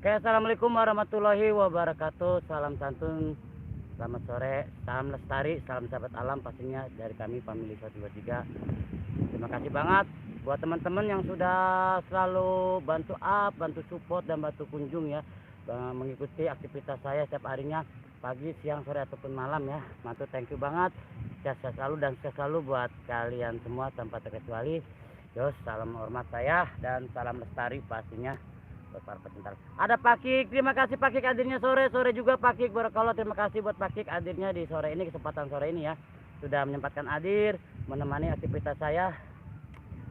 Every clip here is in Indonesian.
Oke, assalamualaikum warahmatullahi wabarakatuh. Salam santun, selamat sore, salam lestari, salam sahabat alam pastinya dari kami Family 123. Terima kasih banget buat teman-teman yang sudah selalu bantu up, bantu support dan bantu kunjung ya, mengikuti aktivitas saya setiap harinya, pagi, siang, sore ataupun malam ya. Mantu, thank you banget. Sehat selalu dan sukses selalu buat kalian semua tanpa terkecuali. Yos, salam hormat saya dan salam lestari pastinya buat para pecinta. Ada Pak Kik, terima kasih Pak Kik hadirnya sore juga Pak Kik. Barakallah, terima kasih buat Pak Kik hadirnya di sore ini, kesempatan sore ini ya. Sudah menyempatkan hadir menemani aktivitas saya.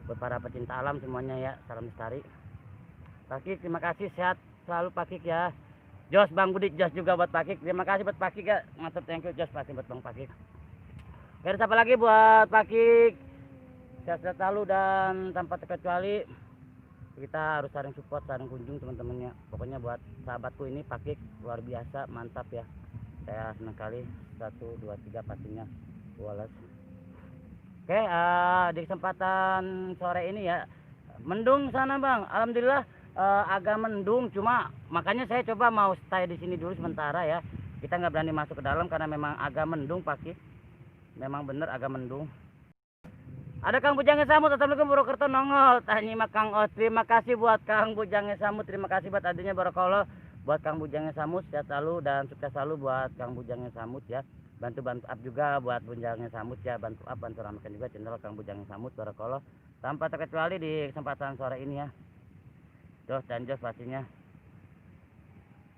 Buat para pecinta alam semuanya ya, salam lestari. Pak Kik, terima kasih, sehat selalu Pak Kik ya. Jos, Bang Budi, Jos juga buat Pak Kik. Terima kasih buat Pak Kik ya. Mantap, thank you Jos, pasti buat Bang Pak Kik. Oke, siapa lagi buat Pak Kik? Sehat selalu dan tanpa terkecuali. Kita harus saling support, saling kunjung teman-temannya. Pokoknya buat sahabatku ini Pak Kik luar biasa, mantap ya. Saya senang kali. 1, 2, 3 pastinya Wallace. Oke, di kesempatan sore ini ya, mendung sana Bang. Alhamdulillah agak mendung, cuma makanya saya coba mau stay di sini dulu sementara ya. Kita nggak berani masuk ke dalam karena memang agak mendung Pak Kik. Memang bener agak mendung. Ada Kang Bujangnya Samut, assalamualaikum Purwokerto nongol. Tanya Kang Os, terima kasih buat Kang Bujangnya Samut, terima kasih buat adanya barakallah. Buat Kang Bujangnya Samut, sehat selalu dan sukses selalu buat Kang Bujangnya Samut ya. Bantu up juga buat Bujangnya Samut ya, bantu up, bantu ramaikan juga channel Kang Bujangnya Samut barakallah. Tanpa terkecuali di kesempatan sore ini ya. Jos dan Jos pastinya.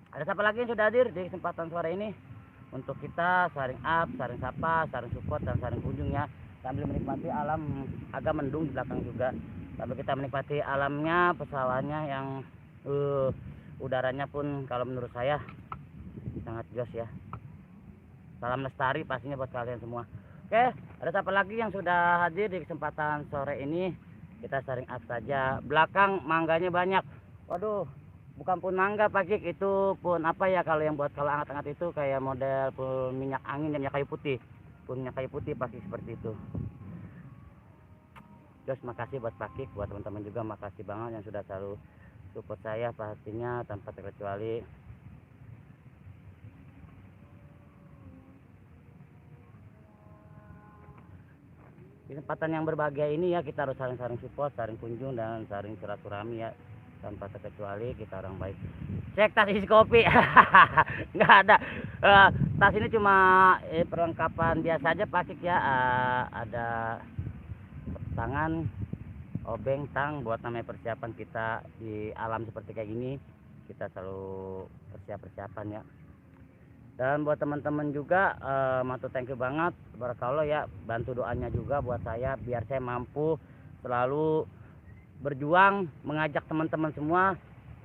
Ada siapa lagi yang sudah hadir di kesempatan sore ini? Untuk kita saring up, saring sapa, saring support dan saring kunjung ya. Sambil menikmati alam, agak mendung di belakang juga, sambil kita menikmati alamnya, pesawatnya yang udaranya pun kalau menurut saya sangat jos ya. Salam lestari pastinya buat kalian semua. Oke, ada siapa lagi yang sudah hadir di kesempatan sore ini? Kita saring up saja. Belakang mangganya banyak. Waduh, bukan pun mangga Pak Kik, itu pun apa ya, kalau yang buat kalau hangat-hangat itu kayak model pun minyak angin dan minyak kayu putih. Punya kayu putih Pak Kik seperti itu. Terus makasih buat Pak Kik, buat teman-teman juga makasih banget yang sudah selalu support saya pastinya tanpa terkecuali. Kesempatan yang berbahagia ini ya, kita harus saling-saling support, saling kunjung dan saling silaturahmi ya, tanpa terkecuali kita orang baik. Cek tas isi kopi. Nggak ada. Tas ini cuma perlengkapan biasa aja Pak Kik ya. Ada tangan, obeng, tang, buat namanya persiapan kita di alam seperti kayak gini. Kita selalu persiapan ya. Dan buat teman-teman juga mantu thank you banget barakallah ya, bantu doanya juga buat saya biar saya mampu selalu berjuang mengajak teman-teman semua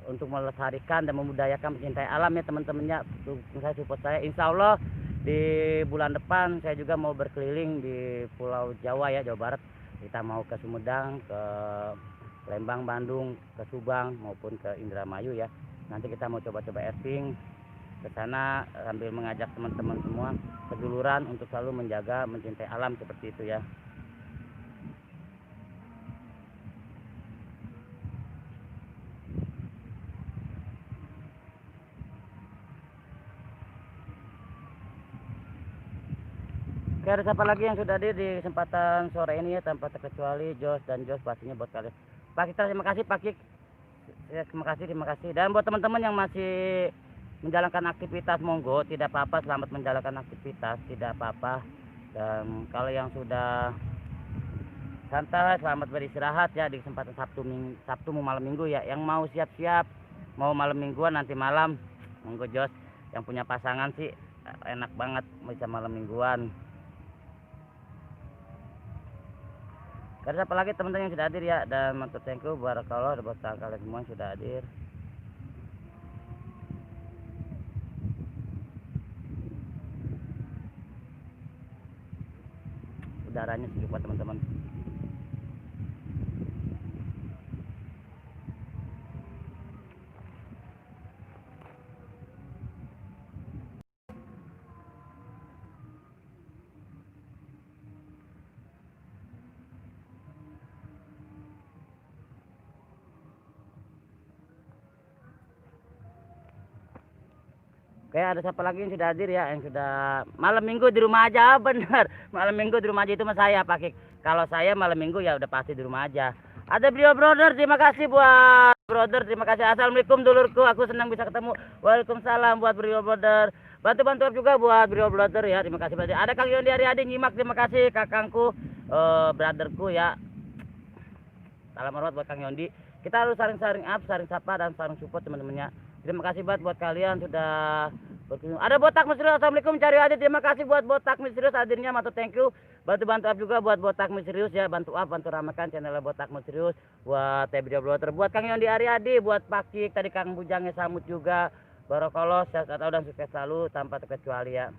untuk melestarikan dan memudayakan mencintai alam ya teman-temannya. Saya support saya, insya Allah di bulan depan saya juga mau berkeliling di Pulau Jawa ya, Jawa Barat. Kita mau ke Sumedang, ke Lembang, Bandung, ke Subang maupun ke Indramayu ya. Nanti kita mau coba-coba esting ke sana sambil mengajak teman-teman semua seduluran untuk selalu menjaga mencintai alam seperti itu ya. Oke, ada siapa lagi yang sudah hadir di kesempatan sore ini ya, tanpa terkecuali Jos dan Jos pastinya buat kalian. Pak Kik, terima kasih Pak Kik. Ya, terima kasih. Dan buat teman-teman yang masih menjalankan aktivitas, monggo, tidak apa-apa, selamat menjalankan aktivitas, tidak apa-apa. Dan kalau yang sudah santai, selamat beristirahat ya di kesempatan Sabtu mau malam minggu ya. Yang mau siap-siap mau malam mingguan nanti malam, monggo Jos. Yang punya pasangan sih enak banget bisa malam mingguan. Karena apalagi teman-teman yang sudah hadir ya, dan mantu thank you barakallah buat kalian semua yang sudah hadir. Udaranya sejuk buat teman-teman. Oke, ada siapa lagi yang sudah hadir ya, yang sudah malam minggu di rumah aja, bener. Malam minggu di rumah aja itu mas saya Pak Kik. Kalau saya malam minggu ya udah pasti di rumah aja. Ada Brio Brother, terima kasih buat Brother, terima kasih. Assalamualaikum dulurku, aku senang bisa ketemu. Waalaikumsalam buat Brio Brother. Bantu juga buat Brio Brother ya, terima kasih banyak. Ada Kang Yondi Ariadi nyimak, terima kasih kakangku, brotherku ya. Salam hormat buat Kang Yondi. Kita harus saling up, saling sapa dan saling support teman-temannya. Terima kasih banget buat kalian sudah berkunjung. Ada botak misterius, assalamualaikum cari aja. Terima kasih buat botak misterius hadirnya, matur thank you. Bantu up juga buat botak misterius ya, bantu ramaikan channel botak misterius. Buat Tebrio Blotter, buat Kang Yondi Ariadi, buat Pak Kik, tadi Kang Bujangnya Samut juga. Barokallah, sehat dan sukses selalu tanpa terkecuali ya.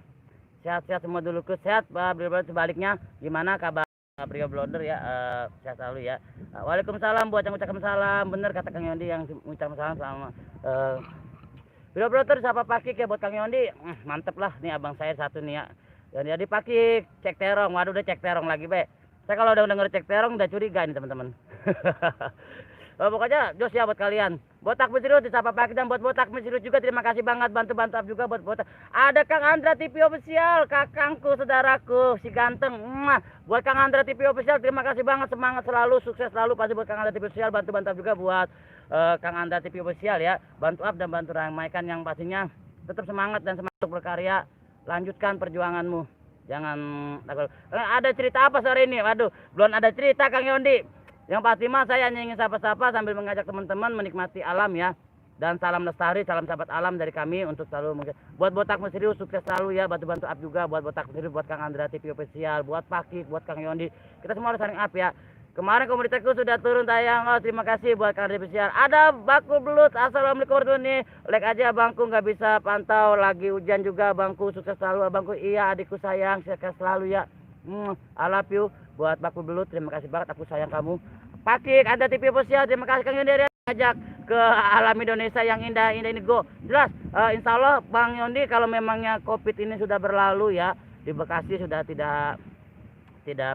Sehat-sehat semua dulu, sehat Pak Brio Blotter. Sebaliknya gimana kabar Brio Blotter ya, sehat selalu ya. Waalaikumsalam buat yang ucapkan salam. Bener kata Kang Yondi yang ucapkan salam sama Brio Blotter siapa Pak Kik ya buat Kang Yondi. Mantep lah nih abang saya satu nih ya. Jadi Pak Kik cek terong. Waduh udah cek terong lagi be. Saya kalau udah denger cek terong udah curiga nih teman-teman. Pokoknya jos ya buat kalian. Botak misterius disapa Pak Kik dan buat botak misterius juga terima kasih banget bantu up juga buat botak. Ada Kang Andra TV official, kakangku saudaraku si ganteng. Buat Kang Andra TV official terima kasih banget, semangat selalu, sukses selalu pasti buat Kang Andra TV official. Bantu up juga buat Kang Andra TV official ya. Bantu up dan bantu ramaikan yang pastinya tetap semangat dan semangat berkarya. Lanjutkan perjuanganmu. Jangan takut. Ada cerita apa sore ini? Waduh, belum ada cerita Kang Yondi. Yang pasti mah saya hanya ingin sapa-sapa sambil mengajak teman-teman menikmati alam ya. Dan salam lestari, salam sahabat alam dari kami untuk selalu buat botak misterius sukses selalu ya. Bantu up juga buat botak misterius, buat Kang Andra TV official, buat Pak Kik, buat Kang Yondi. Kita semua harus saling up ya. Kemarin komunitasku sudah turun tayang. Oh, terima kasih buat Kang Andra official. Ada Baku Belut. Assalamualaikum warahmatullahi wabarakatuh. Like aja abangku nggak bisa pantau lagi hujan juga abangku, sukses selalu abangku. Iya adikku sayang, sukses selalu ya. I love you buat Baku Belut. Terima kasih banget, aku sayang kamu. Pak Kik, Anda TV official, terima kasih Kang Yondi ngajak ke alam Indonesia yang indah ini go. Jelas, insya Allah Bang Yondi kalau memangnya COVID ini sudah berlalu ya, di Bekasi sudah tidak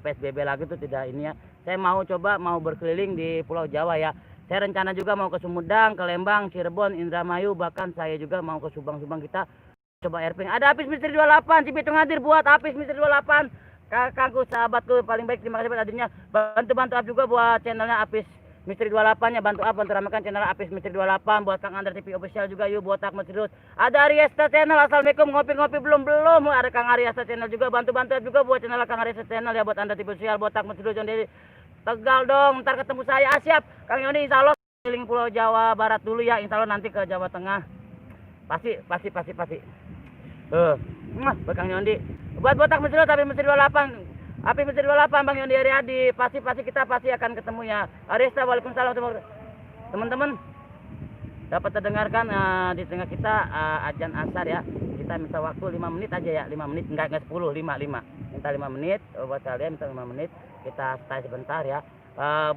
PSBB lagi tuh tidak ini ya. Saya mau coba berkeliling di Pulau Jawa ya. Saya rencana juga mau ke Sumedang, ke Lembang, Cirebon, Indramayu, bahkan saya juga mau ke Subang kita coba airping. Ada Apis Misteri 28, Cibitung hadir buat Apis Misteri 28. Kakakku, sahabatku paling baik, terima kasih buat hadirnya. Bantu up juga buat channelnya Apis Misteri 28 ya, bantu ramaikan channel Apis Misteri 28 buat Kang Andra TV official juga yuk, buat misterius. Ada Ariesta channel, assalamualaikum, ngopi-ngopi belum. Ada Kang Ariesta channel juga, bantu juga buat channel Kang Ariesta channel ya, buat Andra TV official, buat misterius yang dari Tegal dong, ntar ketemu saya. Siap Kang Yoni, insya Allah keliling Pulau Jawa Barat dulu ya, insya Allah nanti ke Jawa Tengah pasti. Buat Kang Yondi, buat botak misterius tapi Misteri 28, Api Misteri 28 Bang Yondi Ariadi, pasti kita akan ketemu ya. Arista, waalaikumsalam teman-teman. Dapat terdengarkan di tengah kita ajan asar ya. Kita minta waktu 5 menit aja ya, 5 menit enggak 10, 5. Minta 5 menit buat kalian, minta 5 menit. Kita stay sebentar ya.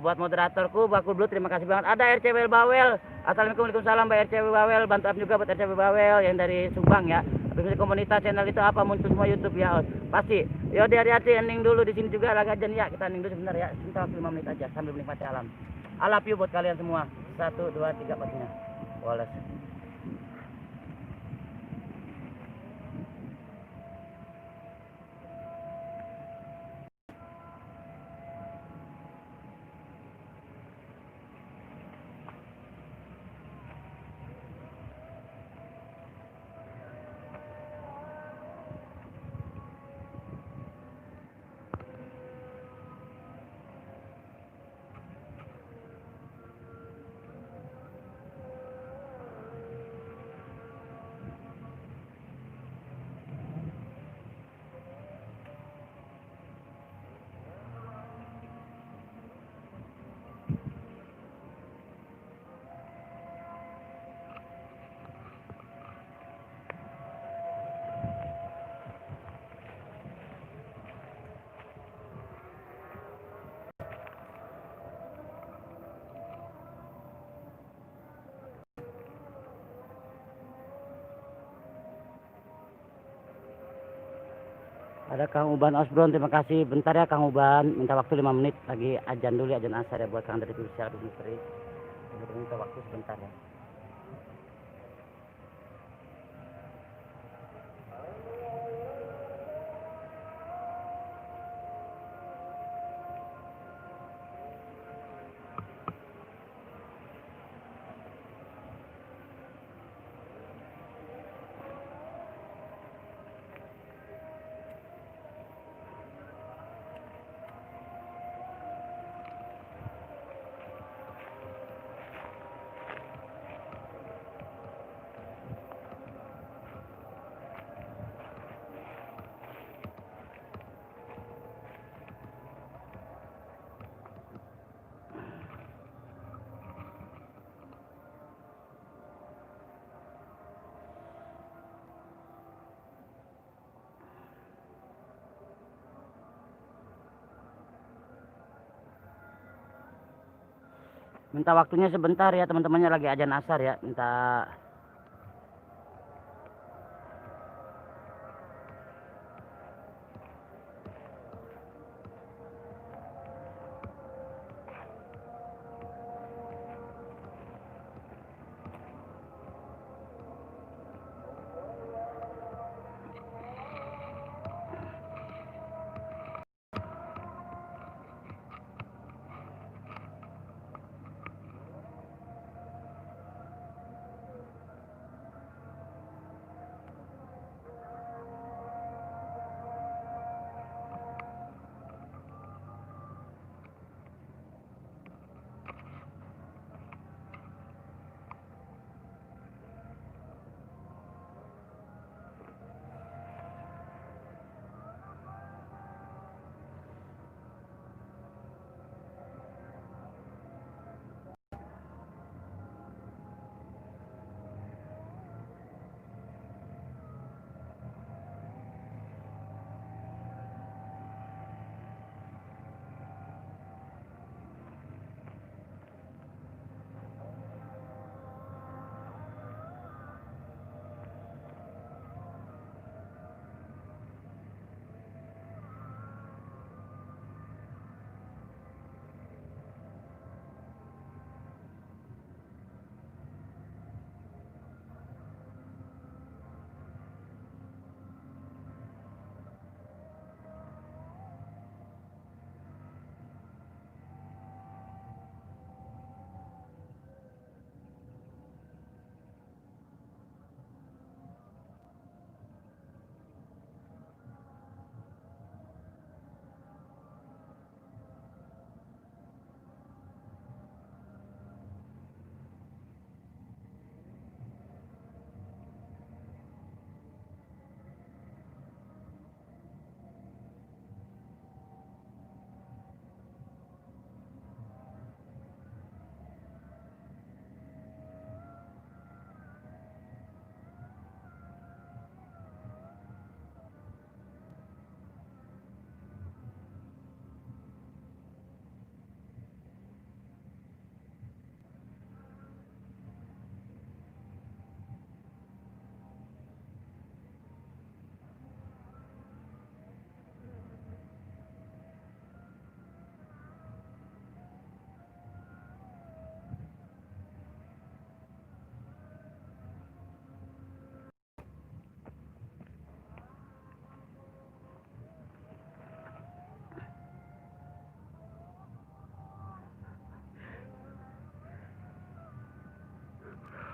Buat moderatorku Bakul Blue, terima kasih banget. Ada RCW Bawel, assalamualaikum, waalaikumsalam Mbak RCW Bawel. Bantu juga buat RCW Bawel yang dari Subang ya. Habis komunitas channel itu apa muncul semua YouTube ya, pasti. Yo hati-hati ending dulu di sini juga lagi aja ya. Kita ending dulu sebentar ya, sebentar 5 menit aja sambil menikmati alam. I love you buat kalian semua. 1, 2, 3 pastinya. Wallace. Ada Kang Uban Osbron, terima kasih. Bentar ya Kang Uban, minta waktu 5 menit lagi ajan dulu, ajan asar ya buat Kang dari Indonesia Misteri. Minta waktu sebentar ya. Minta waktunya sebentar ya, teman-temannya lagi azan asar ya. Minta.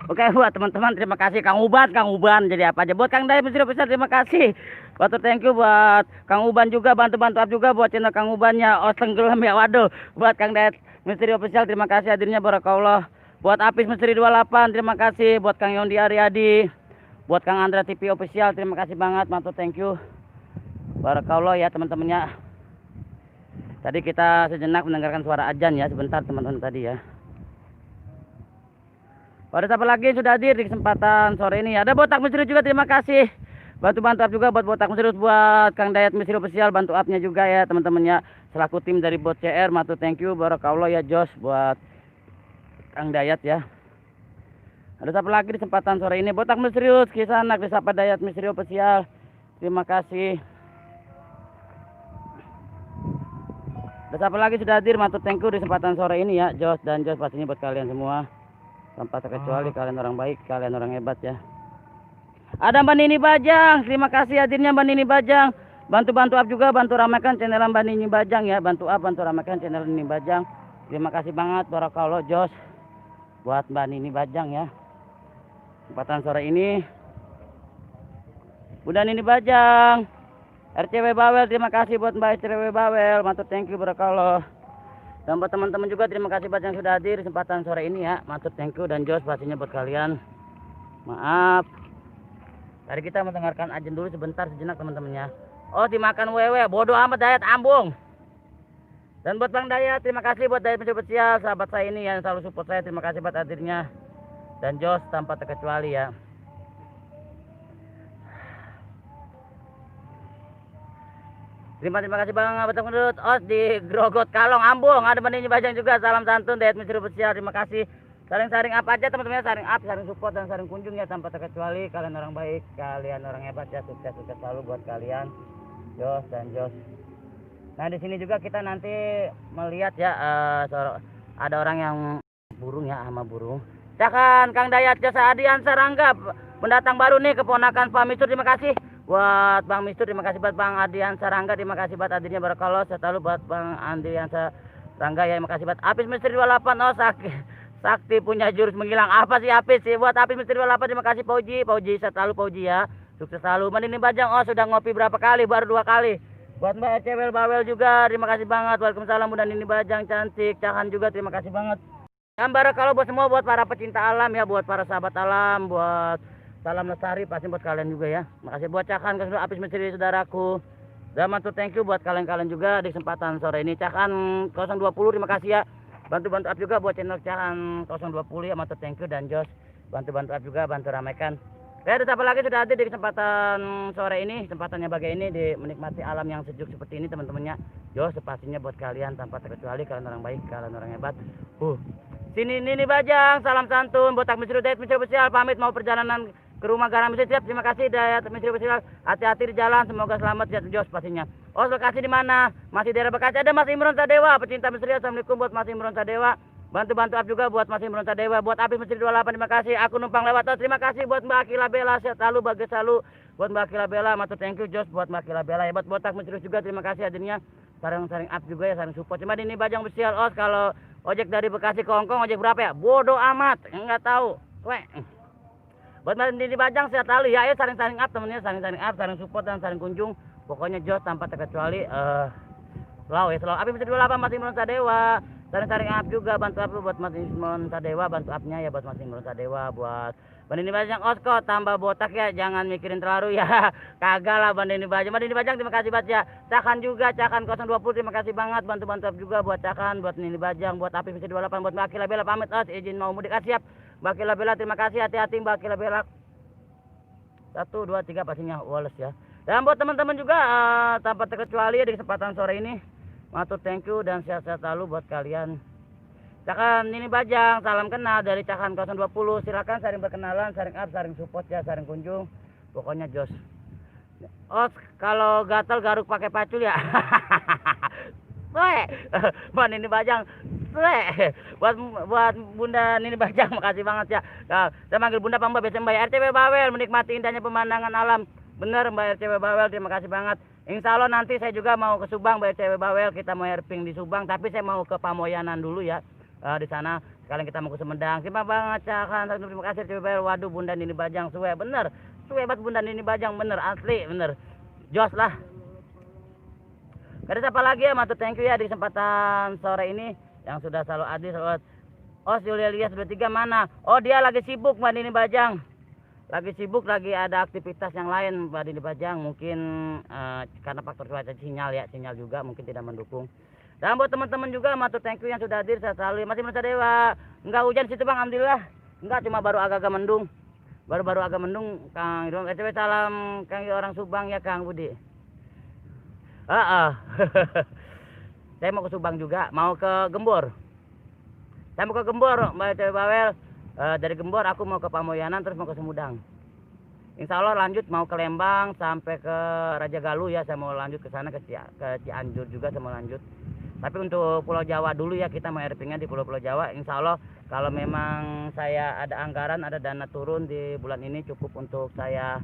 Oke buat teman-teman, terima kasih Kang Uban jadi apa aja buat Kang Dayat Misteri Official, terima kasih buat thank you buat Kang Uban juga, bantu-bantu up juga buat channel Kang Ubannya. Oh tenggelam ya, waduh. Buat Kang Dayat Misteri Official, terima kasih hadirnya, barakallah. Buat Apis Misteri 28, terima kasih. Buat Kang Yondi Ariadi, buat Kang Andra TV Official, terima kasih banget, mantu thank you, barakallah ya teman-temannya. Tadi kita sejenak mendengarkan suara azan ya, sebentar teman-teman tadi ya. Pada siapa lagi yang sudah hadir di kesempatan sore ini? Ada botak misterius juga, terima kasih. Bantu-bantu up juga buat botak misterius, buat Kang Dayat Misteri Official, bantu upnya juga ya teman-temannya. Selaku tim dari bot CR, matu thank you, barakallah ya Jos, buat Kang Dayat ya. Ada siapa lagi di kesempatan sore ini? Botak misterius, kisah anak disapa Dayat Misteri Official, terima kasih. Ada siapa lagi sudah hadir, matu thank you di kesempatan sore ini ya, Jos dan Jos pastinya buat kalian semua. Tanpa terkecuali kalian orang baik, kalian orang hebat ya. Ada Mbak Nini Bajang, terima kasih hadirnya Mbak Nini Bajang. Bantu-bantu up juga, bantu ramaikan channel Mbak Nini Bajang ya. Bantu up, bantu ramaikan channel Nini Bajang. Terima kasih banget barakallah Jos buat Mbak Nini Bajang ya. Kesempatan sore ini Bunda Nini Bajang, RCW Bawel, terima kasih buat Mbak RCW Bawel, mantu thank you barakallah. Dan buat teman-teman juga terima kasih buat yang sudah hadir kesempatan sore ini ya. Mantap thank you dan Jos pastinya buat kalian. Maaf. Tadi kita mendengarkan azan dulu sebentar sejenak teman-temannya. Oh dimakan wewe, bodoh amat Dayat ambung. Dan buat Bang Dayat, terima kasih buat Dayat Misteri Official, sahabat saya ini yang selalu support saya. Terima kasih buat hadirnya. Dan Jos tanpa terkecuali ya. Terima kasih Bang Batang Menurut Os di Grogot Kalong Ambung. Ada Bani Bajang juga. Salam santun dari Admin Official. Terima kasih. Saring-saring apa aja teman-teman, saring up, saring support dan saring kunjung ya tanpa terkecuali. Kalian orang baik, kalian orang hebat ya. Sukses selalu buat kalian. Jos dan Jos. Nah, di sini juga kita nanti melihat ya ada orang yang burung ya sama burung. Cakan Kang Dayat Jasa Adian Sarangga pendatang baru nih, keponakan Pak Mistur. Terima kasih buat Bang Mistur, terima kasih buat Bang Adian Sarangga, terima kasih buat adiknya Barakallah, selalu buat Bang Adian Sarangga ya, terima kasih buat Apis Misteri 28. Oh sakti punya jurus menghilang. Apa sih Apis sih? Buat Apis Misteri 28 terima kasih Pauji selalu Pauji ya, sukses selalu. Mandini Bajang oh sudah ngopi berapa kali? Baru 2 kali. Buat Mbak Cewel Bawel juga terima kasih banget. Waalaikumsalam Bunda Nini Bajang cantik. Cahan juga terima kasih banget. Gambar kalau buat semua, buat para pecinta alam ya, buat para sahabat alam, buat salam lestari pasti buat kalian juga ya. Makasih buat Cakan ke Apis Misteri saudaraku. Dan mantu thank you buat kalian juga di kesempatan sore ini. Cakan 020 terima kasih ya. Bantu up juga buat channel Cakan 020 ya, mantu thank you. Dan Jos bantu up juga, bantu ramaikan. Ya, apa lagi sudah hadir di kesempatan sore ini, kesempatannya bagai ini di menikmati alam yang sejuk seperti ini teman-temannya. Jos pastinya buat kalian tanpa terkecuali, kalian orang baik, kalian orang hebat. Sini Nini Bajang, salam santun buat Admin Official, pamit mau perjalanan ke rumah garam siap. Terima kasih dari Admin Official. Hati-hati di jalan, semoga selamat ya Jos pastinya. Oh, lokasi di mana? Masih daerah Bekasi. Ada Mas Imron Sadewa, pecinta misteri. Assalamualaikum buat Mas Imron Sadewa. Bantu up juga buat Mas Imron Sadewa, buat Apis Misteri 28 terima kasih. Aku numpang lewat. Oh, terima kasih buat Mbak Akila Bella, sehat selalu, bagus selalu. Buat Mbak Akila Bella, matur thank you Jos buat Mbak Akila Bella. Hebat buat Admin juga terima kasih hadirnya. Saring up juga ya, saring support. Cuma ini Bajang Official. Oh, kalau ojek dari Bekasi ke Hongkong ojek berapa ya? Bodoh amat, enggak tahu. Buat Nini Bajang sehat selalu ya. Ayo saring up temennya, saring up, saring support dan saring kunjung. Pokoknya Jos tanpa terkecuali selalu ya selalu. Apis Misteri 28 Mas Imron Sadewa. Saring up juga, bantu up buat Mas Imron Sadewa, bantu upnya ya buat Mas Imron Sadewa. Buat Bandini Bajang Osko tambah botak ya, jangan mikirin terlalu ya. Kagak lah Bandini Bajang. Bandini Bajang terima kasih banget ya. Cakan juga, Cakan 020 terima kasih banget, bantu up juga buat Cakan, buat Nini Bajang, buat Apis Misteri 28, buat Mbak Akila Bella pamit izin mau mudik siap. Mbak Akila Bella terima kasih, hati-hati Mbak Akila Bella. 1 2 3 pastinya Wallace ya. Dan buat teman-teman juga tanpa terkecuali ya di kesempatan sore ini. Matur thank you dan sehat-sehat selalu buat kalian. Cakan Nini Bajang, salam kenal dari Cakan 020. Silakan saring berkenalan, saring up, saring support ya, saring kunjung. Pokoknya Jos. Oh, kalau gatal garuk pakai pacul ya. Mbak Nini Bajang. Buat Bunda Nini Bajang makasih banget ya. Nah, saya manggil Bunda Pamba biasa Mbak RCW Bawel, menikmati indahnya pemandangan alam. Bener Mbak RCW Bawel, terima kasih banget. Insya Allah nanti saya juga mau ke Subang Mbak RCW Bawel, kita mau herping di Subang, tapi saya mau ke Pamoyanan dulu ya. Di sana sekalian kita mau ke Sumedang. Terima banget Cakan, terima kasih RCW Bawel. Waduh Bunda Nini Bajang suwe bener, suwe banget Bunda Nini Bajang bener, asli bener. Jos lah. Ada siapa lagi ya, matur thank you ya di kesempatan sore ini yang sudah selalu hadir. Oh, Julia Lias 23 mana? Oh, dia lagi sibuk Mbak Nini Bajang. Lagi sibuk, lagi ada aktivitas yang lain Mbak Nini Bajang. Mungkin karena faktor cuaca, sinyal ya, sinyal juga mungkin tidak mendukung. Dan buat teman-teman juga matur thank you yang sudah hadir, saya selalu masih Mas Dewa. Enggak hujan situ Bang, alhamdulillah. Enggak, cuma baru agak-agak mendung. Baru agak mendung Kang Idom. RCW salam Kang orang Subang ya Kang Budi. Saya mau ke Subang juga, mau ke Gembor. Saya mau ke Gembor Mbak RCW Bawel. Dari Gembor aku mau ke Pamoyanan terus mau ke Sumedang. Insya Allah lanjut mau ke Lembang sampai ke Raja Galuh ya, saya mau lanjut ke sana ke Cianjur juga saya mau lanjut. Tapi untuk Pulau Jawa dulu ya, kita mau herpingnya di Pulau Jawa. Insya Allah kalau memang saya ada anggaran, ada dana turun di bulan ini cukup untuk saya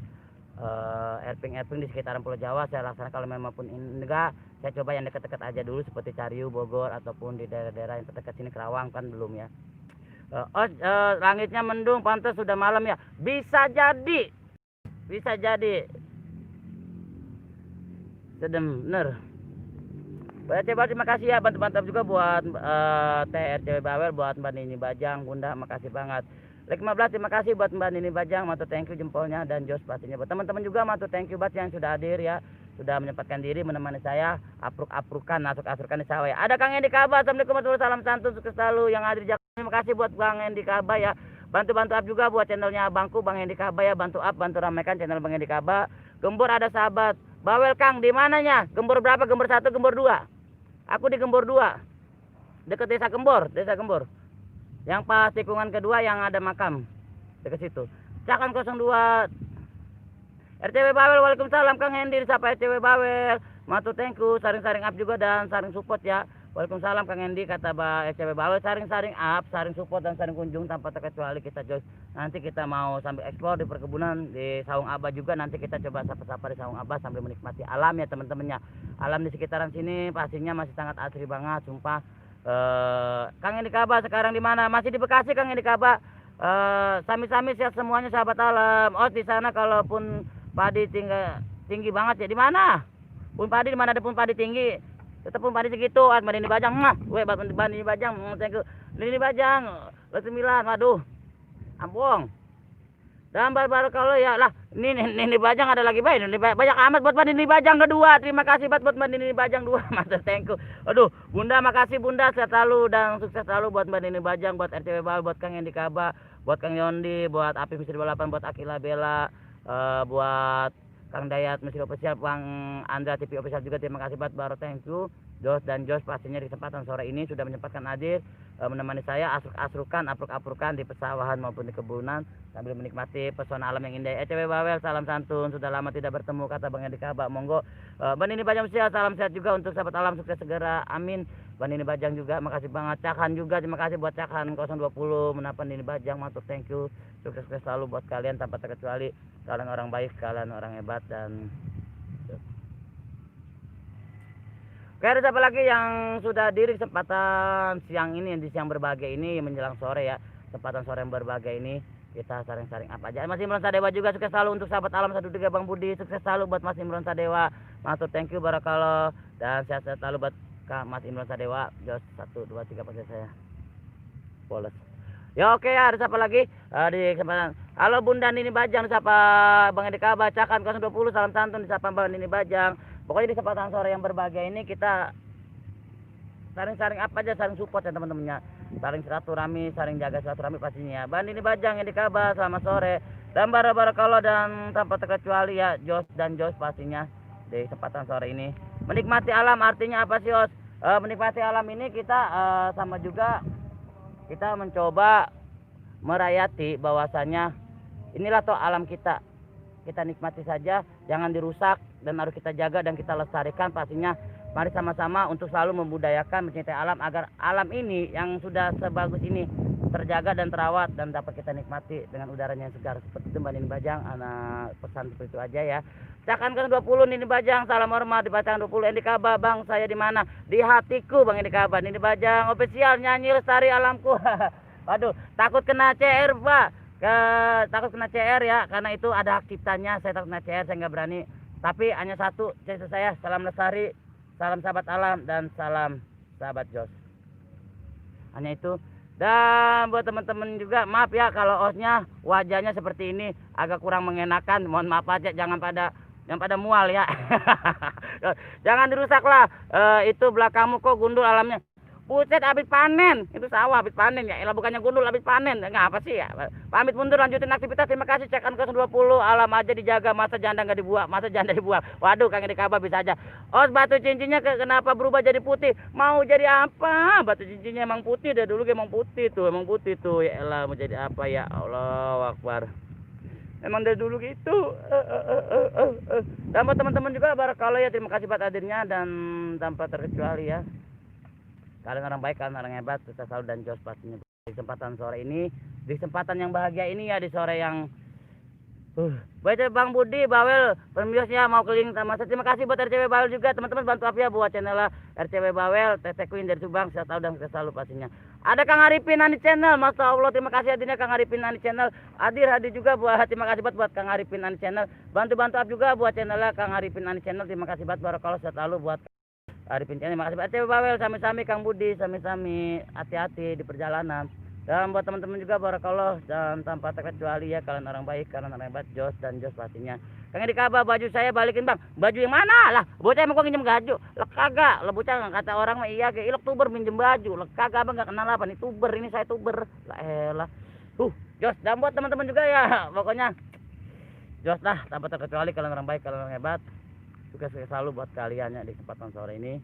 herping di sekitaran Pulau Jawa saya laksanakan. Kalau memang pun enggak, saya coba yang dekat-dekat aja dulu seperti Cariu, Bogor ataupun di daerah-daerah yang terdekat sini, Kerawang kan belum ya. Langitnya mendung, pantas sudah malam ya. Bisa jadi. Sedem bener. RCW terima kasih ya, bantu juga buat RCW Bawel, buat Mbak Nini Bajang, Bunda makasih banget. Like 15 terima kasih buat Mbak Nini Bajang, matur thank you jempolnya, dan Jos pastinya. Buat teman-teman juga matur thank you banget yang sudah hadir ya, sudah menyempatkan diri menemani saya apruk-aprukan, asukan di sawah ya. Ada Kang Endi Kaba, assalamualaikum warahmatullahi wabarakatuh, salam santun sukses selalu yang hadir di Jakarta. Terima kasih buat Kang Endi Kaba ya. Bantu up juga buat channelnya abangku Bang Endi Kaba ya, bantu up, bantu ramaikan channel Bang Endi Kaba. Gembor ada sahabat Bawel Kang, di mananya? Gembor berapa? Gembor 1, Gembor 2. Aku di Gembor 2. Dekat Desa Gembor, Desa Gembor. Yang pas tikungan kedua yang ada makam. Dekat situ. Cakan 02 RCW Bawel. Waalaikumsalam Kang Hendy, disapa RCW Bawel. Matu thank you, saring-saring up juga dan saring support ya. Waalaikumsalam Kang Hendy, kata RCW Bawel, saring-saring up, saring support dan saring kunjung tanpa terkecuali kita Jos. Nanti kita mau sambil explore di perkebunan di Saung Abah juga, nanti kita coba sapa-sapa di Saung Abah sambil menikmati alam ya teman-temannya. Alam di sekitaran sini pastinya masih sangat asri banget, sumpah. Kang Hendy Kaba sekarang di mana? Masih di Bekasi Kang Hendy Kaba. Sami-sami sehat semuanya sahabat alam. Oh di sana kalaupun padi tinggi banget ya di mana? Pun padi di mana ada pun padi tinggi? Tetap pun padi segitu, Bani Bajang mah, Bani Bajang, thank you. Ini Bajang, 9, waduh, ampun. Dan baru kalau ya lah, ini Bajang ada lagi baik, ini banyak amat buat Bani Bajang kedua. Terima kasih buat Bani Bajang 2, master thank you. Aduh, Bunda makasih Bunda, sehat selalu dan sukses selalu buat Bani Bajang, buat RCW Bawel, buat Kang Hendy Kaba, buat Kang Yondi, buat Apip Misteri 8, buat Akila Bella, buat Kang Dayat Misteri Official, Bang Andra TV Official juga, terima kasih buat Baro, thank you. Jos dan Jos pastinya di kesempatan sore ini sudah menyempatkan hadir menemani saya asruk-asrukan, apruk-aprukan di pesawahan maupun di kebunan sambil menikmati pesona alam yang indah. RCW Bawel, salam santun, sudah lama tidak bertemu, kata Bang Hendy Kaba. Monggo Bani Bajang sehat, salam sehat juga untuk sahabat alam, sukses segera, amin. Bani Bajang juga makasih banget. Cakhan juga terima kasih buat Cakhan 020 menapan Bani Bajang, matur thank you, sukses selalu buat kalian tanpa terkecuali. Kalian orang baik, kalian orang hebat. Dan oke, ada siapa lagi yang sudah diri kesempatan siang ini, di siang berbahagia ini menjelang sore ya, kesempatan sore yang berbahagia ini kita saring-saring apa aja. Mas Imron Sadewa juga sukses selalu untuk sahabat alam 13 Bang Budi, sukses selalu buat Mas Imron Sadewa, matur thank you, barakallah, dan sehat-sehat selalu buat Mas Imron Sadewa. Jos 1 2 3 pakai saya polos ya. Oke ya, ada siapa lagi di kesempatan. Halo Bunda Nini Bajang, disapa Bang Hendy Kaba. Cakan 020, salam santun, disapa Bang Nini Bajang. Pokoknya di kesempatan sore yang berbahagia ini kita saring-saring apa aja, saring support ya teman-temannya, saring silaturahmi, saring jaga silaturahmi pastinya. Bang Nini Bajang, Hendy Kaba, selamat sore dan barakallah, dan tanpa terkecuali ya Jos dan Jos pastinya di kesempatan sore ini menikmati alam. Artinya apa sih Jos? Menikmati alam ini kita sama juga kita mencoba merayati bahwasanya inilah toh alam kita nikmati saja, jangan dirusak dan harus kita jaga dan kita lestarikan pastinya. Mari sama-sama untuk selalu membudayakan, mencintai alam agar alam ini yang sudah sebagus ini terjaga dan terawat dan dapat kita nikmati dengan udaranya yang segar seperti itu. Mbak Nini Bajang, anak pesan seperti itu aja ya. Cakan 20 Nini Bajang, salam hormat, dibacaan 20 Hendy Kaba. Bang saya di mana? Di hatiku Bang Hendy Kaba. Nini Bajang official, nyanyi lestari alamku. Waduh, takut kena CR Pak, takut kena CR ya, karena itu ada hak ciptanya. Saya takut kena CR, saya nggak berani, tapi hanya satu cerita saya, salam lestari, salam sahabat alam, dan salam sahabat Jos, hanya itu. Dan buat teman-teman juga maaf ya kalau osnya wajahnya seperti ini agak kurang mengenakan, mohon maaf aja, jangan pada mual ya. Jangan dirusak lah. Itu belakangmu kok gundul alamnya. Buset, habis panen. Itu sawah habis panen ya. Elah, bukannya gundul habis panen. Ngapa sih ya? Pamit mundur, lanjutin aktivitas. Terima kasih. Cekan 020. Alam aja dijaga, masa janda nggak dibuang, masa janda dibuang. Waduh, Kang Hendy Kaba bisa aja. Oh, batu cincinnya kenapa berubah jadi putih? Mau jadi apa? Batu cincinnya emang putih, dari dulu emang putih tuh, Ya elah, mau jadi apa ya? Allah Akbar. Emang dari dulu gitu. Dan buat teman-teman juga barakallah ya, terima kasih buat hadirnya dan tanpa terkecuali ya. Kalian orang baik, kalian orang hebat, sukses selalu dan Jos pastinya. Di kesempatan sore ini, di kesempatan yang bahagia ini ya, di sore yang baca Bang Budi Bawel pemiliknya mau keliling sama saya. Terima kasih buat RCW Bawel juga, teman-teman bantu apa ya buat channel RCW Bawel, Teteh Queen dari Subang, saya tahu dan sukses selalu pastinya. Ada Kang Arifin Ani Channel, Masya Allah, terima kasih hadirnya Kang Arifin Ani Channel. Hadir juga buat, terima kasih buat Kang Arifin Ani Channel. Bantu up juga buat channelnya Kang Arifin Ani Channel, terima kasih buat barakallah, saya selalu buat Arifin Channel. Terima kasih buat RCW Bawel, sami-sami Kang Budi, sami-sami hati-hati di perjalanan. Dan buat teman-teman juga barakallah, dan tanpa terkecuali ya, kalian orang baik, kalian orang hebat, Jos dan Jos pastinya. Kang Hendy Kaba, baju saya balikin Bang. Baju yang mana lah? Bocah emang kok nginjem baju? Lah kagak, lah bocah kata orang mah iya ge, ilok tuber minjem baju. Lah kagak Bang, enggak kenal apa nih tuber, ini saya tuber. Lah elah. Jos, dan buat teman-teman juga ya, pokoknya Jos lah, tanpa terkecuali kalian orang baik, kalian orang hebat. sukses selalu buat kalian ya di kesempatan sore ini.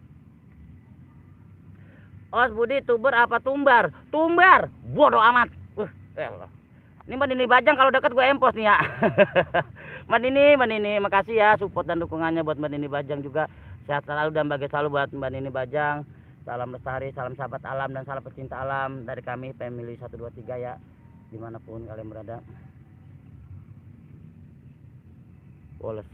Os Budi tuber apa tumbar? Tumbar, bodoh amat. Ini Mbak Nini Bajang kalau deket gue empos nih ya. Mbak Nini, makasih ya support dan dukungannya buat Mbak Nini Bajang juga. Sehat selalu dan bahagia selalu buat Mbak Nini Bajang. Salam lestari, salam sahabat alam dan salam pecinta alam dari kami Family 123 ya, dimanapun kalian berada. Woles.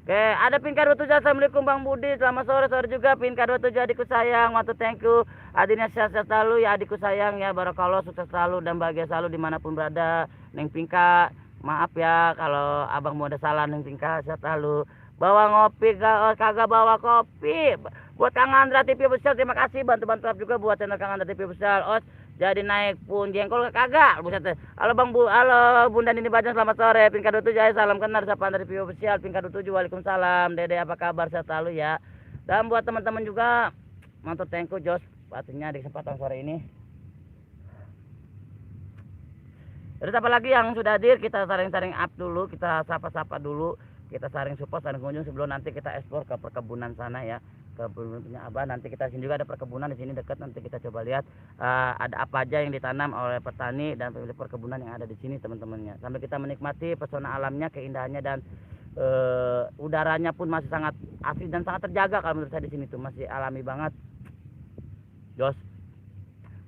Oke, ada Pinka 27. Assalamualaikum Bang Budi. Selamat sore juga Pinka 27 adikku sayang. Waktu thank you. Hadirnya sehat-sehat selalu ya adikku sayang ya. Barakallah, sukses selalu dan bahagia selalu dimanapun berada. Neng Pinka, maaf ya kalau abang mau ada salah. Neng Pinka, sehat selalu. Bawa ngopi kagak bawa kopi. Buat Kang Andra TV Official, terima kasih bantu-bantu juga buat channel Kang Andra TV Official. Os jadi naik pun jengkol kagak. Buset. Halo Bang halo Bunda Nini Bajang, selamat sore. Pinka 27 salam kenal sapaan dari TV Official. Pinka 27 waalaikumsalam. Dede apa kabar, sehat selalu ya. Dan buat teman-teman juga mantap thank you Jos pastinya di kesempatan sore ini. Terus apa lagi yang sudah hadir, kita saring-saring up dulu, kita sapa-sapa dulu, kita saring support, saring kunjung sebelum nanti kita ekspor ke perkebunan sana ya, ke punya Abah. Nanti kita sini juga ada perkebunan di sini dekat, nanti kita coba lihat ada apa aja yang ditanam oleh petani dan pemilik perkebunan yang ada di sini teman-temannya. Sambil kita menikmati pesona alamnya, keindahannya dan udaranya pun masih sangat asli dan sangat terjaga kalau menurut saya di sini tuh masih alami banget. Jos.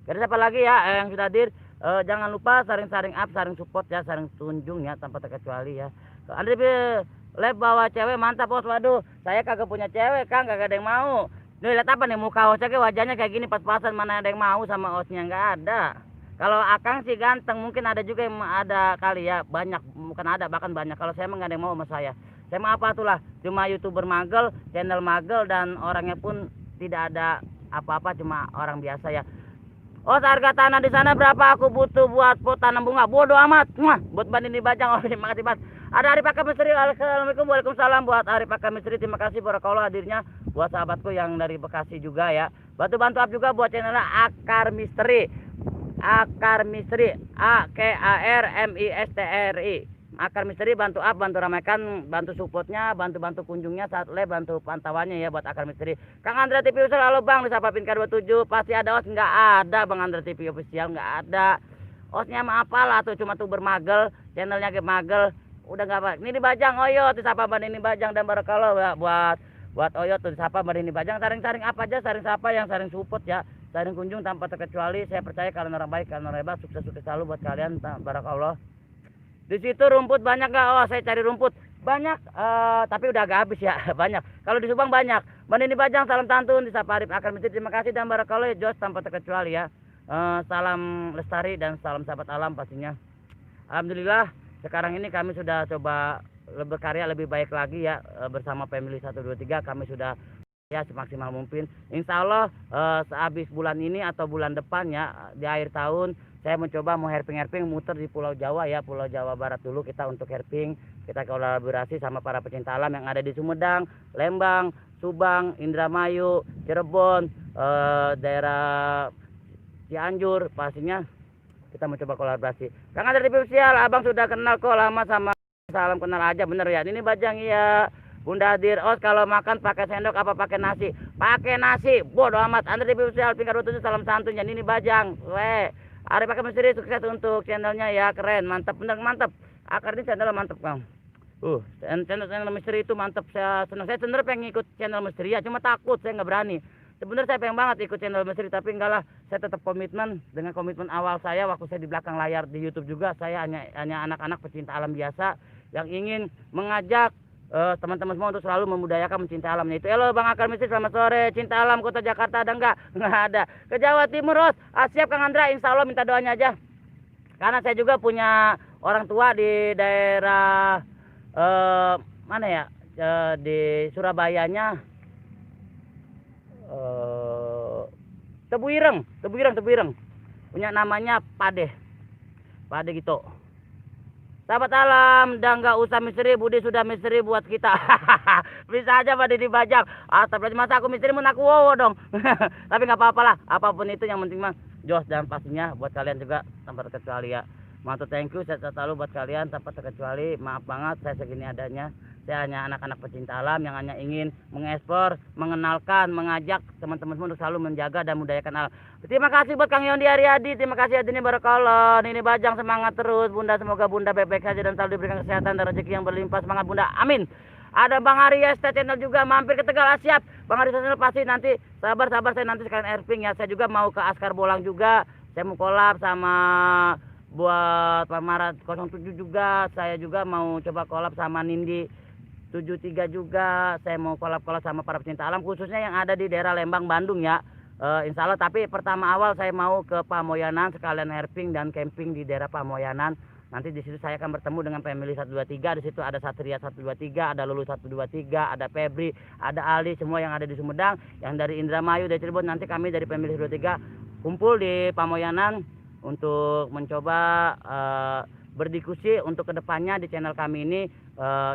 Terus apa lagi ya yang sudah hadir? Jangan lupa saring-saring up, saring support ya, saring tunjung ya tanpa terkecuali ya. Andre Lab bawa cewek mantap bos. Waduh, saya kagak punya cewek Kang, kagak ada yang mau. Nih lihat apa nih muka osnya, wajahnya kayak gini pas-pasan, mana ada yang mau sama osnya, nggak ada. Kalau Akang sih ganteng, mungkin ada juga yang ada kali ya, banyak, bukan ada bahkan banyak. Kalau saya mah nggak ada yang mau sama saya. Saya mah apa itulah, cuma YouTuber magel, channel magel dan orangnya pun tidak ada apa-apa, cuma orang biasa ya. Oh, harga tanah di sana berapa? Aku butuh buat pot tanam bunga. Bodoh amat. Buat Mbak Nini Bajang. Oh, terima kasih banget. Ada Arif Akam Misteri. Assalamualaikum. Waalaikumsalam. Buat Arif Akam Misteri. Terima kasih barakallah hadirnya. Buat sahabatku yang dari Bekasi juga ya. Bantu-bantu up juga buat channelnya Akar Misteri. Akar Misteri. AKARMISTRI. Akar Misteri, bantu up, bantu ramaikan, bantu supportnya, bantu kunjungnya, bantu pantauannya ya buat Akar Misteri. Kang Andra TV Official, halo Bang, disapa Pinka 27, pasti ada os, nggak ada Bang Andra TV Official, nggak ada. Osnya mah apalah tuh, cuma tuh bermagel, channelnya ke magel, udah nggak apa. Ini Bajang, Oyot, disapa Mbak Nini Bajang dan barakallah ya, buat Oyot tuh disapa Mbak Nini Bajang, saring-saring apa aja, saring sapa yang saring support ya, saring kunjung tanpa terkecuali. Saya percaya kalian orang baik, kalian orang hebat, sukses selalu buat kalian, barakallah. Di situ rumput banyak nggak? Oh, saya cari rumput banyak, tapi udah agak habis ya. Banyak. Kalau di Subang banyak. Mbak Nini Bajang, salam tantun di Sapa Arif Akar Misteri. Terima kasih dan barakallah Jos tanpa terkecuali ya. Salam lestari dan salam sahabat alam pastinya. Alhamdulillah sekarang ini kami sudah coba berkarya lebih baik lagi ya, bersama Family 123 kami sudah ya semaksimal mungkin. Insya Allah sehabis bulan ini atau bulan depan ya, di akhir tahun saya mencoba mau herping muter di Pulau Jawa ya, Pulau Jawa Barat dulu kita untuk herping. Kita kolaborasi sama para pecinta alam yang ada di Sumedang, Lembang, Subang, Indramayu, Cirebon, daerah Cianjur, pastinya kita mencoba kolaborasi. Kang Andra TV Official, abang sudah kenal kok lama sama, salam kenal aja bener ya. Ini Bajang ya. Bunda hadir. Os kalau makan pakai sendok apa pakai nasi? Pakai nasi. Bodoh amat. Andra TV Official, Pinka 27 salam santun ya. Ini Bajang. Weh. Arif Akam Misteri, sukses untuk channelnya ya, keren, mantap, bener mantap. Akar ini channel mantap Kang. Channel misteri itu mantap, saya senang. Saya sebenarnya pengen ikut channel misteri ya, cuma takut saya nggak berani. Sebenarnya saya pengen banget ikut channel misteri, tapi enggak lah, saya tetap komitmen dengan komitmen awal saya waktu saya di belakang layar di YouTube juga. Saya hanya anak-anak pecinta alam biasa yang ingin mengajak teman-teman semua untuk selalu memudayakan mencintai alamnya itu. Halo Bang Akar Misteri, selamat sore. Cinta alam kota Jakarta ada enggak? Enggak ada. Ke Jawa Timur, Os. Siap Kang Andra, insya Allah minta doanya aja. Karena saya juga punya orang tua di daerah mana ya? Di Surabayanya. Tebu Ireng. Punya namanya Pade gitu. Sahabat alam, dan nggak usah misteri, Budi sudah misteri buat kita. Bisa aja Pak Didi Bajang. Astagfirullah, masa aku misteri mau aku wow dong. Tapi nggak apa-apa lah, apapun itu yang penting mah jos, dan pastinya buat kalian juga tanpa terkecuali ya. Mantap, thank you, saya selalu buat kalian tanpa terkecuali. Maaf banget saya segini adanya. Saya hanya anak-anak pecinta alam yang hanya ingin mengekspor, mengenalkan, mengajak teman-teman semua untuk selalu menjaga dan membudayakan alam. Terima kasih buat Kang Yondi Aryadi, terima kasih Adini Barakallah. Ini Bajang semangat terus Bunda, semoga Bunda baik-baik saja dan selalu diberikan kesehatan dan rezeki yang berlimpah. Semangat Bunda, amin. Ada Bang Arya channel juga mampir ke Tegal. Siap Bang Arya channel, pasti nanti sabar saya nanti sekalian airbing ya. Saya juga mau ke Askar Bolang juga, saya mau collab sama buat Pamarat 07 juga. Saya juga mau coba collab sama Nindi 73 juga. Saya mau collab sama para pecinta alam khususnya yang ada di daerah Lembang, Bandung ya. Insya Allah, tapi pertama awal saya mau ke Pamoyanan sekalian herping dan camping di daerah Pamoyanan. Nanti di situ saya akan bertemu dengan family 123. Di situ ada Satria 123, ada Lulu 123, ada Febri, ada Ali, semua yang ada di Sumedang, yang dari Indramayu, dari Cirebon. Nanti kami dari family 123 kumpul di Pamoyanan untuk mencoba berdiskusi untuk kedepannya di channel kami ini,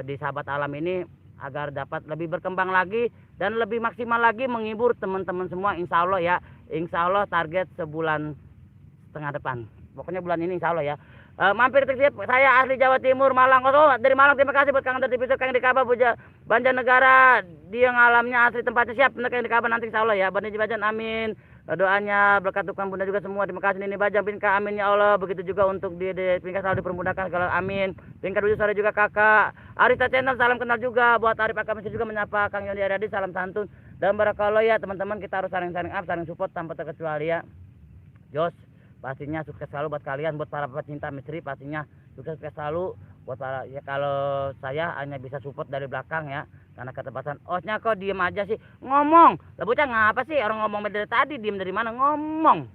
di Sahabat Alam ini, agar dapat lebih berkembang lagi dan lebih maksimal lagi menghibur teman-teman semua. Insya Allah ya, insya Allah target sebulan setengah depan, pokoknya bulan ini insya Allah ya. Mampir ke saya asli Jawa Timur, Malang. Dari Malang, terima kasih buat Kang Andra TV, Kang Dikaba, Banjarnegara, dia ngalamnya asli tempatnya. Siap bener Kang Dikaba, nanti insya Allah ya. Bani Bajan, amin. Doanya berkat Tuhan Bunda juga semua. Terima kasih ini Bajang Pinka, amin ya Allah. Begitu juga untuk di Pinka selalu dipermudahkan segala, amin. Pinka dulu sore juga kakak Arita channel, salam kenal juga buat Arif Akamisi juga menyapa Kang Yondi Aryadi, salam santun dan barakallah ya teman-teman. Kita harus saling up, saling support tanpa terkecuali ya. Jos, pastinya sukses selalu buat kalian, buat para pecinta misteri pastinya sukses selalu. Buat para ya, kalau saya hanya bisa support dari belakang ya, karena keterbatasan. Osnya kok diem aja sih, ngomong lah bocah, ngapa sih orang ngomong dari tadi, diem dari mana ngomong.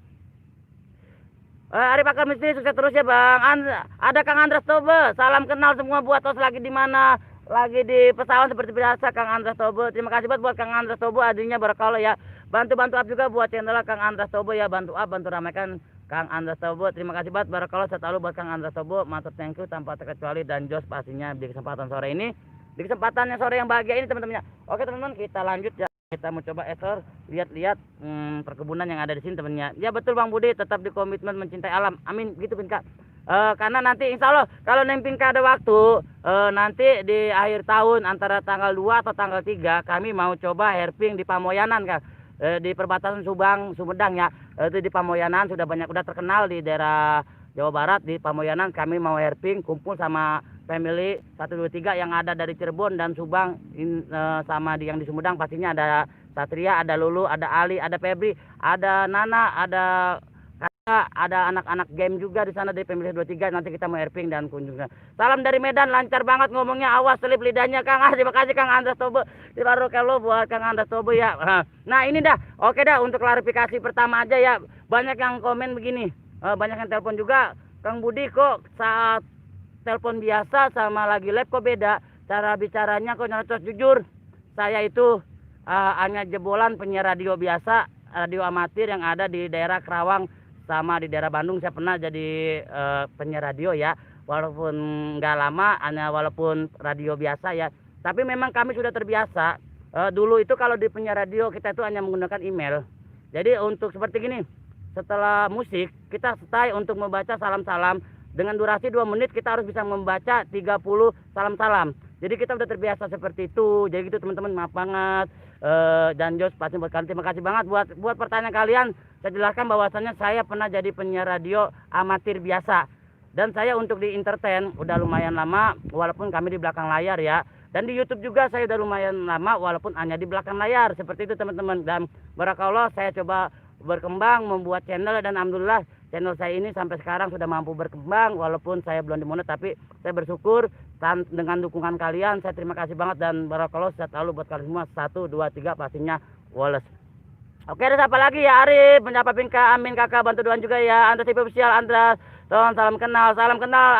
Arif Akal Misteri sukses terus ya Bang. Ada Kang Andras Tobe, salam kenal semua buat Os lagi di mana, lagi di pesawat seperti biasa Kang Andras Tobe. Terima kasih buat Kang Andras Tobe, adanya barakallah ya. Bantu up juga buat channel Kang Andras Tobe ya, bantu up, bantu ramaikan Kang Andras Tobo. Terima kasih banget barakallah, selalu buat Kang Andras Tobo, matur thank you tanpa terkecuali. Dan Jos pastinya di kesempatan sore ini, di kesempatan yang sore yang bahagia ini teman-temannya. Oke teman-teman, kita lanjut ya, kita mau coba ekspor, lihat-lihat perkebunan yang ada di sini temannya. Ya betul Bang Budi, tetap di komitmen mencintai alam, amin gitu Pinka. Karena nanti insya Allah kalau Neng Pinka ada waktu, nanti di akhir tahun antara tanggal 2 atau tanggal 3 kami mau coba herping di Pamoyanan Kak. Di perbatasan Subang Sumedang ya, itu di Pamoyanan sudah terkenal di daerah Jawa Barat. Di Pamoyanan kami mau herping kumpul sama family 123 yang ada dari Cirebon dan Subang, sama yang di Sumedang pastinya ada Satria, ada Lulu, ada Ali, ada Febri, ada Nana, ada ada anak-anak game juga di sana dari family 23. Nanti kita mau herping dan kunjungan. Salam dari Medan, lancar banget ngomongnya, awas selip lidahnya Kang. Terima kasih Kang Andras Tobe. Kalau buat Kang Andras Tobe ya. Nah ini dah, oke dah, untuk klarifikasi pertama aja ya. Banyak yang komen begini, banyak yang telepon juga, Kang Budi kok saat telepon biasa sama lagi live kok beda, cara bicaranya kok nyerocos. Jujur, saya itu hanya jebolan penyiar radio biasa, radio amatir yang ada di daerah Kerawang sama di daerah Bandung. Saya pernah jadi penyiar radio ya, walaupun nggak lama, hanya walaupun radio biasa ya. Tapi memang kami sudah terbiasa. Dulu itu kalau di penyiar radio kita itu hanya menggunakan email. Jadi untuk seperti gini, setelah musik kita stay untuk membaca salam-salam. Dengan durasi 2 menit kita harus bisa membaca 30 salam-salam. Jadi kita udah terbiasa seperti itu. Jadi gitu teman-teman, maaf banget. Dan Jos pasti buat kalian, terima kasih banget buat pertanyaan kalian. Saya jelaskan bahwasannya saya pernah jadi penyiar radio amatir biasa, dan saya untuk di entertain udah lumayan lama, walaupun kami di belakang layar ya. Dan di YouTube juga saya udah lumayan lama, walaupun hanya di belakang layar. Seperti itu teman-teman. Dan barakallah saya coba berkembang membuat channel, dan alhamdulillah channel saya ini sampai sekarang sudah mampu berkembang, walaupun saya belum dimonet, tapi saya bersyukur dengan dukungan kalian. Saya terima kasih banget, dan barakallah selalu buat kalian semua. 1, 2, 3 pastinya Wallace. Oke, ada siapa lagi ya? Arif, menyapa Pinka, amin kakak, bantu doan juga ya. Andra TV official, Andra, salam kenal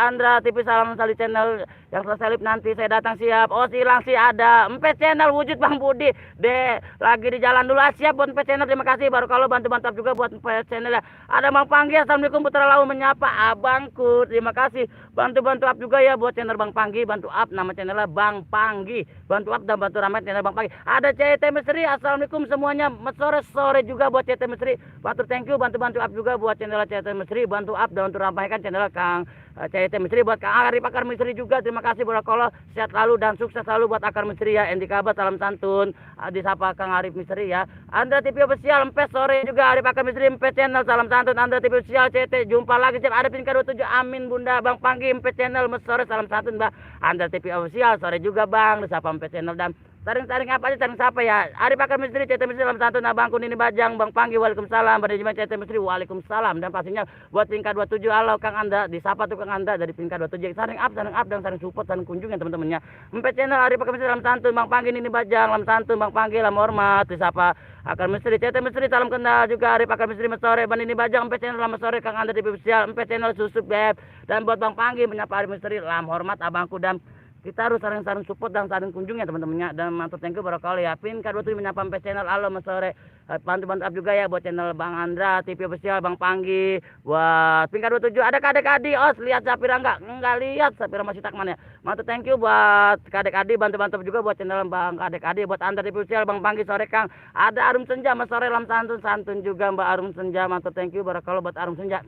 Andra TV, salam sali channel yang selesai live nanti saya datang siap. Oh silang sih ada Empet channel wujud Bang Budi deh, lagi di jalan dulu. Siap buat Empet channel, terima kasih. Baru kalau bantu juga buat Empet channel ya. Ada Bang Panggi, assalamualaikum, Putra Lau menyapa abangku, terima kasih. Bantu up juga ya buat channel Bang Panggi, bantu up, nama channelnya Bang Panggi, bantu up dan bantu ramai channel Bang Panggi. Ada CT Misteri, assalamualaikum semuanya, sore juga buat CT Misteri, bantu thank you, bantu up juga buat channel CT Misteri, bantu up dan bantu ramai sampaikan channel Kang CT Misteri. Buat Kang Arif Akar Misteri juga terima kasih barakallah, sehat selalu dan sukses selalu buat Akar Misteri ya. Endi kabar, salam santun disapa Kang Arif Misteri ya. Andra TV official empes sore juga Arif Akar Misteri empes channel, salam santun Andra TV official CT. Jumpa lagi siap ada Pinka 27, amin Bunda. Bang Panggi empes channel mes sore, salam santun Mbak. Andra TV official sore juga Bang disapa empes channel. Dan saring-saring apa aja, saring siapa ya. Arif Akar Misteri, CT Misteri, salam santun Abangku Nini Bajang, Bang Panggi, waalaikumsalam. Manajemen CT Misteri, waalaikumsalam. Dan pastinya buat Pinka 27, halo Kang Anda, disapa tuh Kang Anda dari Pinka 27. Saring up dan saring support, saring kunjungan teman-temannya. Empet channel Arif Akar Misteri, salam santun Bang Panggi Nini Bajang, salam santun Bang Panggi, lam hormat, disapa Akar Misteri, CT Misteri, salam kenal juga Arif Akar Misteri sore, Bang Nini Bajang, empet channel lama sore Kang Anda TV official, empet channel Susuk Beb. Dan buat Bang Panggi menyapa Arif Misteri, lam hormat abangku. Dan kita harus saling-saling support dan saling kunjung ya teman-temannya. Dan mantap, thank you barakal ya. Pinka 27 menyapa sampai channel halo mas sore. Bantu-bantu up juga ya buat channel Bang Andra TV official, Bang Panggi. Buat Pinka 27 ada kadek Adi os, lihat Sapira enggak lihat Sapira masih takman ya. Mantap, thank you buat kadek Adi, bantu-bantu juga buat channel Bang kadek Adi. Buat Andra TV official, Bang Panggi sore Kang. Ada Arum Senja mas sore, lam santun juga Mbak Arum Senja. Mantap, thank you barakal buat Arum Senja.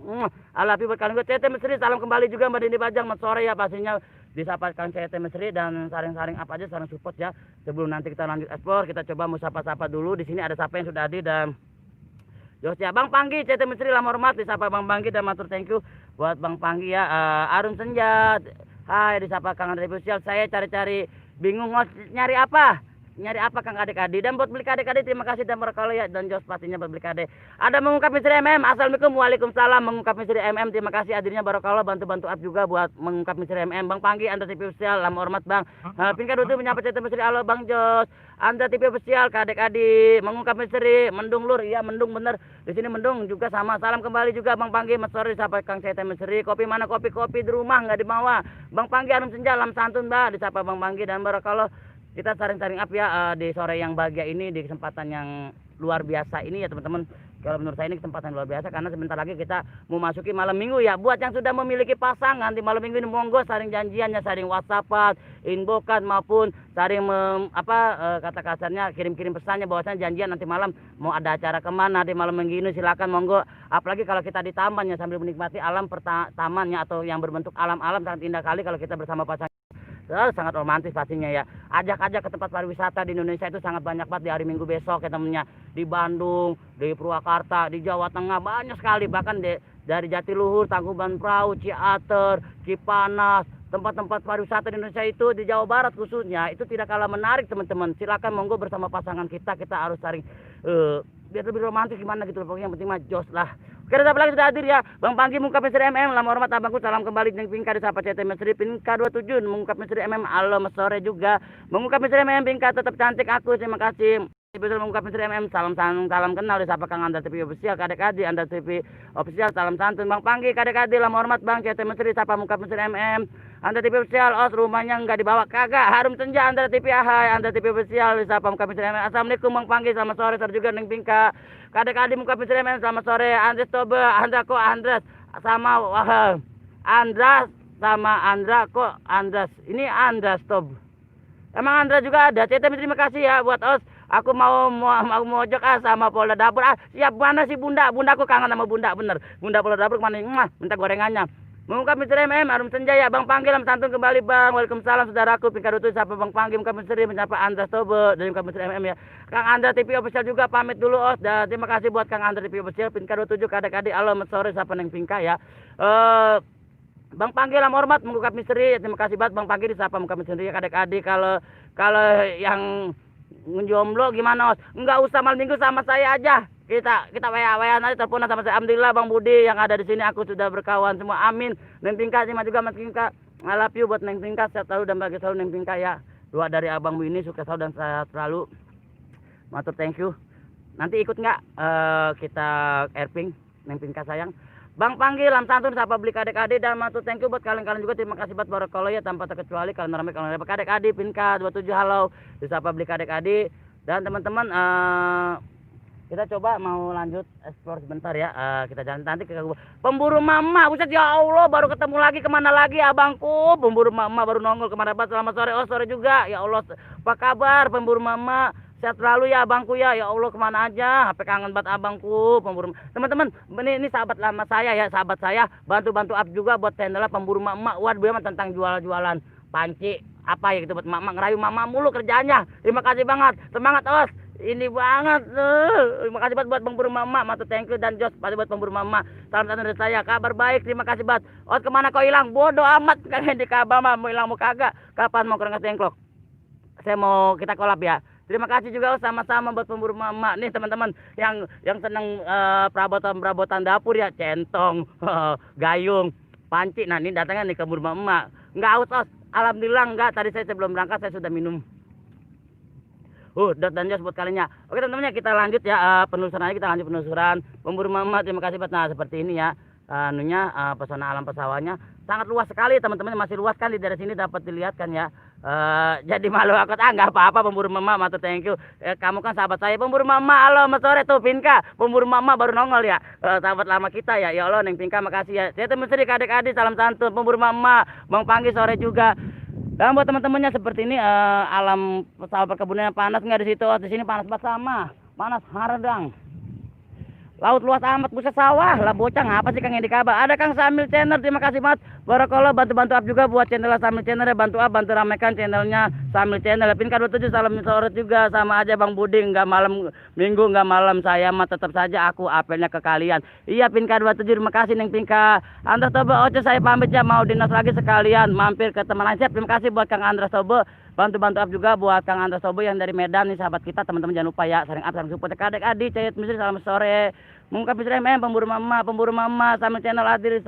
Alapi buat kalian gue CT Misteri, salam kembali juga Mbak Dini Bajang mas sore ya, pastinya disapa Kang CT Misteri. Dan saring-saring apa aja, saling support ya. Sebelum nanti kita lanjut explore, kita coba mau sapa-sapa dulu. Di sini ada siapa yang sudah hadir dan Jos ya. Bang Panggi CT Misteri, lam hormat, disapa Bang Panggi dan matur thank you buat Bang Panggi ya. Arum Senja, hai, disapa Kang Andri Official. Saya cari-cari bingung nyari apa Kang adik-adik. Dan buat beli adik-adik terima kasih dan berkala ya. Dan Jos pastinya buat beli adik. Ada mengungkap Misteri MM, assalamualaikum, waalaikumsalam. Mengungkap Misteri MM, terima kasih hadirnya barokallah, bantu-bantu up juga buat mengungkap Misteri MM. Bang Panggi Anda TV official, lam hormat Bang. Pinka 27 menyapa CT Misteri, halo Bang Jos. Anda TV official adik-adik mengungkap misteri, mendung lur, iya mendung bener. Di sini mendung juga sama. Salam kembali juga Bang Panggi mas sore, disapa Kang CT Misteri. Kopi mana kopi di rumah nggak dibawa. Bang Panggi Arum Senja, lam santun Mbak, disapa Bang Panggi. Dan barokallah kita saring-saring up ya di sore yang bahagia ini, di kesempatan yang luar biasa ini ya teman-teman. Kalau menurut saya ini kesempatan luar biasa karena sebentar lagi kita mau masuki malam minggu ya. Buat yang sudah memiliki pasangan di malam minggu ini, monggo saring janjiannya, saring whatsappan, inboxan maupun saring kata kasarnya kirim-kirim pesannya bahwasanya janjian nanti malam mau ada acara kemana di malam minggu ini, silakan monggo. Apalagi kalau kita di taman ya sambil menikmati alam tamannya atau yang berbentuk alam-alam, sangat indah kali kalau kita bersama pasangan. Sangat romantis pastinya ya. Ajak-ajak ke tempat pariwisata di Indonesia itu sangat banyak banget di hari Minggu besok ya temennya. Di Bandung, di Purwakarta, di Jawa Tengah banyak sekali. Bahkan dari Jatiluhur, Tangkuban Perahu, Ciater, Cipanas, tempat-tempat pariwisata di Indonesia itu di Jawa Barat khususnya itu tidak kalah menarik teman-teman. Silakan monggo bersama pasangan kita harus saling biar lebih romantis gimana gitu. Pokoknya yang penting mah jos lah. Oke, ada lagi sudah hadir ya. Bang Panggi mengungkap Misteri MM, lam hormat abangku, salam kembali dengan Pinka disapa CT Misteri. Pinka 27 mengungkap Misteri MM, halo mas sore juga. Mengungkap Misteri MM, Pinka tetap cantik aku, terima kasih. Bisa mengungkap Misteri MM, salam kenal disapa Kang Anda TV official, kadek-kadek Anda TV official, salam santun Bang Panggi, kadek-kadek lam hormat Bang CT Misteri, sapa mengungkap Misteri MM. Anda TV official, os rumahnya nggak dibawa kagak. Harum Senja Anda TV, ahai Anda TV official, disapa mengungkap Misteri MM. Assalamualaikum Bang Panggi, selamat sore juga neng Pinka. Kadek-kadek mengungkap Misteri MM, selamat sore. Andres Tobe, Andra kok Andres sama Andras sama Andra kok Andras. Ini Andras Tob. Emang Andra juga ada. CT terima kasih ya buat os. Aku mau mojok sama Polda Dapur. Siap, mana sih Bunda? Bunda aku kangen sama Bunda bener. Bunda Polda Dapur kemana? Minta gorengannya. Mengungkap Misteri MM, Arum Senja ya. Bang Panggi lam santun kembali Bang. Waalaikumsalam saudaraku. Pinka 27 sapa Bang Panggi mengungkap Misteri, menyapa Andra Stobe dari mengungkap Misteri MM ya. Kang Andra TV official juga pamit dulu os. Dan terima kasih buat Kang Andra TV official. Pinka 27 kadek-kadek halo mas sore sapa neng Pinka ya. Bang Panggi lam hormat mengungkap Misteri. Terima kasih banget Bang Panggi disapa mengungkap Misteri ya kadek-kadek. Kalau yang ngejomblo gimana os? Enggak usah malam minggu sama saya aja. Kita wa-waan aja, teleponan sama saya. Alhamdulillah Bang Budi yang ada di sini aku sudah berkawan semua. Amin. Neng Pinka terima juga Mas Pinka. I love you buat Neng Pinka, sehat selalu dan bahagia selalu Neng Pinka ya. Doa dari abangmu ini sukses selalu dan sehat selalu. Matur thank you. Nanti ikut nggak kita airping Neng Pinka sayang. Bang Panggi lam santun sapa beli kadek-kadek dan matur thank you buat kalian-kalian juga. Terima kasih buat barakallah ya tanpa terkecuali kalian ramai kalian dapat kadek-kadek Pinka 27 halo disapa beli kadek-kadek. Dan teman-teman kita coba mau lanjut explore sebentar ya. Kita jalan nanti ke pemburu mama. Buset ya Allah, baru ketemu lagi, kemana lagi abangku? Pemburu mama baru nongol kemana? Selamat sore, oh sore juga. Ya Allah, apa kabar pemburu mama? sehat selalu ya abangku ya. Ya Allah kemana aja, HP kangen banget abangku pemburu. Teman-teman, ini sahabat lama saya ya, sahabat saya bantu-bantu up juga buat channelnya pemburu emak. Waduh emang tentang jual-jualan panci apa ya gitu buat emak ngerayu mama mulu kerjanya. Terima kasih banget, semangat Os. Ini banget terima kasih banget buat pemburu mama, matu thank you dan Jos pasti buat pemburu mama. Salam satu dari saya, kabar baik, terima kasih banget. Os kemana kau hilang? Bodoh amat kalian di kabar mah mau hilang mau kagak. Kapan mau kerengkas tengklok? Saya mau kita kolab ya. Terima kasih juga sama-sama buat pemburu mama nih teman-teman yang seneng perabotan dapur ya, centong, gayung, panci. Nah ini datangnya nih ke pemburu mama. Enggak haus Os, alhamdulillah enggak. Tadi saya sebelum berangkat saya sudah minum. Dan Jos buat kalinya. Oke teman-teman ya, kita lanjut ya penelusuran aja, kita lanjut penelusuran pemburu mama. Terima kasih buat nah seperti ini ya. Pesona alam pesawanya sangat luas sekali teman-teman, masih luas kan di daerah sini dapat dilihat kan ya. Jadi malu aku nggak apa-apa pemburu mama, matu thank you. Kamu kan sahabat saya pemburu mama. Halo Mas Sore tuh Pinka, pemburu mama baru nongol ya. Sahabat lama kita ya. Ya Allah Neng Pinka makasih ya. Saya teman sendiri adik-adik salam santun pemburu mama. Bang Panggi sore juga. Dan buat teman-temannya seperti ini alam pesawat perkebunan panas nggak di situ? Di sini panas banget sama, panas haradang. Laut luas amat, buset sawah lah bocah ngapa sih Kang Edi Kaba. Ada Kang Samil Channel, terima kasih banget. Barakallah bantu-bantu up juga buat channel Samil Channel ya, bantu up, bantu ramekan channelnya Samil Channel. Pinka 27 salam sore juga sama aja Bang Budi, nggak malam minggu nggak malam saya mah tetap saja aku apelnya ke kalian. Iya Pinka 27 terima kasih Neng Pinka. Andras Tobo Oce saya pamit ya, mau dinas lagi sekalian mampir ke teman lain. Siap, terima kasih buat Kang Andras Tobo. Bantu-bantu up juga buat Kang Andras Tobo yang dari Medan nih sahabat kita, teman-teman jangan lupa ya sering up, sering support adik-adik. Cayet Misri salam sore. Mengungkap Misri pemburu mama Samil Channel hadir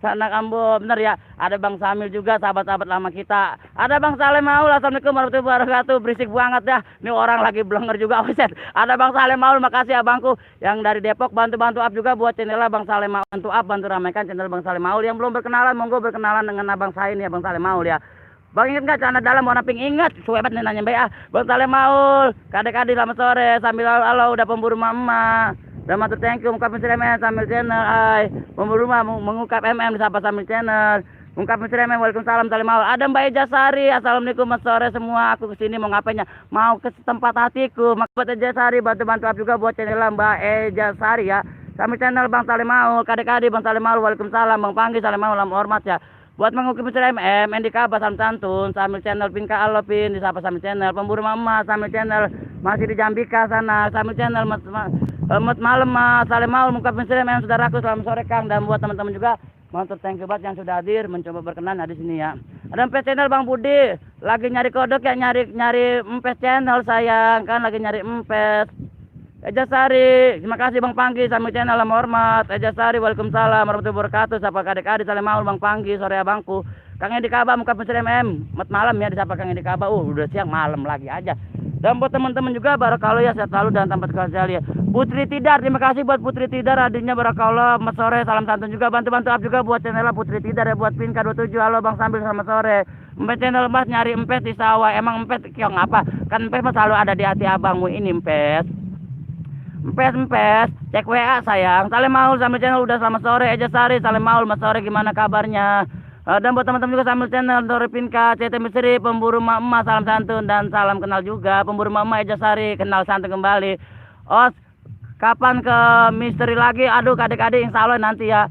sana Kambo bener ya. Ada Bang Samil juga sahabat-sahabat lama kita. Ada Bang Saleh Maul, assalamualaikum warahmatullahi wabarakatuh. Berisik banget dah. Ini orang lagi blenger juga Oset. Ada Bang Saleh Maul, makasih abangku yang dari Depok bantu-bantu up juga buat channelnya Bang Saleh Maul. Bantu up, bantu ramaikan channel Bang Saleh Maul. Yang belum berkenalan monggo berkenalan dengan abang saya ini ya Bang Saleh Maul ya. Bang inget nggak celana dalam warna pink? Ingat, suwebat nih nanya BA. Bang Saleh Maul, kadek-kadek selamat sore. Sambil halo udah pemburu mama. Udah matur thank you, mengungkap Mr. Sambil Channel. Hai, pemburu mama mengungkap MM disapa Sambil Channel. Mengungkap Mr. Waalaikumsalam Saleh Maul. Ada Mbak Eja Sari, assalamualaikum mas sore semua. Aku kesini mau ngapainnya? Mau ke tempat hatiku. Mbak Eja Sari bantu-bantu up juga buat channel Mbak Eja Sari ya. Sambil Channel Bang Saleh Maul, kadek-kadek Bang Saleh Maul. Waalaikumsalam Bang Panggi Saleh Maul, salam hormat ya. Buat mengukir Mr. Endi Kaba salam santun, Sambil Channel Pinka Alopin disapa Sambil Channel, pemburu mama Sambil Channel masih di Jambika sana, Sambil Channel malam Saleh Maul mengungkap Mr. saudaraku selamat sore Kang. Dan buat teman-teman juga mantap thank you banget yang sudah hadir mencoba berkenan di sini ya. Ada Empes Channel Bang Budi lagi nyari kodok ya, nyari Empes Channel sayang kan, lagi nyari Empes. Eja Sari, terima kasih Bang Panggi, Sambil Channel, lama hormat. Eja Sari, waalaikumsalam warahmatullahi wabarakatuh. Sapa kadek-kadek Saleh Maul, Bang Panggi, sore abangku. Kang Edi Kaba, muka Mr. mat malam ya disapa Kang Edi Kaba. Udah siang malam lagi aja. Dan buat teman-teman juga barakallah ya, sehat selalu dan tanpa sekali ya. Putri Tidar, terima kasih buat Putri Tidar, adiknya barakallah. Mas sore, salam santun juga, bantu-bantu up juga buat channel Putri Tidar ya, buat Pinka 27. Halo Bang Sambil selamat sore. Empes Channel Mas nyari empes di sawah. Emang empes kiong apa? Kan empes mas selalu ada di hati abangmu ini empes. Empes, cek WA sayang. Saleh Maul Sambil Channel udah selamat sore. Eja Sari, Saleh Maul mas sore gimana kabarnya? Dan buat teman-teman juga Sambil Channel, Dore Pinka, CT Misteri, pemburu mama salam santun dan salam kenal juga. Pemburu mama Eja Sari, kenal santun kembali. Os, kapan ke misteri lagi? Aduh kadek-kadek insya Allah nanti ya.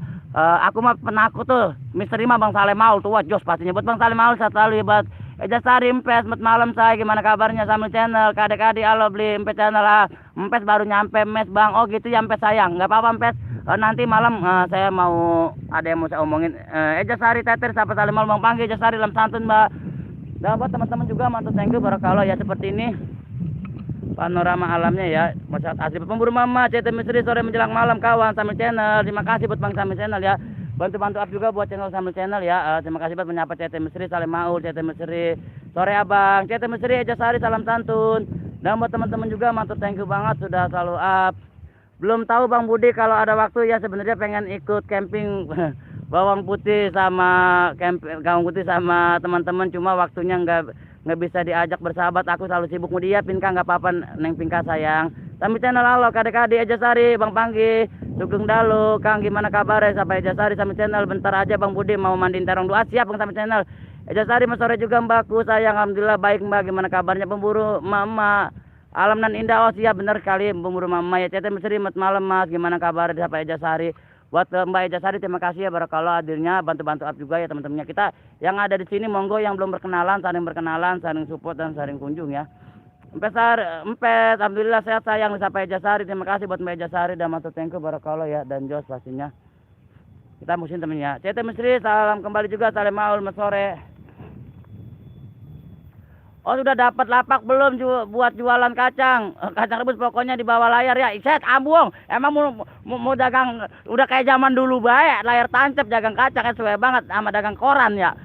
Aku mah penakut tuh. Misteri mah Bang Saleh Maul tua jos pastinya. Buat Bang Saleh Maul satu kali buat Eja Sari Empes, malam saya gimana kabarnya Sambil Channel, kadek-kadek halo beli Empes Channel lah. Empes baru nyampe mes Bang. Oh gitu ya Empes sayang. Nggak apa-apa Empes. Nanti malam saya mau ada yang mau saya omongin. Eja Sari Teter, siapa Saleh Maul Bang Panggi, Eja Sari lam santun Mbak. Dan buat teman-teman juga mantap thank you barakallah ya, seperti ini panorama alamnya ya, masyarakat asli pemburu mama, CT Misteri sore menjelang malam kawan Sambil Channel. Terima kasih buat Bang Sambil Channel ya. Bantu-bantu up juga buat channel Sambil Channel ya. Terima kasih buat menyapa CT Misteri, Saleh Maul, CT Misteri. Sore abang, CT Misteri, Eja Sari, salam santun. Dan buat teman-teman juga mantap thank you banget sudah selalu up. Belum tahu Bang Budi kalau ada waktu ya, sebenarnya pengen ikut camping bawang putih sama gawang putih sama teman-teman, cuma waktunya nggak bisa diajak bersahabat. Aku selalu sibuk mudia. Pinka nggak apa-apa Neng Pinka sayang. Sambil Channel halo kadek-kadek Eja Sari, Bang Panggi, Sugeng Dalu, Kang gimana kabarnya sampai Eja Sari Sambil Channel. Bentar aja Bang Budi mau mandiin terong doa. Siap Bang Sambil Channel. Eja Sari mas sore juga Mbakku sayang, alhamdulillah baik Mbak, gimana kabarnya pemburu mama? alam nan indah. Oh siap bener kali pemburu mama ya. CT Mesri malam mas, gimana kabar di Sapa Eja Sari? Buat Mbak Eja Sari terima kasih ya barakallah hadirnya, bantu-bantu up juga ya teman-temannya kita yang ada di sini. Monggo yang belum berkenalan, saling support dan saling kunjung ya. Empet, alhamdulillah sehat sayang di Sapa Eja Sari. Terima kasih buat Mbak Eja Sari dan Matur Tengku barakallah ya, dan Jos pastinya. Kita musim temennya. CT Mesri salam kembali juga, salam maul sore. Oh sudah dapat lapak belum buat jualan kacang? Kacang rebus pokoknya di bawah layar ya. Set ambung. Emang mau dagang udah kayak zaman dulu baik, layar tancap dagang kacang kan sesuai banget sama dagang koran ya.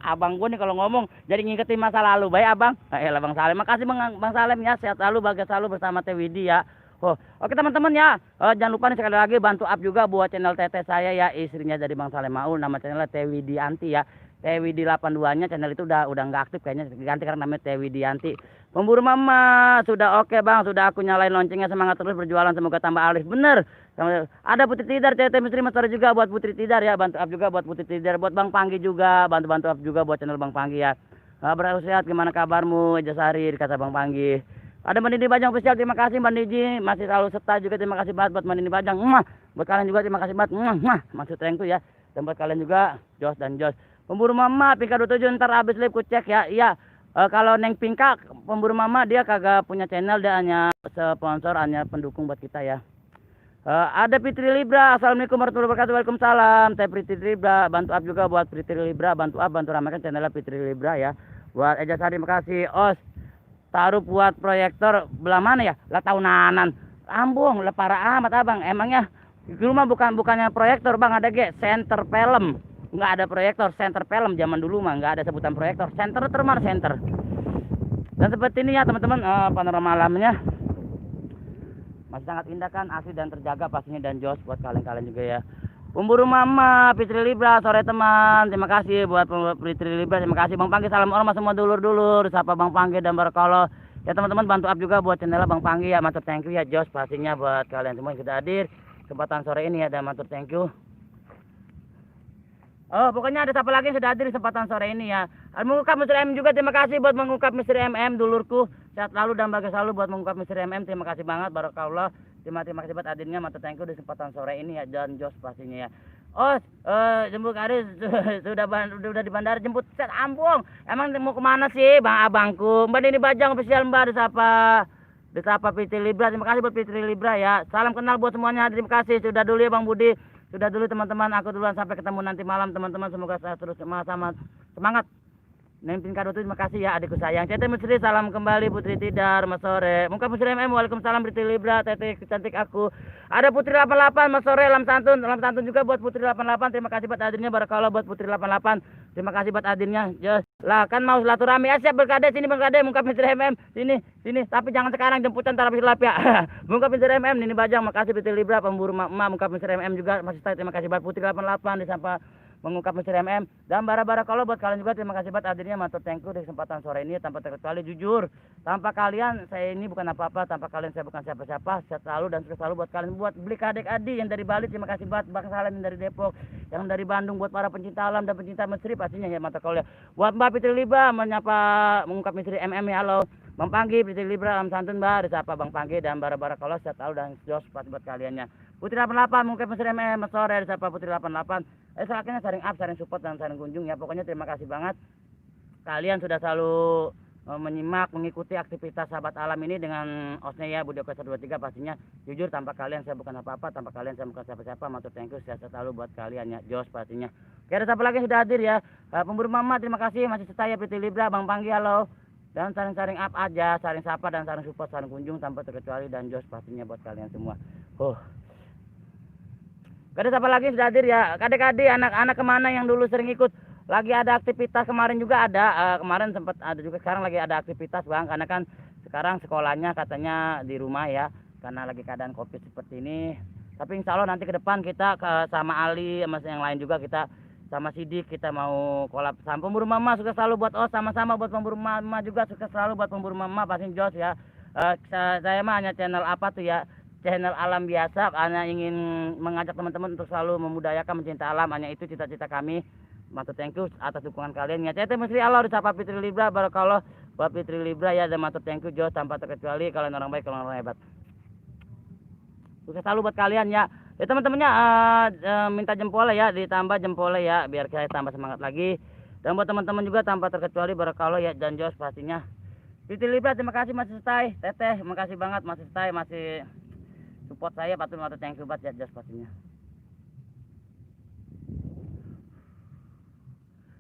Abang gue nih kalau ngomong jadi ngingetin masa lalu baik abang. Lah Bang Salem. Makasih Bang Salem ya. Sehat selalu, bahagia selalu bersama Teh Widi ya. Oh, oke teman-teman ya. Jangan lupa nih sekali lagi bantu up juga buat channel Teteh saya ya, istrinya dari Bang Salem Maul, nama channelnya Teh Widianti ya. Teh Widi 82-nya channel itu udah nggak aktif kayaknya, ganti karena namanya Teh Widianti. Pemburu mama sudah oke Bang, sudah aku nyalain loncengnya, semangat terus berjualan semoga tambah alif. Bener. Ada Putri Tidar, CT Mesri Mesari juga buat Putri Tidar ya, bantu up juga buat Putri Tidar, buat Bang Panggi juga, bantu up juga buat channel Bang Panggi ya. Kabar sehat, gimana kabarmu Eja Sari di kata Bang Panggi. Ada Mbak Nini Bajang official, terima kasih Mbak Niji, masih selalu serta juga, terima kasih banget buat Mbak Nini Bajang. Buat kalian juga terima kasih banget. Maksud tengku ya. Dan buat kalian juga Jos dan Jos. Pemburu mama Pinka 27 ntar habis live ku cek ya. Iya. Kalau Neng Pinka pemburu mama dia kagak punya channel, dia hanya sponsor, hanya pendukung buat kita ya. Ada Fitri Libra, assalamualaikum warahmatullahi wabarakatuh. Waalaikumsalam. Teh Fitri Libra, bantu up juga buat Fitri Libra, bantu up, bantu ramaikan channelnya Fitri Libra ya. Buat Eja Sari terima kasih. Os taruh buat proyektor belah mana ya? Lah tahunanan. Ambung, lah parah amat abang. Emangnya di rumah bukannya proyektor bang, ada center film. Nggak ada proyektor, center film zaman dulu mah nggak ada sebutan proyektor. Center termar center. Dan seperti ini ya teman-teman, panorama alamnya masih sangat indah kan, asli dan terjaga pastinya, dan Jos buat kalian-kalian juga ya. Pemburu mama Fitri Libra, sore teman, terima kasih buat Fitri Libra, terima kasih Bang Panggi, salam ormas semua dulur-dulur, sapa Bang Panggi dan Barakalo ya teman-teman. Bantu up juga buat channel Bang Panggi ya, matur thank you ya Jos pastinya buat kalian semua yang sudah hadir kesempatan sore ini ya, dan matur thank you. Oh pokoknya ada siapa lagi yang sudah hadir kesempatan sore ini ya. Mengungkap Mr. M juga, terima kasih buat mengungkap Mr. MM dulurku, sehat selalu dan bahagia selalu buat mengungkap Mr. MM, terima kasih banget barakallah. Terima kasih buat hadirnya, matur thank you di kesempatan sore ini ya, dan Jos pastinya ya. Oh jemput Aris sudah di bandara, jemput set ambung. Emang mau kemana sih bang abangku? Mbak Nini Bajang official mbak, disapa Fitri Libra, terima kasih buat Fitri Libra ya. Salam kenal buat semuanya, terima kasih. Sudah dulu ya Bang Budi, sudah dulu teman-teman, aku duluan, sampai ketemu nanti malam teman-teman, semoga saya terus sama semangat. Neng Pinka 27 terima kasih ya adikku sayang. CT Mesri salam kembali Putri Tidar, mas sore. Muka Mesri MM, waalaikumsalam Putri Libra, teteh cantik aku. Ada Putri 88 mas sore, salam santun juga buat Putri 88. Terima kasih buat hadirnya, barakallah buat Putri 88. Terima kasih buat hadirnya. Jos. Lah kan mau silaturahmi, siap berkade sini berkade, muka Mesri MM. Sini, tapi jangan sekarang, jemputan tar habis lap ya. Muka Mesri MM, Nini Bajang, makasih Putri Libra, pemburu mama, muka Mesri MM juga masih stay. Terima kasih buat Putri 88 disapa mengungkap Mr. MM dan bara kalau buat kalian juga, terima kasih buat hadirnya, matur thank you di kesempatan sore ini. Tanpa terkecuali jujur, tanpa kalian saya ini bukan apa-apa, tanpa kalian saya bukan siapa-siapa. Sehat selalu dan sukses selalu buat kalian, buat beli adik-adik yang dari Bali, terima kasih buat Bang Salem yang dari Depok, yang dari Bandung, buat para pencinta alam dan pencinta Mesri pastinya ya, mata kalau buat Mbak Fitri Libra menyapa mengungkap Mr. MM ya. Halo Bang Panggi, Fitri Libra, salam santun mbak, disapa Bang Panggi dan bara kalau sehat selalu dan Jos buat kaliannya. Putri 88 mengungkap Mr. MM sore, disapa Putri 88. Selanjutnya saring up, saring support dan saring kunjung ya. Pokoknya terima kasih banget kalian sudah selalu menyimak, mengikuti aktivitas sahabat alam ini dengan osnya ya, Budi Oke 123 pastinya. Jujur tanpa kalian saya bukan apa-apa, tanpa kalian saya bukan siapa-siapa. Matur thank you, sehat selalu buat kalian ya, Jos pastinya. Oke, ada siapa lagi yang sudah hadir ya? Pemburu mama terima kasih, masih setia ya Putri Libra, Bang Panggi halo. Dan saring up aja, saring sapa dan saring support, saring kunjung tanpa terkecuali, dan Jos pastinya buat kalian semua. Ada siapa lagi sudah hadir ya? Adik-adik, anak-anak kemana yang dulu sering ikut? Lagi ada aktivitas, kemarin juga ada, kemarin sempat ada juga, sekarang lagi ada aktivitas bang. Karena kan sekarang sekolahnya katanya di rumah ya, karena lagi keadaan covid seperti ini. Tapi insya Allah nanti ke depan kita sama Ali, sama yang lain juga, kita sama Sidik, kita mau kolab sama pemburu mama. Sukses selalu buat sama-sama buat pemburu mama juga, sukses selalu buat pemburu mama pasti Jos ya. Saya mah hanya channel apa tuh ya, channel alam biasa, hanya ingin mengajak teman-teman untuk selalu memudayakan mencinta alam, hanya itu cita-cita kami. Matur thank you atas dukungan kalian ya. CT Mesri Allah, disapa Fitri Libra, barakallah buat Fitri Libra ya, dan matur thank you Jos tanpa terkecuali, kalian orang baik, kalian orang hebat. Sukses selalu buat kalian ya. Ya teman-temannya minta jempolnya ya, ditambah jempolnya ya biar saya tambah semangat lagi. Dan buat teman-teman juga tanpa terkecuali barakallah ya, dan Jos pastinya. Fitri Libra terima kasih masih stay, Teteh terima kasih banget masih stay, masih support saya, patut thank you banget ya Jos pastinya.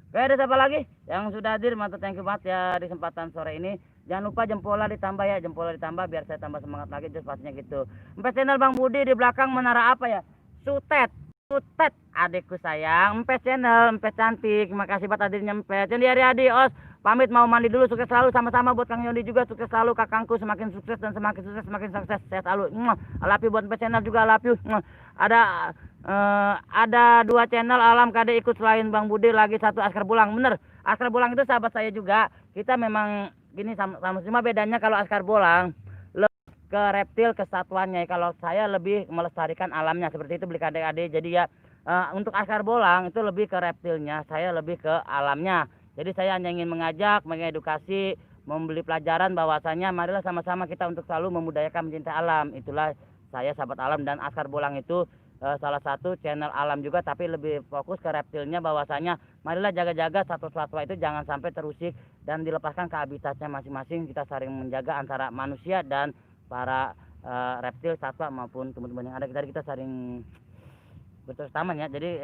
Oke, ada siapa lagi yang sudah hadir? Mantap, thank you banget ya di kesempatan sore ini. Jangan lupa jempolnya ditambah ya, jempolnya ditambah biar saya tambah semangat lagi, Jos pastinya gitu. Empat channel Bang Budi di belakang menara apa ya? Sutet, Sutet, adikku sayang. Empat channel, Empat cantik. Terima kasih buat hadirnya Empat. Jadi hari-hari Os pamit mau mandi dulu, sukses selalu sama-sama buat Kang Yondi juga, sukses selalu kakangku, semakin sukses dan semakin sukses semakin sukses. Saya selalu. I love you buat Empat channel juga, I love you. Ada 2 channel Alam KD ikut selain Bang Budi, lagi 1 Askar Bulang. Bener, Askar Bulang itu sahabat saya juga. Kita memang gini sama cuma bedanya kalau Askar Bulang lebih ke reptil kesatuannya, kalau saya lebih melestarikan alamnya seperti itu beli adik-adik. Jadi ya untuk Askar Bulang itu lebih ke reptilnya, saya lebih ke alamnya. Jadi saya hanya ingin mengajak, mengedukasi, membeli pelajaran bahwasanya marilah sama-sama kita untuk selalu memudayakan mencintai alam. Itulah saya sahabat alam, dan Askar Bulang itu salah satu channel alam juga, tapi lebih fokus ke reptilnya, bahwasanya marilah jaga-jaga satwa-satwa itu jangan sampai terusik dan dilepaskan ke habitatnya masing-masing. Kita saling menjaga antara manusia dan para reptil, satwa maupun tumbuh-tumbuhan yang ada. Kita saling berterus taman ya. Jadi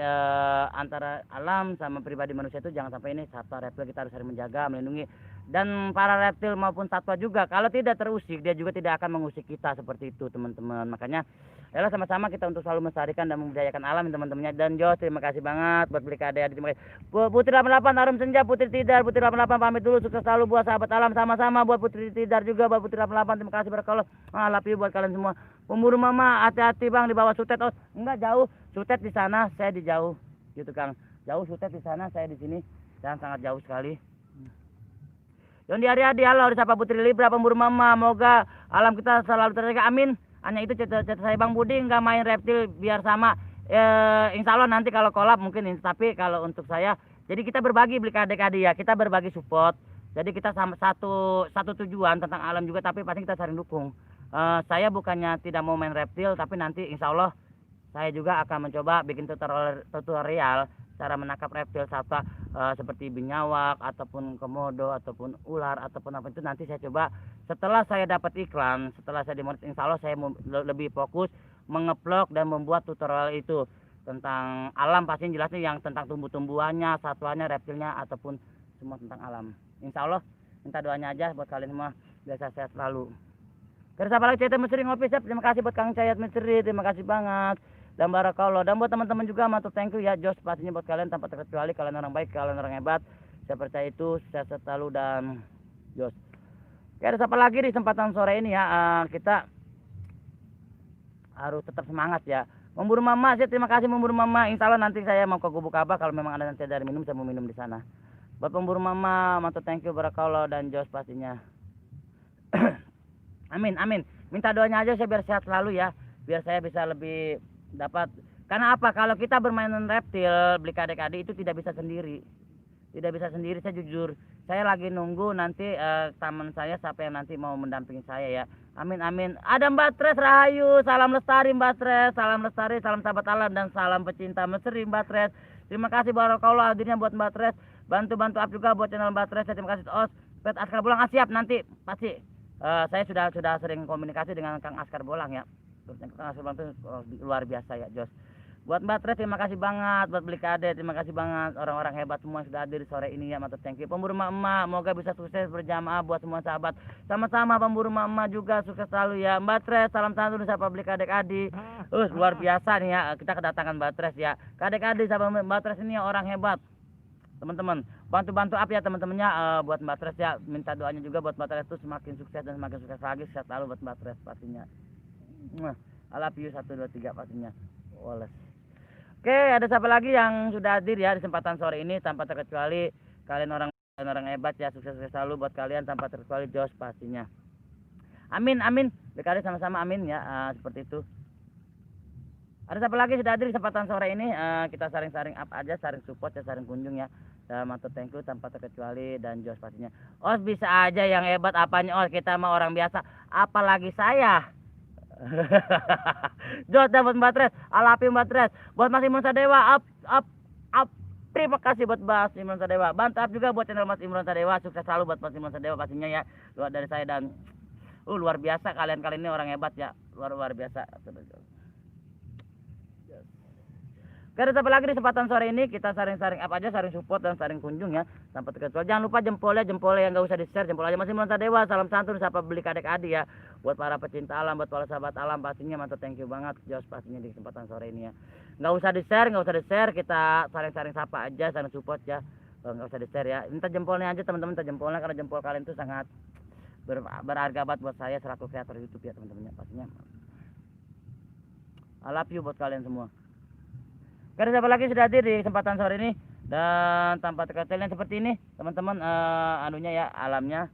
antara alam sama pribadi manusia itu jangan sampai ini satwa reptil, kita harus saling menjaga, melindungi. Dan para reptil maupun satwa juga kalau tidak terusik, dia juga tidak akan mengusik kita, seperti itu teman-teman. Makanya yalah sama-sama kita untuk selalu melestarikan dan membudayakan alam teman-temannya. Dan Jos terima kasih banget buat beli KD, terima kasih. Putri 88 Harum Senja, Putri Tidar, Putri 88 pamit dulu, sukses selalu buat sahabat alam, sama-sama buat Putri Tidar juga, buat Putri 88 terima kasih barakallah. Love you buat kalian semua. Pemburu mama hati-hati Bang di bawah Sutet. Oh enggak jauh, Sutet di sana, saya di jauh gitu Kang. Jauh Sutet di sana, saya di sini, dan sangat jauh sekali. Yondi hari-hari halo, disapa Putri Libra, pemburu mama, moga alam kita selalu terjaga, amin. Hanya itu cita-cita saya Bang Budi, nggak main reptil biar sama. Insya Allah nanti kalau kolab mungkin, tapi kalau untuk saya, jadi kita berbagi beli adik-adik ya, kita berbagi support. Jadi kita sama satu tujuan tentang alam juga, tapi pasti kita saling dukung. Saya bukannya tidak mau main reptil, tapi nanti insya Allah saya juga akan mencoba bikin tutorial cara menangkap reptil satwa seperti binyawak ataupun komodo ataupun ular ataupun apa itu. Nanti saya coba setelah saya dapat iklan, setelah saya dimonetisasi, insya Allah saya lebih fokus mengevlog dan membuat tutorial itu tentang alam, pasti jelasnya yang tentang tumbuh-tumbuhannya, satwanya, reptilnya ataupun semua tentang alam. Insya Allah minta doanya aja buat kalian semua biar saya sehat selalu. Terus apa lagi, Cahaya Mesri ngopi siap. Terima kasih buat Kang Cahaya Mesri, terima kasih banget. Dan barakallah, dan buat teman-teman juga matur thank you ya Jos pastinya buat kalian tanpa terkecuali, kalian orang baik, kalian orang hebat, saya percaya itu, saya selalu dan Jos. Oke, ada siapa lagi di kesempatan sore ini ya, kita harus tetap semangat ya. Memburu mama, saya terima kasih memburu mama, insya Allah nanti saya mau ke Gubuk Abah, kalau memang ada nanti dari minum saya mau minum di sana. Buat pemburu mama matur thank you barakallah dan Jos pastinya. Amin amin, minta doanya aja saya biar sehat selalu ya, biar saya bisa lebih dapat. Karena apa, kalau kita bermain reptil beli adik-adik itu tidak bisa sendiri, saya jujur, saya lagi nunggu nanti teman saya siapa yang nanti mau mendampingi saya ya. Amin amin. Ada Mbak Tres Rahayu, salam lestari Mbak Tres, salam lestari, salam sahabat alam dan salam pecinta Mesri Mbak Tres. Terima kasih barakallah hadirnya buat Mbak Tres, bantu up juga buat channel Mbak Tres. Terima kasih Os Pet Askar Bolang, siap nanti pasti. Saya sudah sering komunikasi dengan Kang Askar Bolang ya. Terus Kang Askar Bolang itu luar biasa ya Jos. Buat Mbak Tres terima kasih banget, buat beli KD terima kasih banget, orang-orang hebat semua yang sudah hadir sore ini ya, matur thank you. Pemburu emak-emak moga bisa sukses berjamaah buat semua sahabat, sama-sama pemburu emak-emak juga sukses selalu ya. Mbak Tres salam santun siapa beli adik-adik, luar biasa nih ya, kita kedatangan Mbak Tres ya. Adik-adik sahabat Mbak Tres ini orang hebat teman-teman, bantu up ya teman-temannya. Buat Mbak Tres ya, minta doanya juga buat Mbak Tres itu semakin sukses dan semakin sukses lagi, sukses selalu buat Mbak Tres pastinya. I love you 1 2 3 pastinya. Woles. Oke, ada siapa lagi yang sudah hadir ya di kesempatan sore ini tanpa terkecuali, kalian orang hebat ya, sukses selalu buat kalian tanpa terkecuali Jos pastinya. Amin amin, dekade sama-sama amin ya, seperti itu. Ada siapa lagi sudah hadir di kesempatan sore ini, kita saring up aja, saring support ya, saring kunjung ya. Dan matur thank you tanpa terkecuali, dan Jos pastinya. Os bisa aja yang hebat apanya Os, kita mah orang biasa, apalagi saya. Jos dapat baterai, Alapi baterai. Buat Mas Imron Sadewa, up. Terima kasih buat Mas Imron Sadewa. Mantap juga buat channel Mas Imron Sadewa. Sukses selalu buat Mas Imron Sadewa pastinya ya. Doa dari saya, dan luar biasa kalian ini orang hebat ya. Luar biasa. Oke, sampai lagi di kesempatan sore ini kita saring-saring apa aja, saring support dan saring kunjung ya. Sampai terkecuali. Jangan lupa jempolnya yang nggak usah di-share, jempol aja. Masih Imron Sadewa, salam santun, siapa beli kadek-adi ya. Buat para pecinta alam, buat para sahabat alam pastinya mantap, thank you banget Jos pastinya di kesempatan sore ini ya. Nggak usah di-share, kita saring-saring sapa aja, saring support ya. Nggak usah di-share ya. Minta jempolnya aja teman-teman, minta jempolnya karena jempol kalian itu sangat berharga banget buat saya selaku kreator YouTube ya teman-teman ya pastinya. I love you buat kalian semua. Karena siapa lagi sudah hadir di kesempatan sore ini, dan tanpa terkecuali seperti ini teman-teman, anunya ya, alamnya.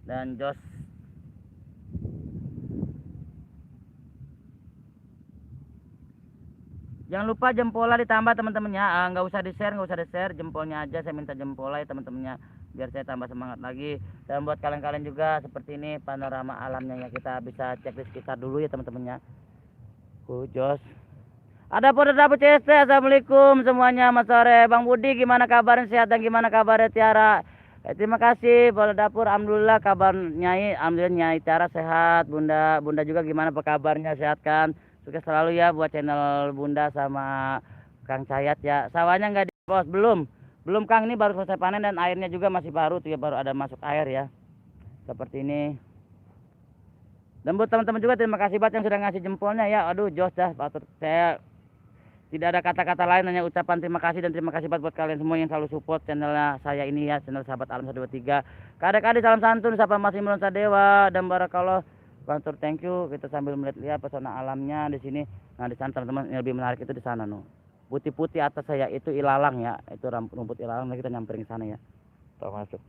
Dan Jos jangan lupa jempolnya ditambah teman-teman ya. Nggak usah di-share, jempolnya aja saya minta jempolnya ya teman-temannya, biar saya tambah semangat lagi. Dan buat kalian-kalian juga seperti ini panorama alamnya ya, kita bisa cek di sekitar dulu ya teman-teman ya. Jos. Ada CST. Assalamualaikum semuanya, mas sore. Bang Budi gimana kabarnya, sehat, dan gimana kabarnya Tiara? Terima kasih. Bola dapur, alhamdulillah kabar Nyai, alhamdulillah Nyai Tiara sehat. Bunda juga gimana apa kabarnya, sehat kan? Sukses selalu ya buat channel Bunda sama Kang Cayat ya. Sawahnya nggak dipos, belum Kang, ini baru selesai panen dan airnya juga masih baru tuh ya, baru ada masuk air ya. Seperti ini. Dan buat teman-teman juga terima kasih banget yang sudah ngasih jempolnya ya. Aduh Jos dah, patut saya tidak ada kata-kata lain, hanya ucapan terima kasih, dan terima kasih banget buat kalian semua yang selalu support channelnya saya ini ya, channel Sahabat Alam 123. Kadek-kadek salam santun, sapa Mas Imron Sadewa, dan barakallah. Bantur thank you. Kita sambil melihat pesona alamnya di sini. Nah di sana teman-teman yang lebih menarik itu di sana no. Putih-putih atas saya itu ilalang ya, itu rumput ilalang. Nah, kita nyamperin ke sana ya. Tuh masuk.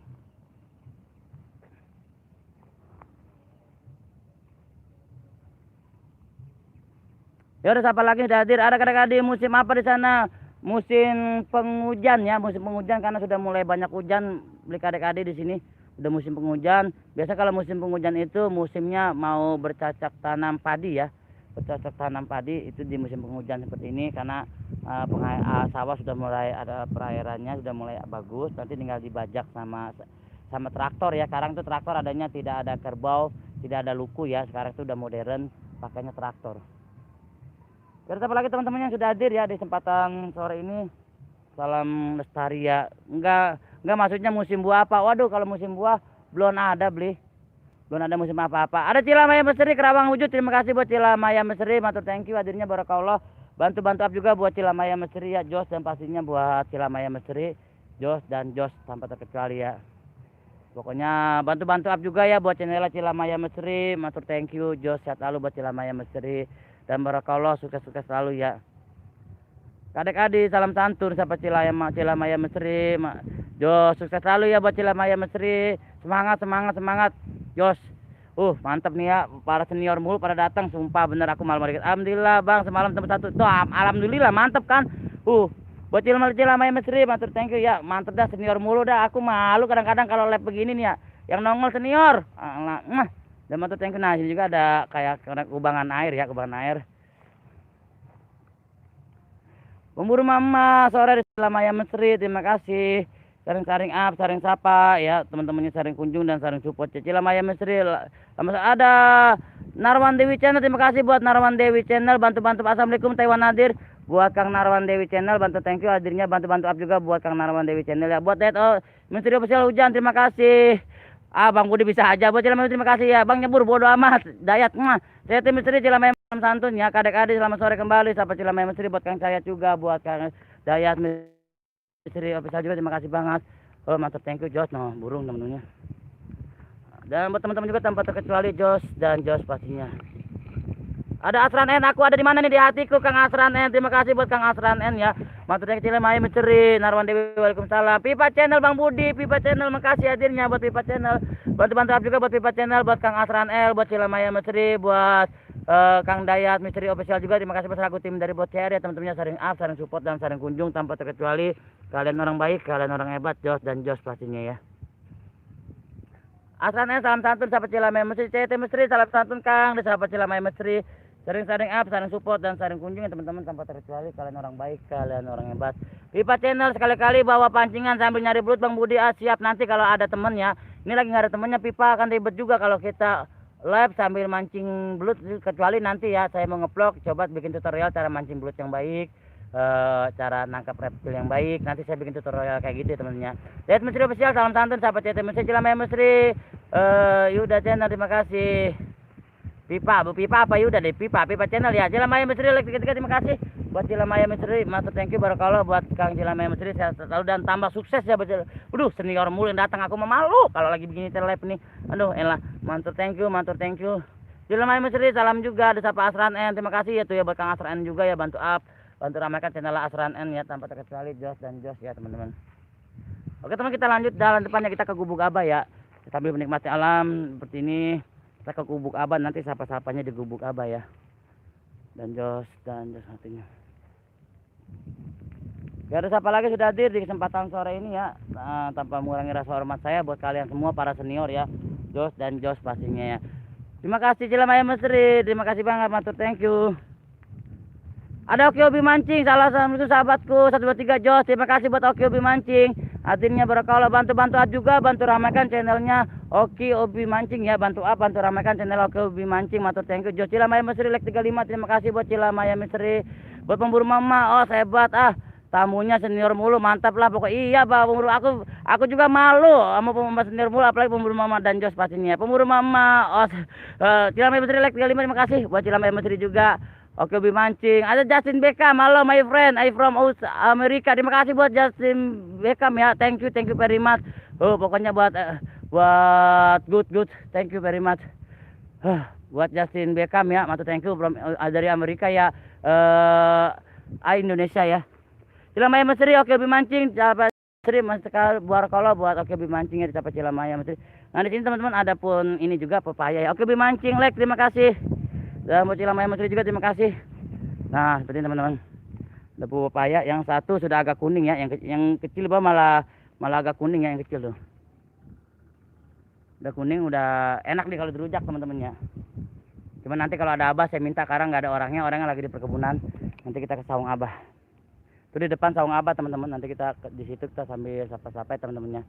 Ya udah, siapa lagi sudah hadir? Ada kadang-kadang musim apa di sana? Musim penghujan ya, musim penghujan karena sudah mulai banyak hujan. Beli kadek-kadek di sini udah musim penghujan. Biasa kalau musim penghujan itu musimnya mau bercocok tanam padi ya. Bercocok tanam padi itu di musim penghujan seperti ini, karena sawah sudah mulai ada perairannya, sudah mulai bagus. Nanti tinggal dibajak sama traktor ya. Sekarang tuh traktor adanya tidak ada kerbau, tidak ada luku ya. Sekarang itu udah modern, pakainya traktor. Kita apa lagi teman-teman yang sudah hadir ya di kesempatan sore ini. Salam lestari ya. Enggak maksudnya musim buah apa. Waduh, kalau musim buah belum ada belum ada musim apa-apa. Ada Cilamaya Mesri Kerawang Wujud. Terima kasih buat Cilamaya Mesri, matur thank you hadirnya, barakallah. Bantu up juga buat Cilamaya Mesri ya Jos, dan pastinya buat Cilamaya Mesri, Jos tanpa terkecuali ya. Pokoknya bantu up juga ya buat channel Cilamaya Mesri, matur thank you Jos, sehat selalu buat Cilamaya Mesri, dan barakallah, sukses selalu ya. Kadek-adik salam santun, siapa Cilamaya Mesri, Jos, sukses selalu ya buat Cilamaya Mesri. Semangat Jos. Mantap nih ya, para senior mulu pada datang, sumpah bener aku malam hari. Alhamdulillah Bang, semalam tembus 1. Tuh alhamdulillah mantap kan. Buat Cilamaya Mesri, matur thank you ya. Mantap dah, senior mulu dah. Aku malu kadang-kadang kalau live begini nih ya, yang nongol senior. Dan matur thank you. Nah, sini juga ada kayak kubangan air. Pemburu mama sore di Cilamaya Mesri, terima kasih. Saring up, saring sapa ya, teman-temannya saring kunjung dan saring support Cilamaya Mesri. Ada Narwan Dewi Channel, terima kasih buat Narwan Dewi Channel, bantu. Assalamualaikum Taiwan hadir. Buat Kang Narwan Dewi Channel, bantu thank you hadirnya, bantu up juga buat Kang Narwan Dewi Channel ya. Buat Menteri Official Hujan, terima kasih. Bang Budi bisa aja buat Cilamaya, terima kasih ya. Bang Nyebur bodo amat, Dayat saya tim Mesri Cilamaya santun ya. Kadek-kadek selamat sore kembali, sampai Cilamaya Mesri, buat Kang Cayat juga, buat Kang Dayat Mesri Official juga, terima kasih banget. Mantap thank you Jos, burung temen-temennya. Dan buat teman-teman juga tanpa terkecuali Jos pastinya. Ada Asran N, aku ada di mana nih di hatiku Kang Asran N. Terima kasih buat Kang Asran N ya. Maturnya kecil Cilamaya Mesri, Narwan Dewi, waalaikumsalam. Pipa Channel Bang Budi, Pipa Channel, makasih hadirnya buat Pipa Channel. Bantu up juga buat Pipa Channel, buat Kang Asran L, buat Cilamaya Mesri, buat Kang Dayat Misteri Official juga. Terima kasih bersama tim dari Bot CR ya teman-temannya, saling up, saling support dan saling kunjung tanpa terkecuali. Kalian orang baik, kalian orang hebat, Jos dan Jos pastinya ya. Asrannya salam santun sahabat Cilamaya Misteri, CT Misteri salam santun Kang, di sahabat Cilamaya Misteri. Saling up, saling support dan saling kunjung ya teman-teman tanpa terkecuali. Kalian orang baik, kalian orang hebat. Pipa Channel sekali-kali bawa pancingan sambil nyari belut Bang Budi. Siap nanti kalau ada temennya. Ini lagi nggak ada temennya, Pipa akan ribet juga kalau kita live sambil mancing belut, kecuali nanti ya saya mau ngeplok coba bikin tutorial cara mancing belut yang baik, cara nangkap reptil yang baik. Nanti saya bikin tutorial kayak gitu ya teman-temannya. Lihat Misteri Official salam santun sahabat CT Misteri Cilamaya Misteri. Yuda Channel terima kasih. Pipa, Bu Pipa apa Yuda deh, Pipa Channel ya. Cilamaya Misteri like terima kasih buat Cilamaya Misteri. Matur thank you barakallah buat Kang Cilamaya Misteri, sehat selalu dan tambah sukses ya. Waduh, senior mulu yang datang, aku memalu kalau lagi begini live nih. Aduh, elah. Matur thank you. Cilamaya Misteri salam juga ada Sapa Asran N. Terima kasih ya tuh ya buat Kang Asran N juga ya, bantu ramaikan channel Asran N ya tanpa terkecuali Jos dan Jos ya teman-teman. Oke teman, kita lanjut jalan depannya, kita ke Gubuk Abah ya. Sambil menikmati alam seperti ini. Kita ke Gubuk Abah, nanti sapa-sapanya di Gubuk Abah ya. Dan Jos hatinya. Gak ada siapa lagi sudah hadir di kesempatan sore ini ya. Tanpa mengurangi rasa hormat saya buat kalian semua para senior ya. Jos dan Jos pastinya ya. Terima kasih Cilamaya Misteri, terima kasih banget, matur thank you. Ada Oki Hobi Mancing, salah satu sahabatku 123 Jos. Terima kasih buat Oki Hobi Mancing. Hadirnya barakallah, bantu juga, bantu ramaikan channelnya Oki Hobi Mancing ya, bantu ramaikan channel Oki Hobi Mancing. Matur thank you Jos. Cilamaya Misteri like 35. Terima kasih buat Cilamaya Misteri. Buat pemburu mama, oh hebat tamunya senior mulu, mantap lah pokoknya. Iya Pak, pemburu aku juga malu sama pemburu senior mulu, apalagi pemburu mama dan Jos pastinya. Pemburu mama, Cilamaya Misteri like 35. Terima kasih buat Cilamaya Misteri juga. Oke, Hobi Mancing. Ada Justin Beckham. Halo my friend, I from Amerika. Terima kasih buat Justin Beckham ya. Thank you very much. Pokoknya buat good. Thank you very much. Buat Justin Beckham ya. Matur thank you from dari Amerika ya. Indonesia ya. Cilamaya Misteri, Oke Hobi Mancing. Misteri sekali barakallah buat Oke Hobi Mancing ya, dicapai Cilamaya Misteri. Nah, di sini teman-teman ada pun ini juga pepaya ya. Oke Hobi Mancing like, terima kasih. Dan buat Cilamaya Misteri juga terima kasih. Nah seperti ini teman-teman, ada pepaya yang satu sudah agak kuning ya, yang kecil malah agak kuning ya, yang kecil tuh udah kuning, udah enak nih kalau dirujak teman-temannya. Cuman nanti kalau ada Abah saya minta, karena nggak ada orangnya lagi di perkebunan. Nanti kita ke saung Abah, itu di depan saung Abah teman-teman. Nanti kita di situ kita sambil sapa-sapa teman-temannya,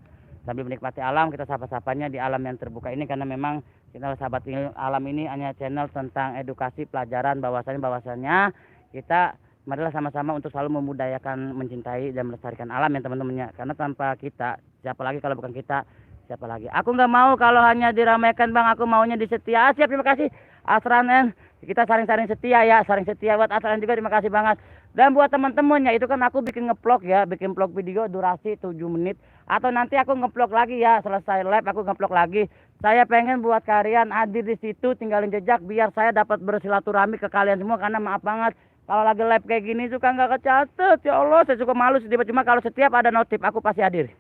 sambil menikmati alam. Kita sapa-sapanya di alam yang terbuka ini, karena memang channel Sahabat Alam ini hanya channel tentang edukasi pelajaran, bahwasanya kita marilah sama-sama untuk selalu memudayakan, mencintai dan melestarikan alam ya teman-temannya. Karena tanpa kita, siapa lagi kalau bukan kita, siapa lagi. Aku nggak mau kalau hanya diramaikan Bang, aku maunya disetia. Siap, terima kasih Asran N. Kita saling setia ya, saling setia buat Asran juga, terima kasih banget. Dan buat teman-temannya itu kan aku bikin ngevlog ya, bikin vlog video durasi 7 menit. Atau nanti aku ngevlog lagi ya, selesai live aku ngevlog lagi. Saya pengen buat kalian hadir di situ, tinggalin jejak biar saya dapat bersilaturahmi ke kalian semua. Karena maaf banget kalau lagi live kayak gini suka nggak kecatet. Ya Allah, saya suka malu sedih. Cuma kalau setiap ada notif aku pasti hadir.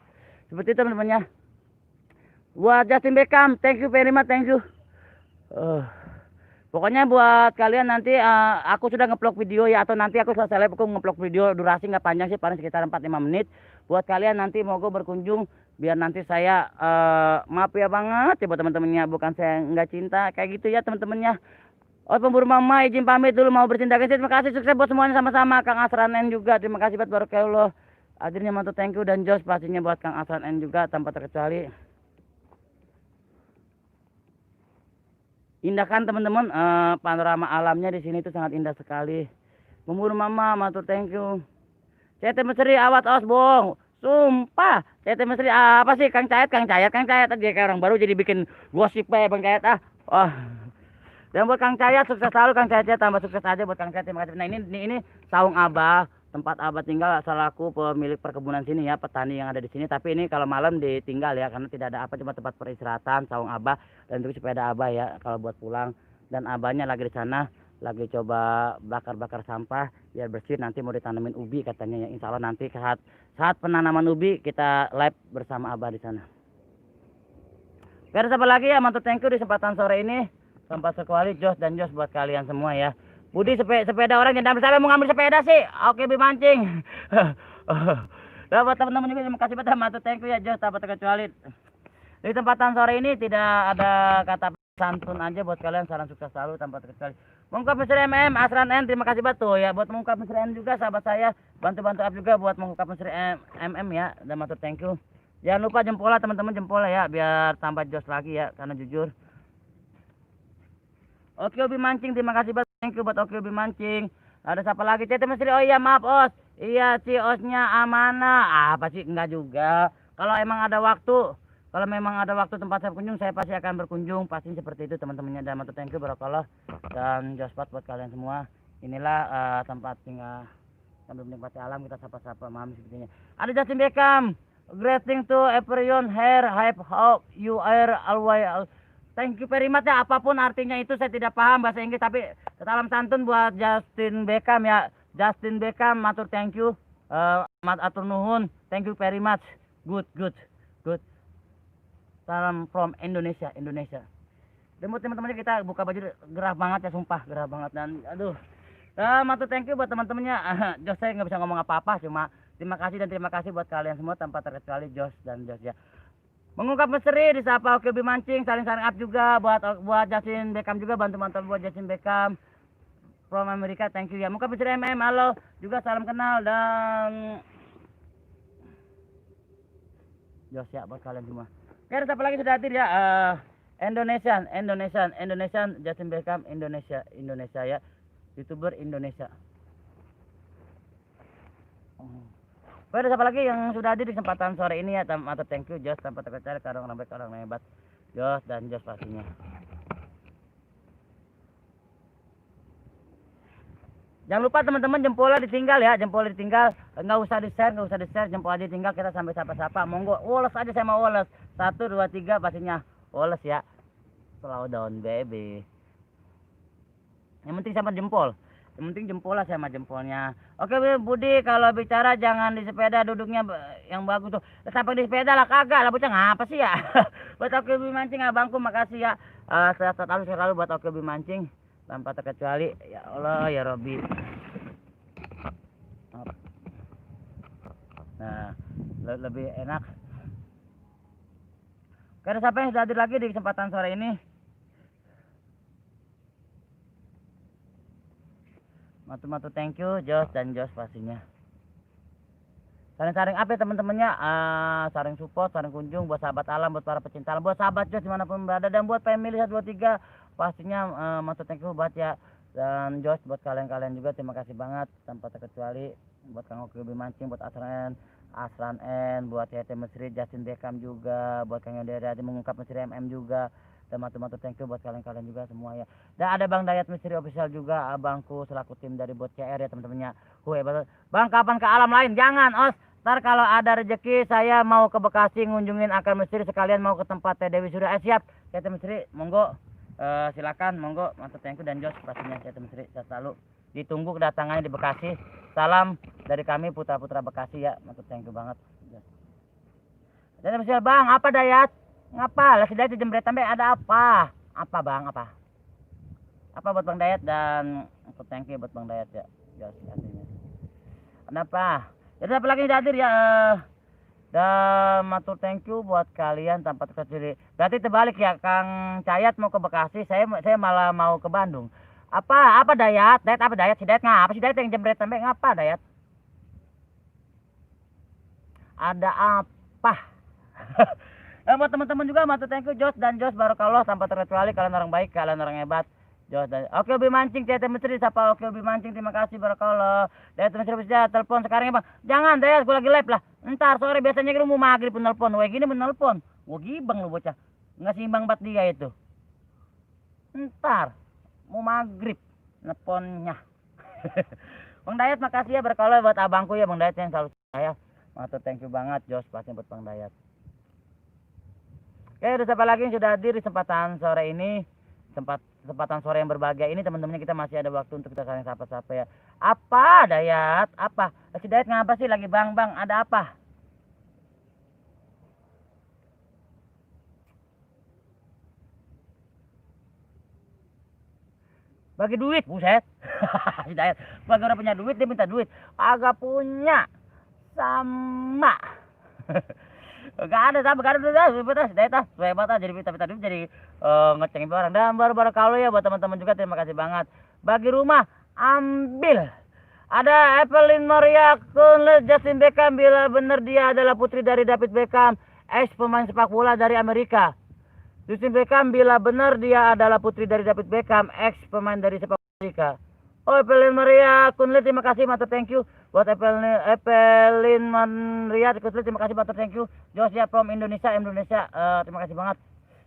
Seperti itu teman-temannya. Buat Justin Beckham, thank you very much, thank you. Pokoknya buat kalian nanti aku sudah ngevlog video ya, atau nanti aku selesai live aku ngevlog video durasi nggak panjang sih, paling sekitar 4-5 menit. Buat kalian nanti mau berkunjung, biar nanti saya maaf ya banget ya buat teman-temannya, bukan saya nggak cinta kayak gitu ya teman-temannya. Pemburu mama izin pamit dulu, mau bercinta kasih. Terima kasih, sukses buat semuanya sama-sama. Kang Asran N juga terima kasih buat barakallah. Hadirnya mantu thank you, dan Jos pastinya buat Kang Asran N juga tanpa terkecuali. Indah kan teman-teman, panorama alamnya di sini itu sangat indah sekali. Pemburu mama, matur thank you. CT Misteri awat bong. Sumpah, CT Misteri apa sih Kang Cayat dia kayak orang baru jadi bikin gosip ya Bang Cayat Dan buat Kang Cayat sukses selalu, Kang Cayat tambah sukses aja buat Kang Cayat. Terima kasih. Nah ini saung Abah, tempat Abah tinggal selaku pemilik perkebunan sini ya, petani yang ada di sini. Tapi ini kalau malam ditinggal ya, karena tidak ada apa, cuma tempat peristirahatan saung Abah, dan juga sepeda Abah ya kalau buat pulang. Dan Abahnya lagi di sana, lagi coba bakar sampah biar bersih. Nanti mau ditanamin ubi katanya ya. Insya Allah nanti saat penanaman ubi kita live bersama Abah di sana. Biar siapa lagi ya, mantu thank you di kesempatan sore ini. tanpa terkecuali Jos dan Jos buat kalian semua ya. Budi sepeda orang yang sampai mau ngambil sepeda sih. Oke, bi mancing. Nah, buat teman-teman juga terima kasih banget Matur thank you ya Jos tanpa terkecuali. Di tempatan sore ini tidak ada kata santun aja buat kalian, salam sukses selalu tanpa terkecuali. Mengungkap Mr. MM Asran N terima kasih batu ya buat mengungkap Mr. N juga sahabat saya, bantu-bantu up juga buat mengungkap Mr. MM ya, dan matur thank you. Jangan lupa jempolnya teman-teman, jempolnya ya biar tambah jos lagi ya karena jujur. Oke Obi Mancing terima kasih banget, thank you buat Oke Obi Mancing. Ada siapa lagi CT Misteri? Oh iya maaf Os, iya si Osnya Amanah. Apa sih enggak juga. Kalau emang ada waktu, kalau memang ada waktu tempat saya berkunjung, saya pasti akan berkunjung, pasti seperti itu teman-temannya. Dan matur thank you barakallah dan Jospot buat kalian semua. Inilah tempat tinggal sambil menikmati alam, kita sapa-sapa mami sepertinya. Ada Justin Beckham, greeting to everyone here, how you are always. Thank you very much ya, apapun artinya itu saya tidak paham bahasa Inggris, tapi salam santun buat Justin Beckham ya. Justin Beckham, matur thank you. Atur nuhun, thank you very much. Good. Salam from Indonesia. Dan buat teman-temannya kita buka baju gerah banget ya, sumpah gerah banget dan aduh. Matur thank you buat teman-temannya. Jos saya nggak bisa ngomong apa-apa, cuma terima kasih buat kalian semua tanpa terkecuali Jos dan Jos ya. Mengungkap misteri disapa Oke Obi Mancing, saling up juga buat Justin Beckham juga, bantu buat Justin Beckham from Amerika, thank you ya. Mengungkap misteri MM, halo juga salam kenal dan Jos ya buat kalian semua. Oke, ada siapa lagi sudah hadir ya? Indonesian Justin Beckham Indonesia ya, YouTuber Indonesia. Ada siapa lagi yang sudah hadir di kesempatan sore ini ya? Matur thank you Jos tanpa terkecuali, orang baik orang hebat Jos dan Jos pastinya. Jangan lupa teman-teman jempolnya ditinggal ya, nggak usah di share, jempol aja tinggal, kita sampai sapa-sapa, monggo woles aja, saya mau woles 1 2 3 pastinya woles ya, slow down baby, yang penting sama jempol. Yang penting jempol lah sama jempolnya. Oke Budi, kalau bicara jangan di sepeda, duduknya yang bagus tuh. Sampai di sepeda lah kagak lah, bocah ngapa sih ya. Buat Oke Obi Mancing abangku, makasih ya. Sehat selalu buat Oke Obi Mancing tanpa terkecuali. Ya Allah ya Robi. Nah, lebih enak. Karena siapa yang sudah hadir lagi di kesempatan sore ini? Matur thank you Jos dan Jos pastinya. Saring apa ya teman-temannya, saring support, saring kunjung buat sahabat alam, buat para pecinta alam, buat sahabat Jos dimanapun berada, dan buat family 123 pastinya matur thank you buat ya. Dan Jos buat kalian juga terima kasih banget tanpa terkecuali, buat Kang Oke Obi Mancing, buat Asran N, buat YT Mesri, Justin Beckham juga, buat Kang Yodera mengungkap Mesri MM juga. Dan matur thank you buat kalian juga semua ya. Dan ada Bang Dayat Misteri Official juga, abangku selaku tim dari Bot CR ya teman-temannya. Bang, kapan ke alam lain? Jangan Os, ntar kalau ada rezeki saya mau ke Bekasi ngunjungin akar misteri, sekalian mau ke tempat Teh Dewi Surya. Siap Teh Misteri, monggo, silakan monggo. Matur thank you dan Jos pastinya Teh Misteri, saya selalu ditunggu kedatangannya di Bekasi. Salam dari kami putra-putra Bekasi ya, matur thank you banget. Dan Misteri Bang, apa Dayat? Ngapa? Lah sudah jembret sampai ada apa? Apa Bang? Apa buat Bang Dayat dan thank you buat Bang Dayat ya. Jos artinya. Kenapa? Jadi apa lagi hadir ya? Dan matur thank you buat kalian tanpa terkecuali. Berarti terbalik ya, Kang Cayat mau ke Bekasi, saya malah mau ke Bandung. Apa Dayat? Dayat apa Dayat? Si Dayat ngapa sih Dayat yang jembret sampai ngapa Dayat? Ada apa? Buat teman-teman juga matur thank you Jos dan Jos barakallah tanpa terkecuali, kalian orang baik, kalian orang hebat. Jos dan Oke Obi Mancing, CT Misteri, siapa Oke Obi Mancing, terima kasih barakallah. Dayat Misteri bisa telepon sekarang ya Bang. Jangan Dayat, gue lagi live lah. Ntar sore biasanya lu mau maghrib penelpon, wah gini menelpon. Gua gibang lu bocah. Enggak seimbang bat dia itu. Ntar mau maghrib nelponnya. Bang Dayat makasih ya barakallah buat abangku ya Bang Dayat yang selalu saya. Matur thank you banget Jos pasti buat Bang Dayat. Oke, ada siapa lagi yang sudah hadir di kesempatan sore ini? Kesempatan sore yang berbahagia ini teman-temannya, kita masih ada waktu untuk kita saling sapa-sapa ya. Apa Dayat? Apa? Si Dayat ngapa sih lagi bang? Ada apa? Bagi duit, buset. Hidayat, bagi orang punya duit dia minta duit. Agak punya sama. Gak ada sama, gak ada betas, Hidayat hebat jadi minta duit jadi ngecengin orang. Dan baru kalau ya buat teman-teman juga terima kasih banget. Bagi rumah ambil. Ada Evelyn Maria Kunle Justin Beckham bila benar dia adalah putri dari David Beckham, ex pemain sepak bola dari Amerika. Justin Beckham bila benar dia adalah putri dari David Beckham, ex pemain dari sepak bola Amerika. Oh, Evelyn Maria Kunle, terima kasih, matur thank you. Buat Evelyn Maria Kunle, terima kasih, matur thank you. Josia from Indonesia, terima kasih banget.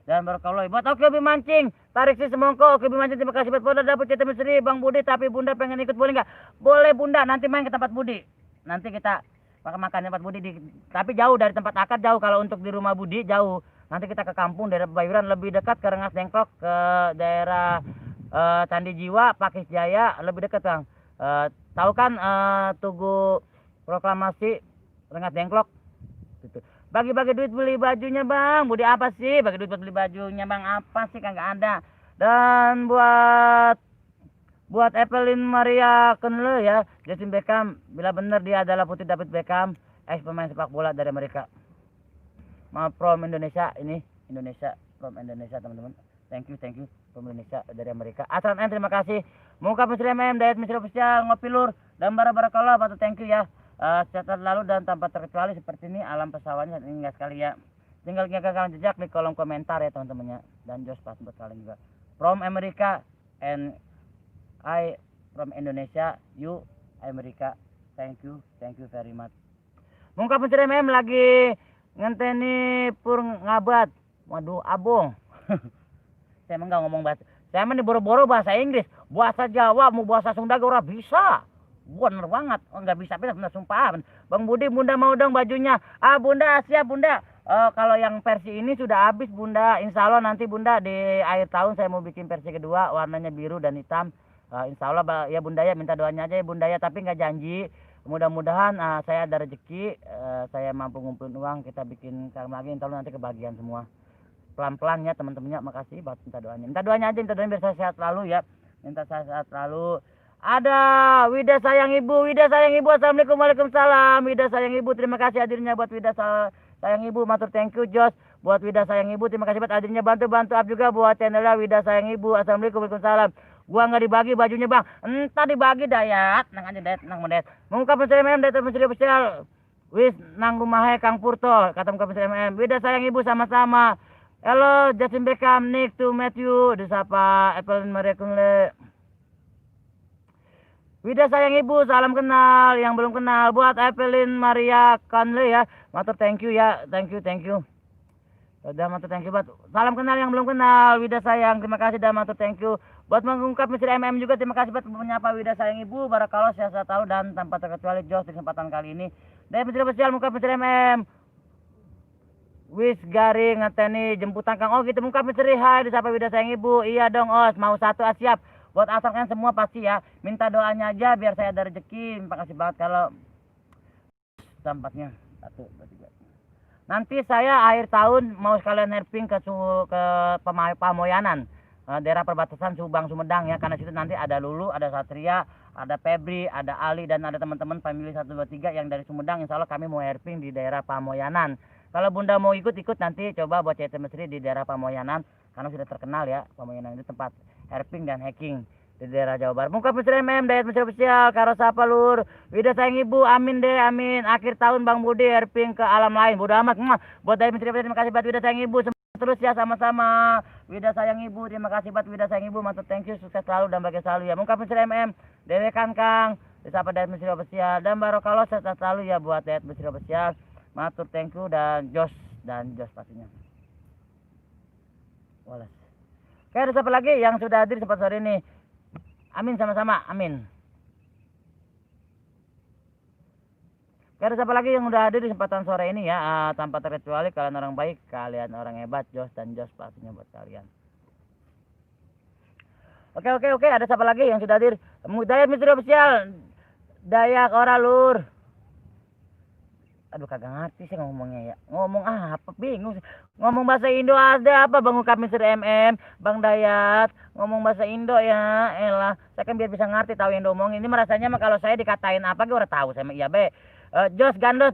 Dan barakallah buat Oke Hobi Mancing, tarik si semongko, Oke Hobi Mancing, terima kasih buat Bunda dapat cerita misteri Bang Budi, tapi Bunda pengen ikut boleh nggak? Boleh Bunda, nanti main ke tempat Budi. Nanti kita makan tempat Budi tapi jauh dari tempat akad, jauh. Kalau untuk di rumah Budi jauh. Nanti kita ke kampung daerah Bayuran, lebih dekat ke Rengas Dengklok, ke daerah Candi Jiwa, Pakis Jaya, lebih dekat Bang. Tahu kan Tugu Proklamasi Rengas Dengklok? Gitu. Bagi-bagi duit beli bajunya Bang. Budi apa sih? Bagi duit buat beli bajunya Bang, apa sih? Kagak ada. Dan buat Evelyn Maria Kunle ya, Justin Beckham bila benar dia adalah putri David Beckham, ex pemain sepak bola dari Amerika. From Indonesia, ini Indonesia, from Indonesia teman-teman. Thank you from Indonesia dari Amerika. Asal terima kasih. Mengungkap Misteri Dayat Misteri Official, Ngopi Lur dan barakallah, patut thank you ya. Sehat lalu dan tanpa terkecuali seperti ini alam pesawatnya ingat sekali ya. Tinggal kalian jejak di kolom komentar ya teman-teman ya. Dan Jos pas buat kalian juga. From America and I from Indonesia, you Amerika. Thank you very much. Mengungkap Misteri lagi ngenteni pur ngabat. Waduh abong. Saya emang gak ngomong bahasa. Saya emang boro-boro bahasa Inggris. Bahasa Jawa mau bahasa Sunda ora bisa. Bener banget. Oh, gak bisa bener sumpah. Bang Budi, Bunda mau dong bajunya. Bunda siap Bunda. Kalau yang versi ini sudah habis Bunda. Insya Allah nanti Bunda di akhir tahun saya mau bikin versi kedua. Warnanya biru dan hitam. Insya Allah ya Bunda ya, minta doanya aja ya Bunda ya. Tapi gak janji. Mudah-mudahan saya ada rezeki, saya mampu ngumpulin uang, kita bikin sekarang lagi, insya Allah nanti kebagian semua. Pelan-pelan ya teman-temannya, makasih buat minta doanya. Minta doanya aja, minta doanya biar saya sehat selalu ya. Minta saya sehat selalu. Ada Wida sayang ibu, assalamualaikum, waalaikumsalam. Wida sayang ibu, terima kasih hadirnya buat Wida sayang ibu, matur thank you Jos. Buat Wida sayang ibu, terima kasih buat hadirnya, bantu up juga buat channelnya Wida sayang ibu, assalamualaikum, waalaikumsalam. Gua nggak dibagi bajunya Bang, entah dibagi Dayat, nang aja Dayat, nang mendet. Mengungkap Misteri Dayat Misteri Official, wis nang rumahe Kang Purto, kata mengungkap Misteri Wida sayang ibu sama-sama. Hello Justin Beckham, Nick to Matthew, disapa Evelyn Maria Kunle. Wida sayang ibu, salam kenal, yang belum kenal buat Evelyn Maria Kunle ya, matur thank you ya, thank you. Udah matur thank you buat salam kenal yang belum kenal. Wida sayang, terima kasih dan matur thank you. Buat mengungkap Misteri juga terima kasih buat menyapa Wida sayang ibu. Barakallah sehat tahu dan tanpa terkecuali Jos di kesempatan kali ini. Dari Misteri Official mengungkap Misteri wis garing ngeteni jemputan Kang. Oh gitu, mengungkap Misteri hai disapa Wida sayang ibu. Iya dong Os, mau satu siap. Buat asalkan semua pasti ya. Minta doanya aja biar saya ada rezeki. Terima kasih banget kalau tampaknya 1, 2, 3. Nanti saya akhir tahun mau sekalian herping ke Pamoyanan, daerah perbatasan Subang Sumedang ya, karena situ nanti ada Lulu, ada Satria, ada Febri, ada Ali dan ada teman-teman family 123 yang dari Sumedang. Insya Allah kami mau herping di daerah Pamoyanan. Kalau Bunda mau ikut nanti coba buat cerita misteri di daerah Pamoyanan karena sudah terkenal ya, Pamoyanan itu tempat herping dan hacking di daerah Jawa Barat. Mengungkap Misteri Dayat Misteri Official, karo sapa Lur. Wida sayang ibu, amin deh, amin. Akhir tahun Bang Budi herping ke alam lain. Bodo amat. Buat Dayat Misteri terima kasih buat Wida sayang ibu. Terus ya sama-sama. Wida sayang ibu, terima kasih buat Wida sayang ibu. Matur thank you, sukses selalu dan bahagia selalu ya. Mengungkap Misteri Dewe Kang, disapa Dayat Misteri Official dan barakallah sehat selalu ya buat Dayat Misteri Official. Matur thank you dan Jos pastinya. Walas. Oke, ada siapa lagi yang sudah hadir sempat sore ini? Amin sama-sama, amin. Oke, ada siapa lagi yang udah hadir di kesempatan sore ini ya? Tanpa terkecuali kalian orang baik, kalian orang hebat, Jos pastinya buat kalian. Oke, ada siapa lagi yang sudah hadir? Dayat Misteri Official, Dayak ora Lur. Aduh kagak ngerti sih ngomongnya ya. Ngomong apa bingung sih. Ngomong bahasa Indo ada apa Bang Ungkap Mr. MM, Bang Dayat, ngomong bahasa Indo ya. Elah, saya kan biar bisa ngerti tahu yang diomongin. Ini merasanya mah kalau saya dikatain apa gue udah tahu saya mah iya be. Jos Gandos,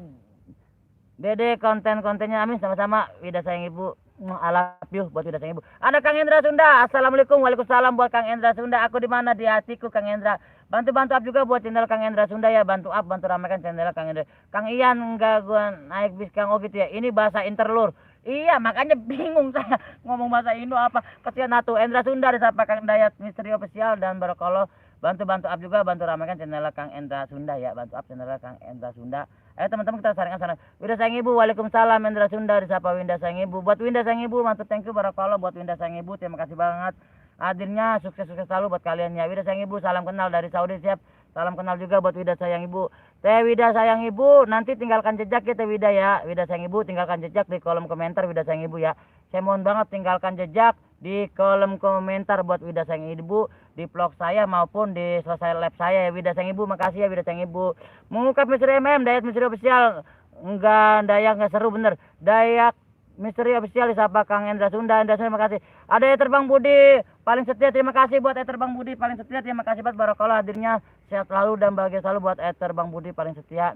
Dede konten-kontennya amin sama-sama. Wida sayang ibu. I love you buat Wida sayang ibu. Ada Kang Endra Sunda. Assalamualaikum. Waalaikumsalam buat Kang Endra Sunda. Aku di mana di hatiku Kang Endra. Bantu up juga buat channel Kang Endra Sunda ya. Bantu ramaikan channel Kang Endra. Kang Ian enggak gua naik bis Kang. Oh gitu ya. Ini bahasa interlur. Iya makanya bingung saya ngomong bahasa Indo apa. Kesian atuh Endra Sunda disapa Kang Dayat Misteri Official dan Barakallah. Bantu up juga ramaikan channel Kang Endra Sunda ya. Bantu up channel Kang Endra Sunda. Ayo teman-teman kita saringkan sana. Winda sayang ibu, waalaikumsalam. Endra Sunda disapa Winda sayang ibu. Buat Winda sayang ibu, mantap thank you barakallah buat Winda sayang ibu. Terima kasih banget. Hadirnya sukses-sukses selalu buat kalian ya. Winda sayang ibu, salam kenal dari Saudi siap. Salam kenal juga buat Winda sayang ibu. Teh Winda sayang ibu, nanti tinggalkan jejak ya Teh Winda ya. Winda sayang ibu tinggalkan jejak di kolom komentar Winda sayang ibu ya. Saya mohon banget tinggalkan jejak di kolom komentar buat Wida sayang ibu di vlog saya maupun di selesai live saya ya Wida sayang ibu. Makasih ya Wida sayang ibu. Mengungkap misteri MM Dayat Misteri Official. Enggak Dayak enggak seru bener. Dayak Misteri Official disapa Kang Endra Sunda. Endra Sunda terima kasih. Ada Eter Bang Budi paling setia, terima kasih buat Eter Bang Budi paling setia. Terima kasih buat barakallah hadirnya sehat selalu dan bahagia selalu buat Eter Bang Budi paling setia.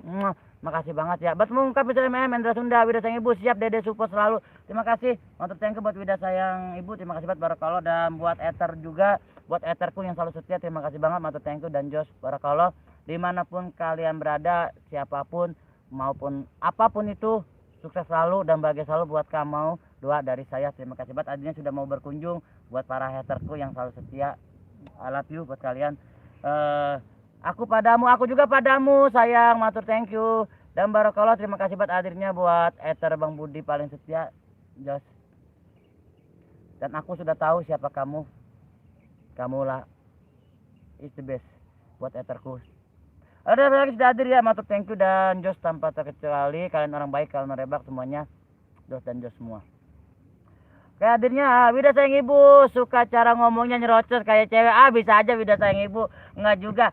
Makasih banget ya. Buat mengungkap misteri MM Endra Sunda Wida sayang ibu siap Dede support selalu. Terima kasih. Untuk thank you buat Wida sayang ibu. Terima kasih buat barakallah dan buat Eter juga buat Eterku yang selalu setia. Terima kasih banget Mantap thank you dan Jos barakallah. Dimanapun kalian berada siapapun maupun apapun itu sukses selalu dan bahagia selalu buat kamu. Doa dari saya. Terima kasih banget adanya sudah mau berkunjung. Buat para haterku yang selalu setia, I love you buat kalian. Aku padamu, aku juga padamu sayang. Matur thank you dan barakallah. Terima kasih buat hadirnya buat Eter Bang Budi paling setia Jos. Dan aku sudah tahu siapa kamu. Kamulah is the best buat Eterku. Ada lagi sudah hadir ya. Matur thank you dan Jos tanpa terkecuali. Kalian orang baik, kalian orang rebak semuanya. Jos dan Jos semua. Kayak hadirnya Wida sayang ibu suka cara ngomongnya nyerocos kayak cewek. Bisa aja Wida sayang ibu. Enggak juga.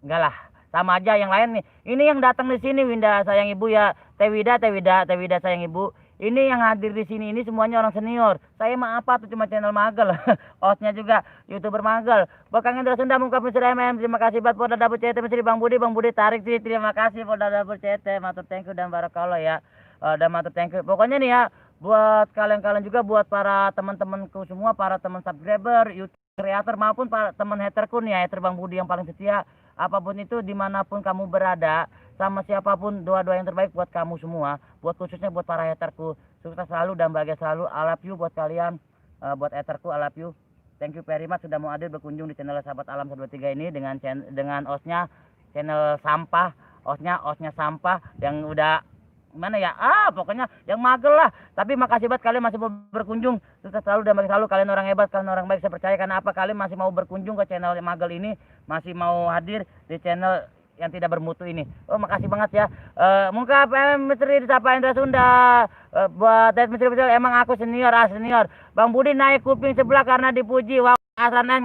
Enggak lah. Sama aja yang lain nih. Ini yang datang di sini Winda sayang ibu ya. Teh Wida sayang ibu. Ini yang hadir di sini ini semuanya orang senior. Saya mah apa tuh cuma channel magel. Hostnya juga YouTuber magel. Bakang Endra Sunda mengungkap misteri MM. Terima kasih buat Polda Double CT misteri Bang Budi tarik sih. Terima kasih Polda Double CT. Matur thank you dan barakallah ya. Dan matur thank you. Pokoknya nih ya buat kalian juga buat para teman-temanku semua, para teman subscriber, YouTube kreator maupun para teman haterku nih ya, hater Bang Budi yang paling setia. Apapun itu dimanapun kamu berada sama siapapun doa-doa yang terbaik buat kamu semua, buat khususnya buat para haterku sukses selalu dan bahagia selalu. I love you buat kalian, buat haterku I love you. Thank you very much sudah mau hadir berkunjung di channel Sahabat Alam 123 ini dengan hostnya channel sampah, hostnya sampah yang udah mana ya pokoknya yang magel lah. Tapi makasih banget kalian masih mau berkunjung sukses selalu dan bahagia selalu. Kalian orang hebat, kalian orang baik, saya percaya. Karena apa kalian masih mau berkunjung ke channel magel ini, masih mau hadir di channel yang tidak bermutu ini. Makasih banget ya. Mungkap misteri disapa Endra Sunda. Buat misteri emang aku senior senior. Bang Budi naik kuping sebelah karena dipuji. Wah Asanen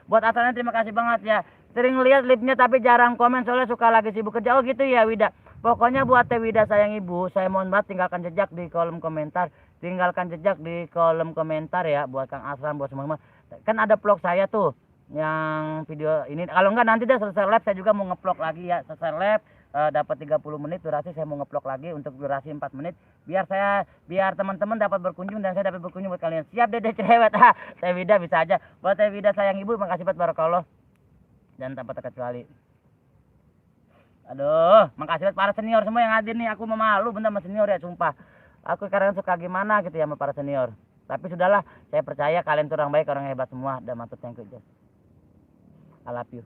buat Asanen terima kasih banget ya. Sering lihat live-nya tapi jarang komen soalnya suka lagi sibuk kerja. Oh gitu ya Wida. Pokoknya buat Teh Wida sayang ibu, saya mohon banget tinggalkan jejak di kolom komentar. Tinggalkan jejak di kolom komentar ya buat Kang Asram, buat semua. Kan ada vlog saya tuh yang video ini. Kalau enggak nanti deh selesai live saya juga mau nge-vlog lagi ya. Selesai live dapat 30 menit durasi saya mau nge-vlog lagi untuk durasi 4 menit biar teman-teman dapat berkunjung dan saya dapat berkunjung buat kalian. Siap Dede cerewet. Teh Wida bisa aja. Buat Teh Wida sayang ibu, makasih banget barakallah. Dan tanpa terkecuali. Aduh, makasih buat para senior semua yang hadir nih. Aku memalu bener sama senior ya, sumpah. Aku kadang suka gimana gitu ya sama para senior. Tapi sudahlah, saya percaya kalian tuh orang baik, orang hebat semua. Dan mantap thank you, Jos. I love you.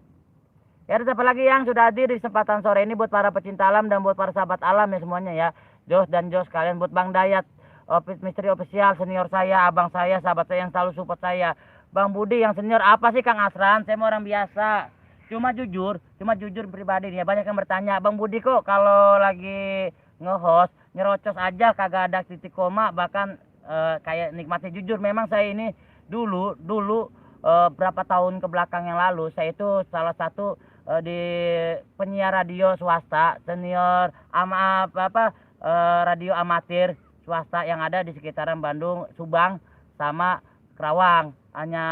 Ya, ada siapa lagi yang sudah hadir di kesempatan sore ini buat para pecinta alam dan buat para sahabat alam ya semuanya ya. Jos dan Jos kalian, buat Bang Dayat, Misteri Official, senior saya, abang saya, sahabat saya yang selalu support saya. Bang Budi yang senior, apa sih Kang Asran? Saya mau orang biasa. Cuma jujur pribadi nih ya. Banyak yang bertanya, Bang Budi kok kalau lagi nge-host nyerocos aja kagak ada titik koma, bahkan kayak nikmatnya. Jujur memang saya ini dulu berapa tahun ke belakang yang lalu saya itu salah satu di penyiar radio swasta senior radio amatir swasta yang ada di sekitaran Bandung, Subang sama Kerawang. Hanya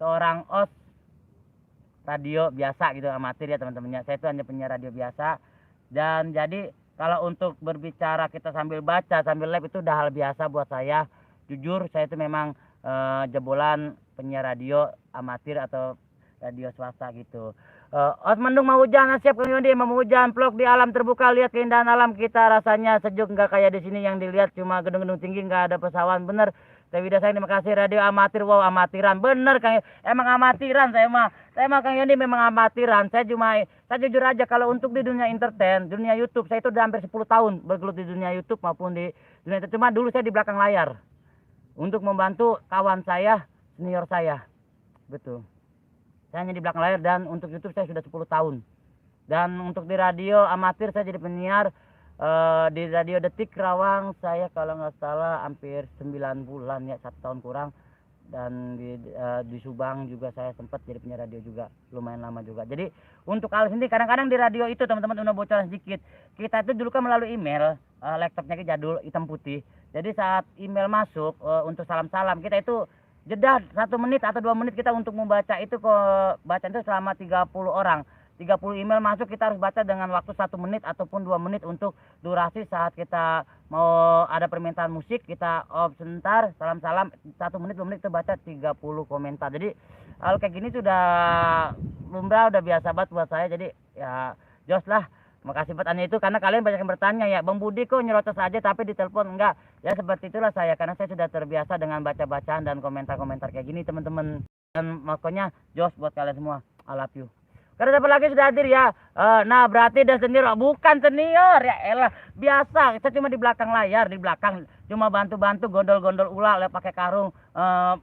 seorang host radio biasa gitu, amatir ya teman-temannya. Saya itu hanya penyiar radio biasa. Dan jadi kalau untuk berbicara kita sambil baca sambil live itu udah hal biasa buat saya. Jujur saya itu memang jebolan penyiar radio amatir atau radio swasta gitu. Mendung mau hujan, siap Kang Yondi mau hujan. Vlog di alam terbuka, lihat keindahan alam kita, rasanya sejuk, nggak kayak di sini yang dilihat cuma gedung-gedung tinggi, nggak ada pesawat. Bener Teh Wida sayang, terima kasih. Radio amatir, wow amatiran, bener Kang, emang amatiran saya mah Kang Yondi memang amatiran. Saya jujur aja kalau untuk di dunia entertain, dunia YouTube, saya itu udah hampir 10 tahun bergelut di dunia YouTube maupun di dunia itu. Cuma dulu saya di belakang layar untuk membantu kawan saya, senior saya, betul. Saya hanya di belakang layar, dan untuk YouTube saya sudah 10 tahun. Dan untuk di radio amatir saya jadi penyiar di Radio Detik Kerawang saya kalau nggak salah hampir 9 bulan ya, 1 tahun kurang. Dan di Subang juga saya sempat jadi penyiar radio juga, lumayan lama juga. Jadi untuk hal ini kadang-kadang di radio itu teman-teman udah bocoran sedikit. Kita itu dulu kan melalui email, laptopnya jadul hitam putih. Jadi saat email masuk untuk salam-salam kita itu jeda 1 menit atau 2 menit kita untuk membaca itu, bacaan itu selama 30 orang. 30 email masuk kita harus baca dengan waktu 1 menit ataupun 2 menit untuk durasi saat kita mau ada permintaan musik, kita off sebentar, salam-salam 1 menit 2 menit kita baca 30 komentar. Jadi hal kayak gini sudah lumrah, udah biasa banget buat saya. Jadi ya jos lah. Makasih buat Anda itu, karena kalian banyak yang bertanya ya, Bang Budi kok nyerocos aja tapi di telepon enggak. Ya seperti itulah saya, karena saya sudah terbiasa dengan baca-bacaan dan komentar-komentar kayak gini teman-teman. Dan makanya jos buat kalian semua. I love you. Karena siapa lagi sudah hadir ya. Nah berarti dan senior, bukan senior ya elah, biasa. Saya cuma di belakang layar, di belakang cuma bantu-bantu gondol-gondol ular, pakai karung,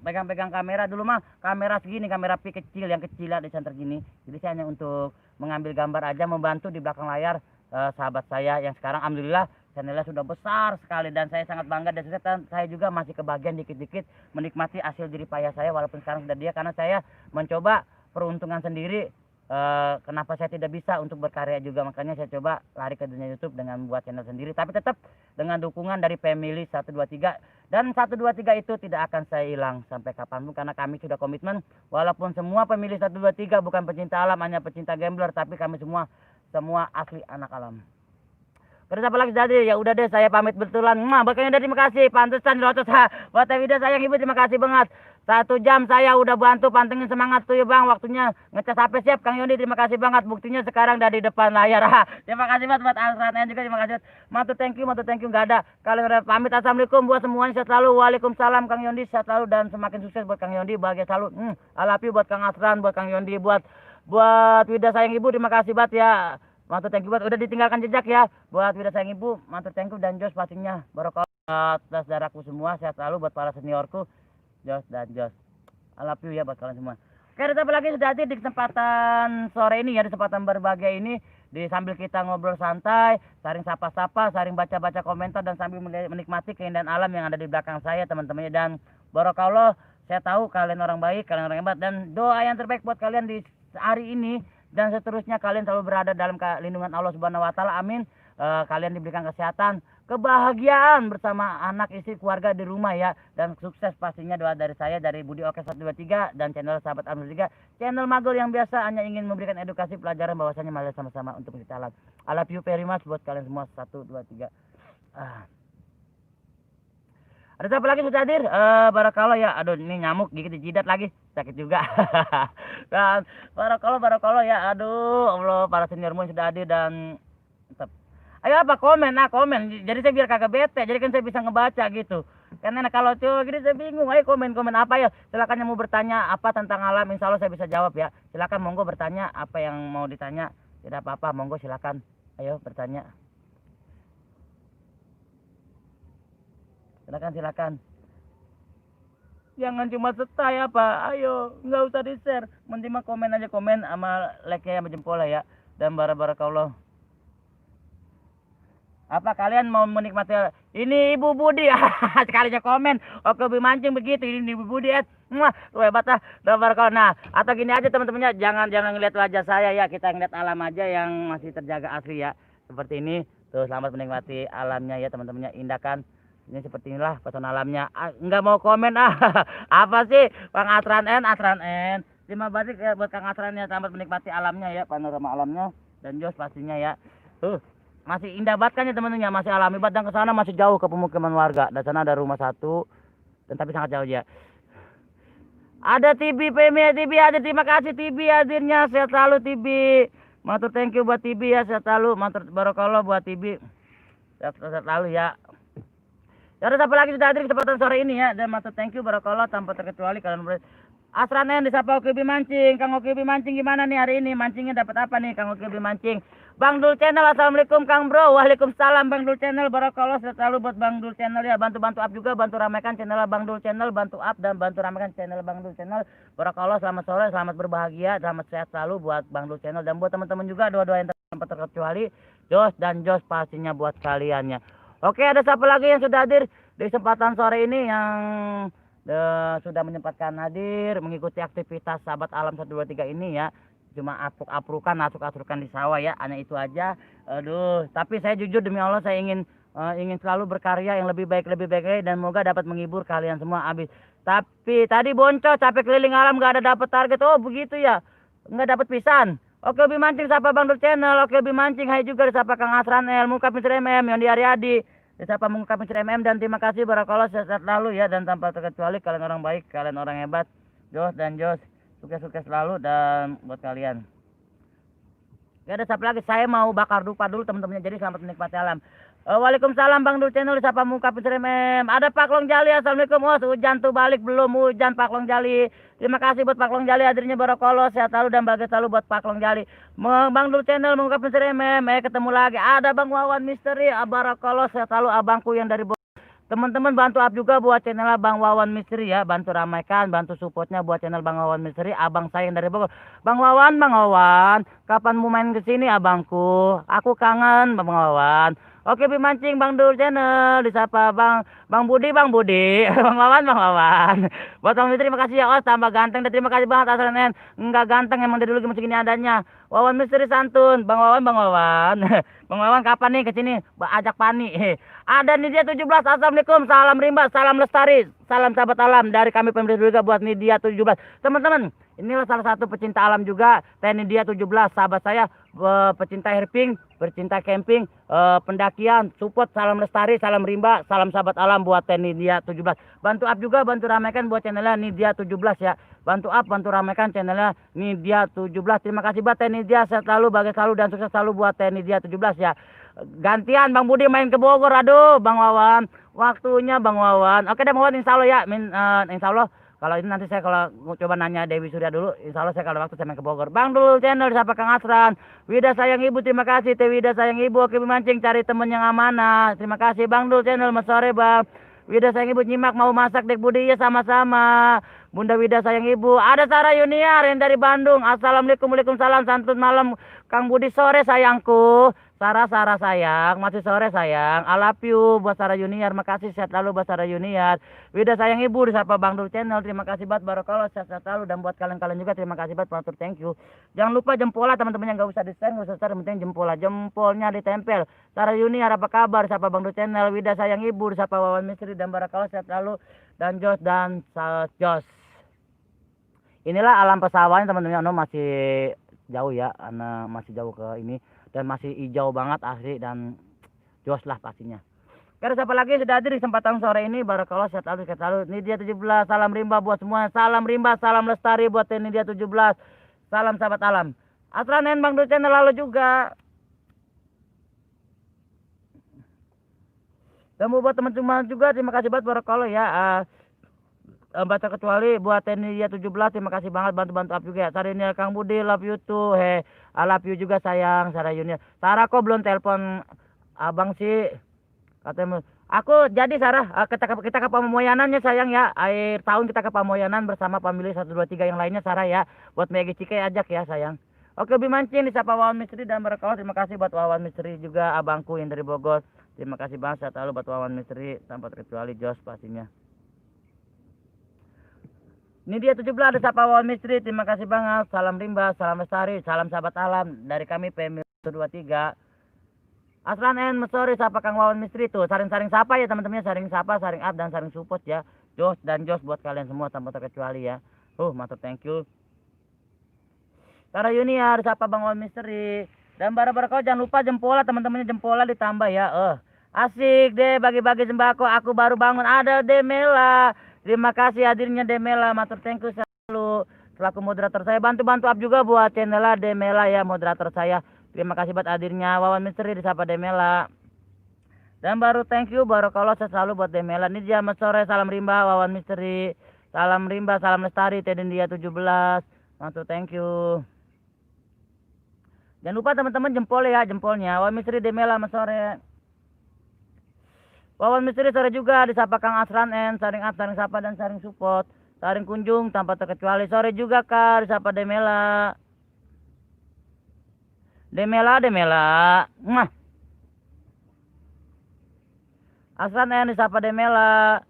pegang-pegang kamera. Dulu mah kamera segini, kamera pi kecil yang kecil di center gini. Jadi saya hanya untuk mengambil gambar aja, membantu di belakang layar sahabat saya yang sekarang alhamdulillah channelnya sudah besar sekali, dan saya sangat bangga. Dan saya juga masih kebagian dikit-dikit menikmati hasil jerih payah saya walaupun sekarang sudah dia, karena saya mencoba peruntungan sendiri. Kenapa saya tidak bisa untuk berkarya juga, makanya saya coba lari ke dunia YouTube dengan membuat channel sendiri, tapi tetap dengan dukungan dari family 123. Dan 123 itu tidak akan saya hilang sampai kapanpun, karena kami sudah komitmen walaupun semua pemilih 123 bukan pecinta alam, hanya pecinta gambler, tapi kami semua asli anak alam. Terus apa lagi tadi? Ya udah deh, saya pamit betulan. Bakalnya terima kasih. Pantesan rotos buat Teh Wida sayang ibu, terima kasih banget. 1 jam saya udah bantu pantengin, semangat tuh ya Bang. Waktunya ngecas HP siap Kang Yondi, terima kasih banget. Buktinya sekarang udah di depan layar. Terima kasih banget buat Alsratnya juga, terima kasih. Matur thank you enggak ada. Kalian udah pamit, assalamualaikum buat semuanya, sehat selalu. Waalaikumsalam Kang Yondi, sehat selalu dan semakin sukses buat Kang Yondi, bahagia selalu. I love you buat Kang Asran, buat Kang Yondi, buat Wida sayang ibu, terima kasih banget ya. Matur thank you buat udah ditinggalkan jejak ya. Buat Wida sayang ibu, matur thank you, dan jos pastinya barokah atas darahku semua, sehat selalu buat para seniorku. Jos dan Jos, I love you ya buat kalian semua. Oke, ada apa lagi sudah hadir di kesempatan sore ini ya, di kesempatan berbahagia ini, sambil kita ngobrol santai, saling sapa-sapa, saling baca-baca komentar, dan sambil menikmati keindahan alam yang ada di belakang saya teman-temannya. Dan barokallah, saya tahu kalian orang baik, kalian orang hebat, dan doa yang terbaik buat kalian di hari ini dan seterusnya, kalian selalu berada dalam lindungan Allah Subhanahu wa taala. Amin. Kalian diberikan kesehatan, kebahagiaan bersama anak, istri, keluarga di rumah ya, dan sukses pastinya. Doa dari saya, dari Budi Oke 123 dan channel Sahabat Alam 3, channel Magel yang biasa hanya ingin memberikan edukasi pelajaran bahwasanya mari sama-sama untuk mencipta alam. I love you very much buat kalian semua 123. Ada siapa lagi sudah hadir? Barakallah ya. Aduh, ini nyamuk gigit di jidat lagi, sakit juga. Dan barakallah ya. Aduh Allah, para seniormu sudah hadir dan tetap. Ayo apa komen, komen. Jadi saya biar kagak bete, jadi kan saya bisa ngebaca gitu. Karena kalau cowok gini saya bingung. Ayo komen apa ya. Silakan yang mau bertanya apa tentang alam, insya Allah saya bisa jawab ya. Silakan monggo bertanya apa yang mau ditanya. Tidak apa-apa, monggo silakan. Ayo bertanya. Silakan. Jangan cuma stay apa. Ayo, nggak usah di-share. Mending mah komen aja, komen sama like-nya sama jempol ya. Dan barakallah. Apa kalian mau menikmati ini Ibu Budi? Sekalinya komen, oke hobi mancing begitu. Ini Ibu Budi Wah, lu hebat lah. Nah, atau gini aja teman-temannya, jangan ngeliat wajah saya ya, kita ngeliat alam aja yang masih terjaga asli ya. Seperti ini. Tuh, selamat menikmati alamnya ya teman-temannya. Indah kan? Ini seperti inilah pesona alamnya. Enggak mau komen Apa sih Bang Atran N. Terima kasih ya buat Kang Atran ya, selamat menikmati alamnya ya, panorama alamnya dan jos pastinya ya. Tuh, masih indah banget kan ya teman-teman, masih alami banget, dan ke sana masih jauh ke pemukiman warga. Dan sana ada rumah satu dan tapi sangat jauh ya. Ada TB PM TB hadir, terima kasih TB hadirnya, sehat selalu TB. Matur thank you buat TB ya, sehat selalu. Matur barokallah buat TB. Sehat selalu ya. Ya udah, siapa lagi sudah hadir kesempatan sore ini ya, dan matur thank you barokallah tanpa terkecuali kalian Asranen disapa Okibi Mancing. Kang Okibi Mancing gimana nih hari ini? Mancingnya dapat apa nih Kang Okibi Mancing? Bang Dul Channel, assalamualaikum Kang Bro. Waalaikumsalam Bang Dul Channel. Barakallah selalu buat Bang Dul Channel ya. Bantu up juga, bantu ramaikan channel Bang Dul Channel, bantu up dan bantu ramaikan channel Bang Dul Channel. Barakallah, selamat sore, selamat berbahagia, selamat sehat selalu buat Bang Dul Channel dan buat teman-teman juga, doa-doa yang tanpa terkecuali. Jos dan jos pastinya buat kaliannya. Oke, ada siapa lagi yang sudah hadir di kesempatan sore ini yang sudah menyempatkan hadir mengikuti aktivitas sahabat alam 123 ini ya. Cuma asuk-asrukan di sawah ya, hanya itu aja. Aduh, tapi saya jujur demi Allah saya ingin selalu berkarya yang lebih baik dan semoga dapat menghibur kalian semua habis. Tapi tadi boncos capek keliling alam gak ada dapat target. Oh begitu ya, nggak dapat pisan. Oke, Hobi Mancing sapa Bang Dul Channel. Oke, Hobi Mancing hai juga disapa Kang Asran L, Muka Mr. MM, Yondi Aryadi disapa mengungkapkan MM, dan terima kasih barakallah sehat selalu ya, dan tanpa terkecuali kalian orang baik, kalian orang hebat. Jos dan jos, sukses selalu dan buat kalian. Gak ada siapa lagi, saya mau bakar dupa dulu teman-temannya, jadi selamat menikmati alam. Waalaikumsalam Bang Dul Channel disapa mengungkapkan MM. Ada Pak Long Jali, assalamualaikum. Oh hujan tuh balik, belum hujan Pak Long Jali. Terima kasih buat Pak Long Jali hadirnya, barakallah sehat selalu dan bahagia selalu buat Pak Long Jali. Bang Dul Channel mengungkapkan MM. Ketemu lagi. Ada Bang Wawan Misteri, barakallah sehat selalu abangku yang dari teman-teman, bantu up juga buat channel Bang Wawan Misteri ya, bantu ramaikan, bantu supportnya buat channel Bang Wawan Misteri, abang saya yang dari Bogor. Bang Wawan, kapan mau main ke sini abangku? Aku kangen Bang Wawan. Oke, Hobi Mancing Bang Dul Channel disapa Bang Budi Bang Wawan. Buat Bang Misteri terima kasih ya, oh tambah ganteng, dan terima kasih banget Asranen. Enggak ganteng emang dari dulu segini adanya. Wawan Misteri santun, Bang Wawan. Bang Wawan kapan nih ke sini? Ajak Pani. Ada Nidia 17. Assalamualaikum. Salam rimba, salam lestari, salam sahabat alam dari kami pemirsa juga buat Nidia 17. Teman-teman, inilah salah satu pecinta alam juga, Teh Nidia 17, sahabat saya, pecinta herping, bercinta camping, pendakian, support, salam lestari, salam rimba, salam sahabat alam buat Teh Nidia 17. Bantu up juga, bantu ramaikan buat channelnya Nidia 17 ya. Bantu up, bantu ramaikan channelnya Nidia 17. Terima kasih buat Teh Nidia, sehat selalu, bahagia selalu dan sukses selalu buat Teh Nidia 17 ya. Gantian Bang Budi main ke Bogor, aduh Bang Wawan, waktunya Bang Wawan. Oke deh Bang Wawan, insya Allah ya, insya Allah. Kalau ini nanti saya kalau coba nanya Dewi Surya dulu, insya Allah saya kalau waktu saya main ke Bogor. Bang Dul Channel siapa Kang Asran. Wida sayang ibu, terima kasih Teh Wida sayang ibu. Oke Mancing cari temen yang amanah. Terima kasih Bang Dul Channel, mas sore Bang. Wida sayang ibu nyimak mau masak Dek Budi ya, sama-sama. Bunda Wida sayang ibu. Ada Sarah Yuniar yang dari Bandung. Assalamualaikum, waalaikumsalam, santun malam Kang Budi sore sayangku. Sarah sayang, masih sore sayang. I love you buat Sarah Yuniar. Makasih, sehat selalu buat Sarah Yuniar. Wida sayang ibu disapa Bang Dul Channel. Terima kasih banget barakallah, sehat selalu, dan buat kalian juga terima kasih banget, matur thank you. Jangan lupa jempolnya teman-teman, yang enggak usah di-share, enggak usah share, penting jempolnya ditempel. Sarah Yuniar apa kabar? Disapa Bang Dul Channel. Wida sayang ibu disapa Wawan Misteri, dan barakallah sehat selalu dan jos dan jos. Inilah alam pesawahan teman-teman, masih jauh ya, masih jauh ke ini. Dan masih hijau banget asli dan jos lah pastinya. Karena siapa lagi sudah hadir di kesempatan sore ini, barakallah sehat selalu. Nidia 17, salam rimba buat semua. Salam rimba, salam lestari buat Nidia 17. Salam sahabat alam. Asranen Bang Dul Channel lalu juga. Dan buat teman-teman juga terima kasih banget barakallah ya. Baca kecuali buat Nidia 17, terima kasih banget, bantu up juga ya. Sarina Kang Budi, love you too. I love you juga sayang, Sarah Yuniar. Sarah kok belum telepon abang sih? Katanya aku jadi Sarah, kita ke Pamoyanannya sayang ya. Akhir tahun kita ke Pamoyanan bersama family 123 yang lainnya Sarah ya. Buat Megi Cike ajak ya sayang. Oke, Hobi Mancing disapa Wawan Misteri dan Barakallah. Terima kasih buat Wawan Misteri juga, abangku yang dari Bogor. Terima kasih banget, sehat selalu buat Wawan Misteri tanpa terkecuali Jos pastinya. Ini dia 17 disapa Wawan Misteri. Terima kasih banget. Salam rimba, salam lestari, salam sahabat alam dari kami PMI 23. Aslan N Mesori sapa Kang Wawan Misteri tuh. Saring-saring sapa ya teman-temannya, saring sapa, saring up dan saring support ya. Jos dan Jos buat kalian semua tanpa terkecuali ya. Matur thank you. Tara Junior sapa Bang Wawan Misteri. Dan Barakallah jangan lupa jempola teman-temannya, jempola ditambah ya. Asik deh bagi-bagi sembako. Aku baru bangun. Ada Demela. Terima kasih hadirnya Demela. Matur thank you selalu. Selaku moderator saya, bantu-bantu up juga buat channel Demela ya, moderator saya. Terima kasih buat hadirnya Wawan Misteri disapa Demela. Dan baru thank you Barakallah selalu buat Demela. Ini dia sore, salam rimba Wawan Misteri. Salam rimba, salam lestari Tedin dia 17. Matur thank you. Jangan lupa teman-teman jempol ya, jempolnya. Wawan Misteri Demela sore. Wawan Misteri sore juga disapa Kang Asran N, saring up, saring sapa dan saring support. Saring kunjung tanpa terkecuali. Sore juga Kak disapa Demela. Demela. Asran N disapa Demela.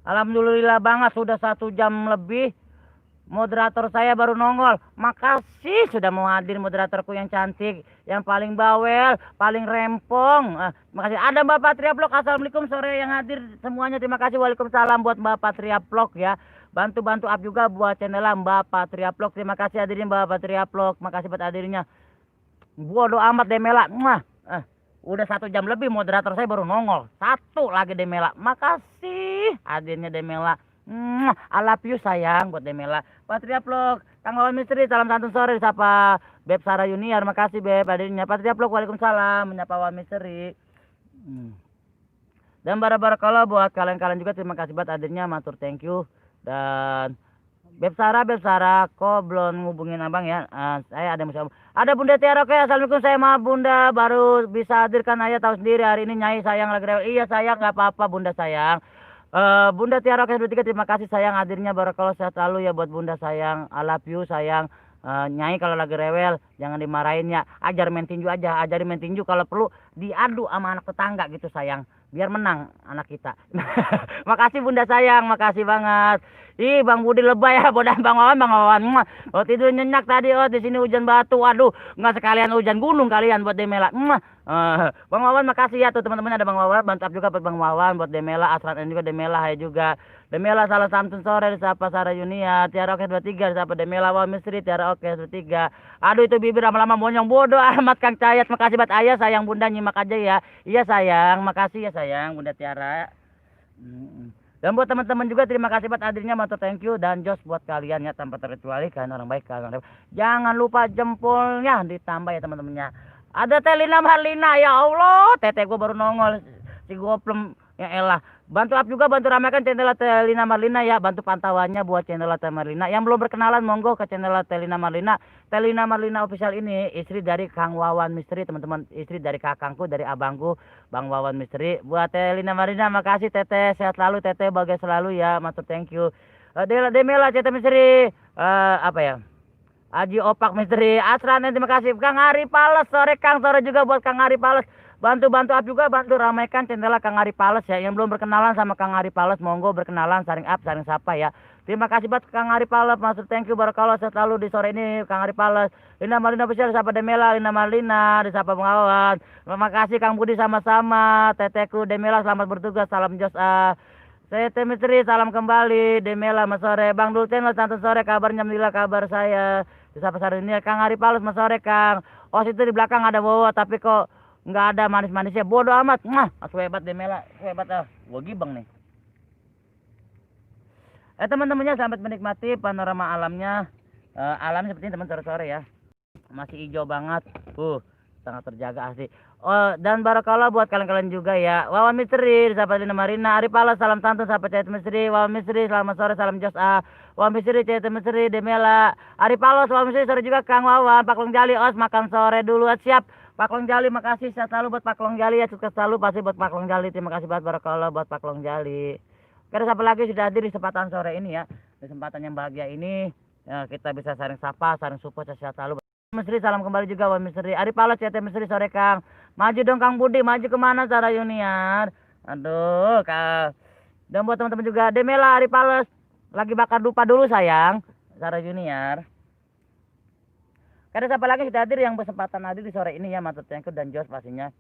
Alhamdulillah banget sudah 1 jam lebih. Moderator saya baru nongol. Makasih sudah mau hadir moderatorku yang cantik, yang paling bawel, paling rempong. Makasih. Ada Mbak Patria Vlog. Assalamualaikum sore yang hadir semuanya. Terima kasih. Waalaikumsalam buat Mbak Patria Vlog ya. Bantu-bantu up juga buat channel Mbak Patria Vlog. Terima kasih hadirin Mbak Patria Vlog. Makasih buat hadirnya. Bodoh amat Demela. Udah 1 jam lebih moderator saya baru nongol. 1 lagi Demela. Makasih hadirnya Demela. I love you sayang buat Demela. Patria Vlog, Kang Wawan Misteri, salam santun sore disapa Beb Sarah Junior. Makasih Beb hadirnya. Patria Vlog, waalaikumsalam menyapa Wawan Misteri. Dan Barakallah buat kalian-kalian juga terima kasih buat hadirnya. Matur thank you. Dan Beb Sarah, kok belum ngubungin abang ya? Saya ada musik. Ada Bunda Tiara. Oke, assalamualaikum. Saya maaf Bunda baru bisa hadirkan, ayah tahu sendiri hari ini Nyai sayang lagi rewel. Iya sayang, nggak apa-apa Bunda sayang. Bunda Tiara Oke 23 terima kasih sayang hadirnya. Barakallah sehat selalu ya buat Bunda sayang. I love you sayang. Nyai kalau lagi rewel jangan dimarahin ya. Ajar main tinju aja, ajarin main tinju, kalau perlu diadu sama anak tetangga gitu sayang. Biar menang anak kita. Makasih Bunda sayang, makasih banget. Ih Bang Budi lebay ya, bodoh Bang Wawan. Oh tidur nyenyak tadi, di sini hujan batu. Waduh, nggak sekalian hujan gunung kalian buat Demela. Bang Wawan makasih ya tuh teman-teman, ada Bang Wawan, bantu juga buat Bang Wawan, buat Demela, Asrat dan juga Demela, hai juga. Demela salah santun sore disapa Sarah Yunia, Tiara Oke 23 disapa Demela Wawan Misteri, Tiara Oke 23. Aduh itu bibir lama-lama monyong, bodoh amat Kang Cayat. Makasih buat ayah sayang Bunda nyimak aja ya. Iya sayang, makasih ya sayang Bunda Tiara. Dan buat teman-teman juga terima kasih buat hadirnya, matur thank you. Dan Jos buat kalian ya tanpa terkecuali, kalian orang baik, kalian orang baik. Jangan lupa jempolnya ditambah ya teman-temannya. Ada Telina Marlina, ya Allah, tete gue baru nongol si goplem ya elah. Bantu up juga, bantu ramaikan channel Telina Marlina ya, bantu pantauannya buat channel Telina Marlina. Yang belum berkenalan monggo ke channel Telina Marlina. Telina Marlina official ini istri dari Kang Wawan Misteri teman-teman, istri dari kakangku, dari abangku Bang Wawan Misteri. Buat Telina Marlina makasih Tete, sehat selalu Tete, bahagia selalu ya, matur thank you. Demela Tete Misteri, apa ya? Aji Opak Misteri, Asran terima kasih. Kang Ari Pales sore Kang, sore juga buat Kang Ari Pales. Bantu up juga, bantu ramaikan channel Kang Ari Pales ya. Yang belum berkenalan sama Kang Ari Pales monggo berkenalan, saring up, saring sapa ya. Terima kasih buat Kang Ari Pales, maksud thank you Barakallah selalu di sore ini Kang Ari Pales. Lina Marlina official disapa Demela, Lina Marlina disapa Bang Wawan. Terima kasih Kang Budi sama-sama. Teteku Demela selamat bertugas, salam Jos Tete Misteri salam kembali. Demela sore. Bang Dul channel santun sore, kabarnya alhamdulillah, kabar saya disapa sore ini Kang Ari Pales sore Kang. Oh situ di belakang ada bawa tapi kok nggak ada manis-manisnya, bodoh amat. Aku hebat Demela, hebat gua gibeng nih. Teman-temannya selamat menikmati panorama alamnya. Alam seperti ini teman sore-sore ya, masih hijau banget, sangat terjaga asli. Oh dan Barakallah buat kalian-kalian juga ya. Wawan Misteri disapa Lina Marina, Ari Pales salam santun sahabat Tete Misteri, Wawan Misteri selamat sore, salam Jos Wawan Misteri, Tete Misteri, Demela, Ari Pales, Wawan Misteri sore juga Kang Wawan, Pak Long Jali, makan sore dulu, siap. Pak Long Jali makasih, sehat selalu buat Pak Long Jali ya, sukses selalu pasti buat Pak Long Jali. Terima kasih banget Barakallah buat Pak Long Jali. Oke, siapa lagi sudah hadir di kesempatan sore ini ya, kesempatan yang bahagia ini. Ya, kita bisa saling sapa, saling support, sehat selalu. Misteri, salam kembali juga Wawan Misteri. Ari Palo, CT Misteri, sore Kang. Maju dong Kang Budi, maju kemana Sarah Junior? Aduh, Kang. Dan buat teman-teman juga, Demela, Ari Pales, lagi bakar dupa dulu sayang, Sarah Junior. Karena siapa lagi sudah hadir yang berkesempatan hadir di sore ini ya, Matur Tengku dan Jos pastinya.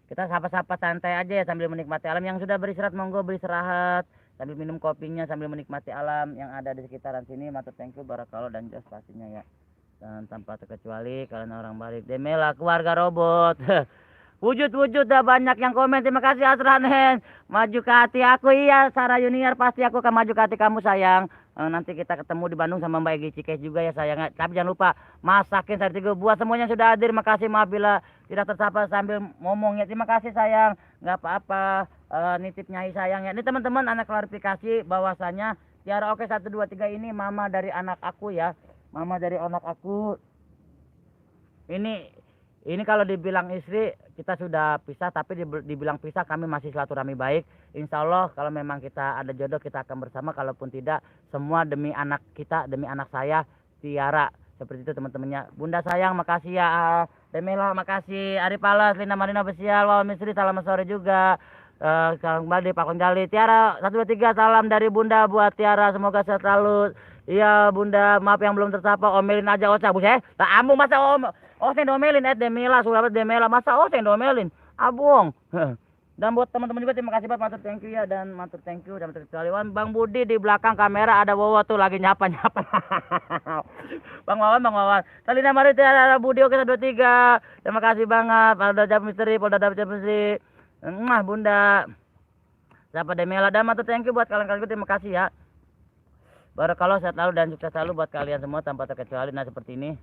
Kita sapa-sapa santai aja ya sambil menikmati alam. Yang sudah beristirahat monggo beristirahat sambil minum kopinya, sambil menikmati alam yang ada di sekitaran sini. Matur Tengku, Barakallah dan Jos pastinya ya. Dan tanpa terkecuali kalian orang balik, Demela keluarga robot. Wujud-wujud dah banyak yang komen. Terima kasih Asranen. Maju ke hati aku, iya Sarah Junior, pasti aku akan maju ke hati kamu sayang. Nanti kita ketemu di Bandung sama Mbak Egi Cikes juga ya sayang. Tapi jangan lupa masakin sari tiga buat semuanya sudah hadir. Makasih, maaf bila tidak tersapa sambil ngomong ya. Terima kasih sayang. Nggak apa-apa. Nitip nyai sayang ya. Ini teman-teman anak klarifikasi bahwasanya Tiara Oke 123 ini mama dari anak aku ya. Mama dari anak aku. Ini kalau dibilang istri kita sudah pisah, tapi dibilang pisah kami masih silaturahmi baik. Insya Allah kalau memang kita ada jodoh kita akan bersama, kalaupun tidak semua demi anak kita, demi anak saya Tiara. Seperti itu teman-temannya. Bunda sayang makasih ya. Demela makasih. Ari Palas, Lina Marina Official, Wawan Misteri salam sore juga. Salam kembali Pak Konjali. Tiara 123 salam dari Bunda buat Tiara, semoga sehat selalu. Iya Bunda, maaf yang belum tersapa, omelin aja Ocha buset. Tak ambu masa Oseng domelin Demela, sudah Demela masa Oseng domelin. Abung. Dan buat teman-teman juga terima kasih Pak, matur thank you ya, dan matur thank you dan matur sekali. Bang Budi di belakang kamera ada Wowo tuh lagi nyapa-nyapa. Bang Wawan. Salina Mari ada Budi Oke 123. Terima kasih banget. Polda Jabar Misteri, Polda Jabar Misteri. Bunda. Siapa Demela, dan matur thank you buat kalian-kalian, terima kasih ya. Barakallah, sehat selalu dan sukses selalu buat kalian semua tanpa terkecuali. Nah seperti ini.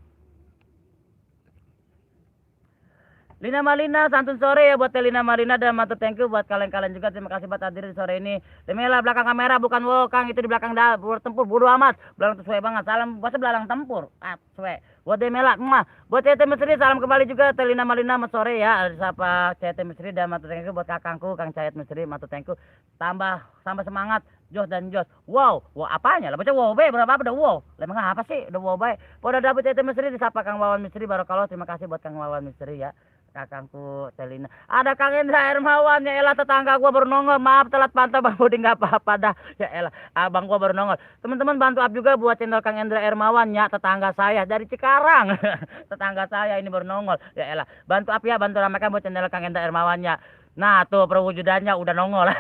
Lina Malina, santun sore ya buat Lina Malina, dan matur thank you buat kalian-kalian juga. Terima kasih buat hadir di sore ini. Demela belakang kamera bukan wow Kang, itu di belakang tempur, bodo amat. Belalang sesuai banget. Salam buat belalang tempur. Sesuai. Buat Demela, buat CT Misteri salam kembali juga Lina Malina sore ya. Ada siapa CT Misteri, dan matur thank you buat kakangku Kang Cayet Misteri, matur thank you. Tambah semangat Jos dan Jos. Wow apanya lah, baca wow be berapa udah wow. Lemang apa sih udah wow baik. Pada dapet CT Misteri disapa Kang Wawan Misteri, barakallah. Terima kasih buat Kang Wawan Misteri ya. Kakangku Telina. Ada Kang Endra Hermawan, ya elah tetangga gua baru nongol. Maaf telat pantau Bang Budi, nggak apa-apa dah. Ya elah, abang gua baru nongol. Teman-teman bantu up juga buat channel Kang Endra Hermawan ya, tetangga saya dari Cikarang. Tetangga saya ini baru nongol. Ya elah, bantu up ya, bantu ramaikan buat channel Kang Endra Hermawan ya. Nah tuh perwujudannya udah nongol.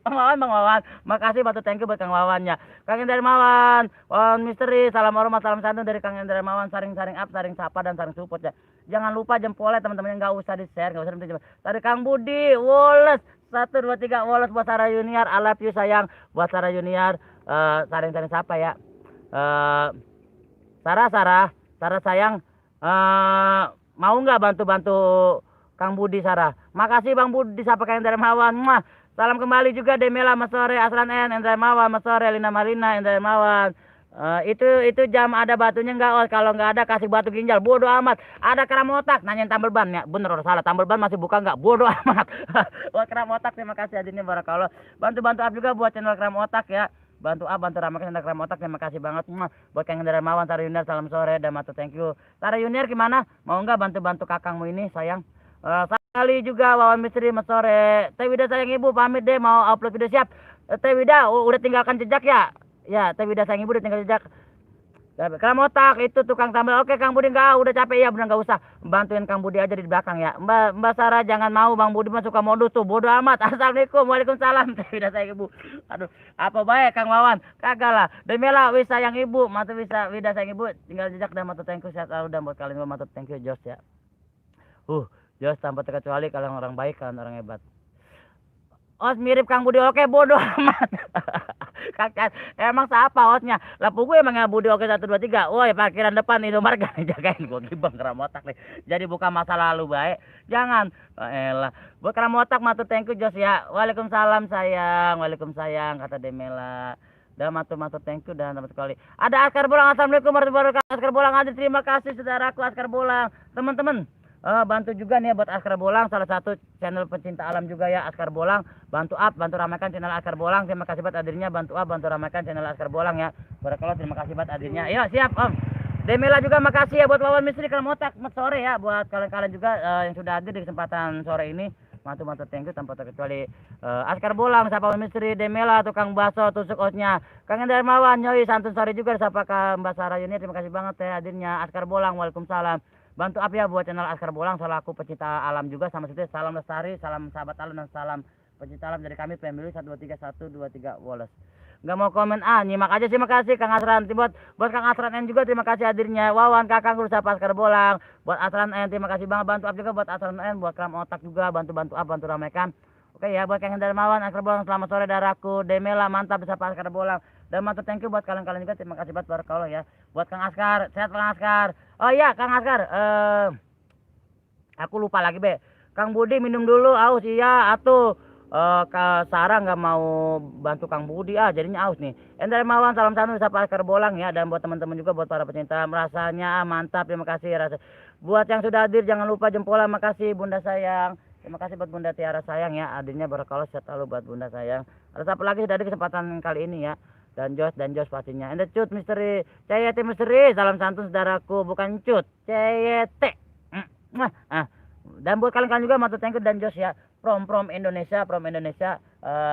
Bang Wawan, makasih bantu thank you buat Kang Wawannya. Kang Endra Hermawan, Wawan Misteri, salam hormat, salam santun dari Kang Endra Hermawan, saring up, saring sapa dan saring support ya. Jangan lupa jempolnya teman-teman, nggak usah di share, nggak usah dari Kang Budi, Wallace 123 Wallace buat Sarah Junior, I love you sayang buat Sarah Junior, saring sapa ya. Sarah sayang, mau nggak bantu Kang Budi Sarah? Makasih Bang Budi, sapa Kang Endra Hermawan. Salam kembali juga Demela sore, Aslan N, Endra Hermawan sore, Lina Marina, Endra Hermawan. Itu jam ada batunya enggak? Kalau enggak ada kasih batu ginjal, bodo amat. Ada keram otak, nanyain tambal ban ya, bener orang salah, tambal ban masih buka enggak? Bodo amat. Buat keram otak terima kasih hadirnya, barakallah. Bantu up juga buat channel keram otak ya. Bantu ramaikan channel keram otak, terima kasih banget. Buat Kang Endra Hermawan, Sarah Junior salam sore dan matur thank you. Sarah Junior gimana? Mau enggak bantu kakangmu ini sayang? Sekali juga Wawan Misteri sore. Teh Wida sayang ibu pamit deh, mau upload video siap. Teh Wida udah tinggalkan jejak ya? Ya, Teh Wida sayang ibu udah tinggal jejak. Keram otak itu tukang tambal. Oke Kang Budi, enggak udah capek ya, bener enggak usah. Bantuin Kang Budi aja di belakang ya. Mbak Sarah jangan mau, Bang Budi mah suka modus tuh, bodo amat. Assalamualaikum, waalaikumsalam. Teh Wida sayang ibu. Aduh, apa baik Kang Wawan? Kagak lah. Demela wis sayang ibu, matur Wida sayang ibu, tinggal jejak dan matur thank you sehat selalu, dan buat kalian matur thank you Jos ya. Jos tanpa terkecuali kalian orang baik, kalian orang hebat. Mirip Kang Budi Oke, bodoh amat. Kakak, emang siapa osnya? Lah gue emang Budi Oke 123. Woi, parkiran depan Indomaret gak jagain gue gibang keram otak nih. Jadi bukan masa lalu baik. Jangan. Elah. Buat keram otak matur thank you Jos ya. Waalaikumsalam sayang. Waalaikumsalam kata Demela. Dan matur thank you dan teman sekali. Ada Askar Bolang, assalamualaikum warahmatullahi wabarakatuh. Askar Bolang hadir, terima kasih saudaraku Askar Bolang. Teman-teman, bantu juga nih buat Askar Bolang, salah satu channel pecinta alam juga ya Askar Bolang. Bantu ramaikan channel Askar Bolang. Terima kasih buat hadirnya, bantu ramaikan channel Askar Bolang ya. Barakallah, terima kasih buat hadirnya. Iya siap Om. Demela juga makasih ya buat Wawan Misteri Keramotak sore ya, buat kalian-kalian juga yang sudah hadir di kesempatan sore ini. Mantu thank you tanpa terkecuali Askar Bolang, Sapa Misteri, Demela, tukang bakso, tusuk osnya, Kang Darmawan, Nyoi, santun sore juga Sapa ke Mbak Sarayuni. Terima kasih banget ya hadirnya Askar Bolang. Waalaikumsalam. Bantu up ya buat channel Askar Bolang, selaku pecinta alam juga sama seperti salam lestari, salam sahabat alam dan salam pecinta alam dari kami Pemilu 123123 Wallace. Nggak mau komen nyimak aja. Terima kasih Kang Asran. Buat Kang Asran N juga terima kasih hadirnya. Wawan Kakang Guru Sapa Askar Bolang. Buat Asran N terima kasih banget, bantu up juga buat Asran N, buat Kram Otak juga bantu up, bantu ramaikan. Oke ya, buat Kang Darmawan Askar Bolang, selamat sore daraku. Demela mantap Sapa Askar Bolang. Dan mantu thank you buat kalian-kalian juga, terima kasih buat barakallah ya. Buat Kang Askar, sehat Kang Askar. Oh iya Kang Askar, aku lupa lagi be. Kang Budi minum dulu aus, iya atuh. Kak Sarah nggak mau bantu Kang Budi jadinya aus nih. Endar Mawan, salam satu Sapa Askar Bolang ya, dan buat teman-teman juga, buat para pecinta rasanya mantap, terima kasih rasa. Buat yang sudah hadir jangan lupa jempolnya, makasih Bunda sayang. Terima kasih buat Bunda Tiara sayang ya, hadirnya barakallah, sehat selalu buat Bunda sayang. Ada apa lagi sudah ada kesempatan kali ini ya. Dan Jos pastinya. Enda Cut Misteri, CYT Misteri, salam santun saudaraku, bukan Cut, CYT. Dan buat kalian juga matu thank you dan Jos ya. From Indonesia,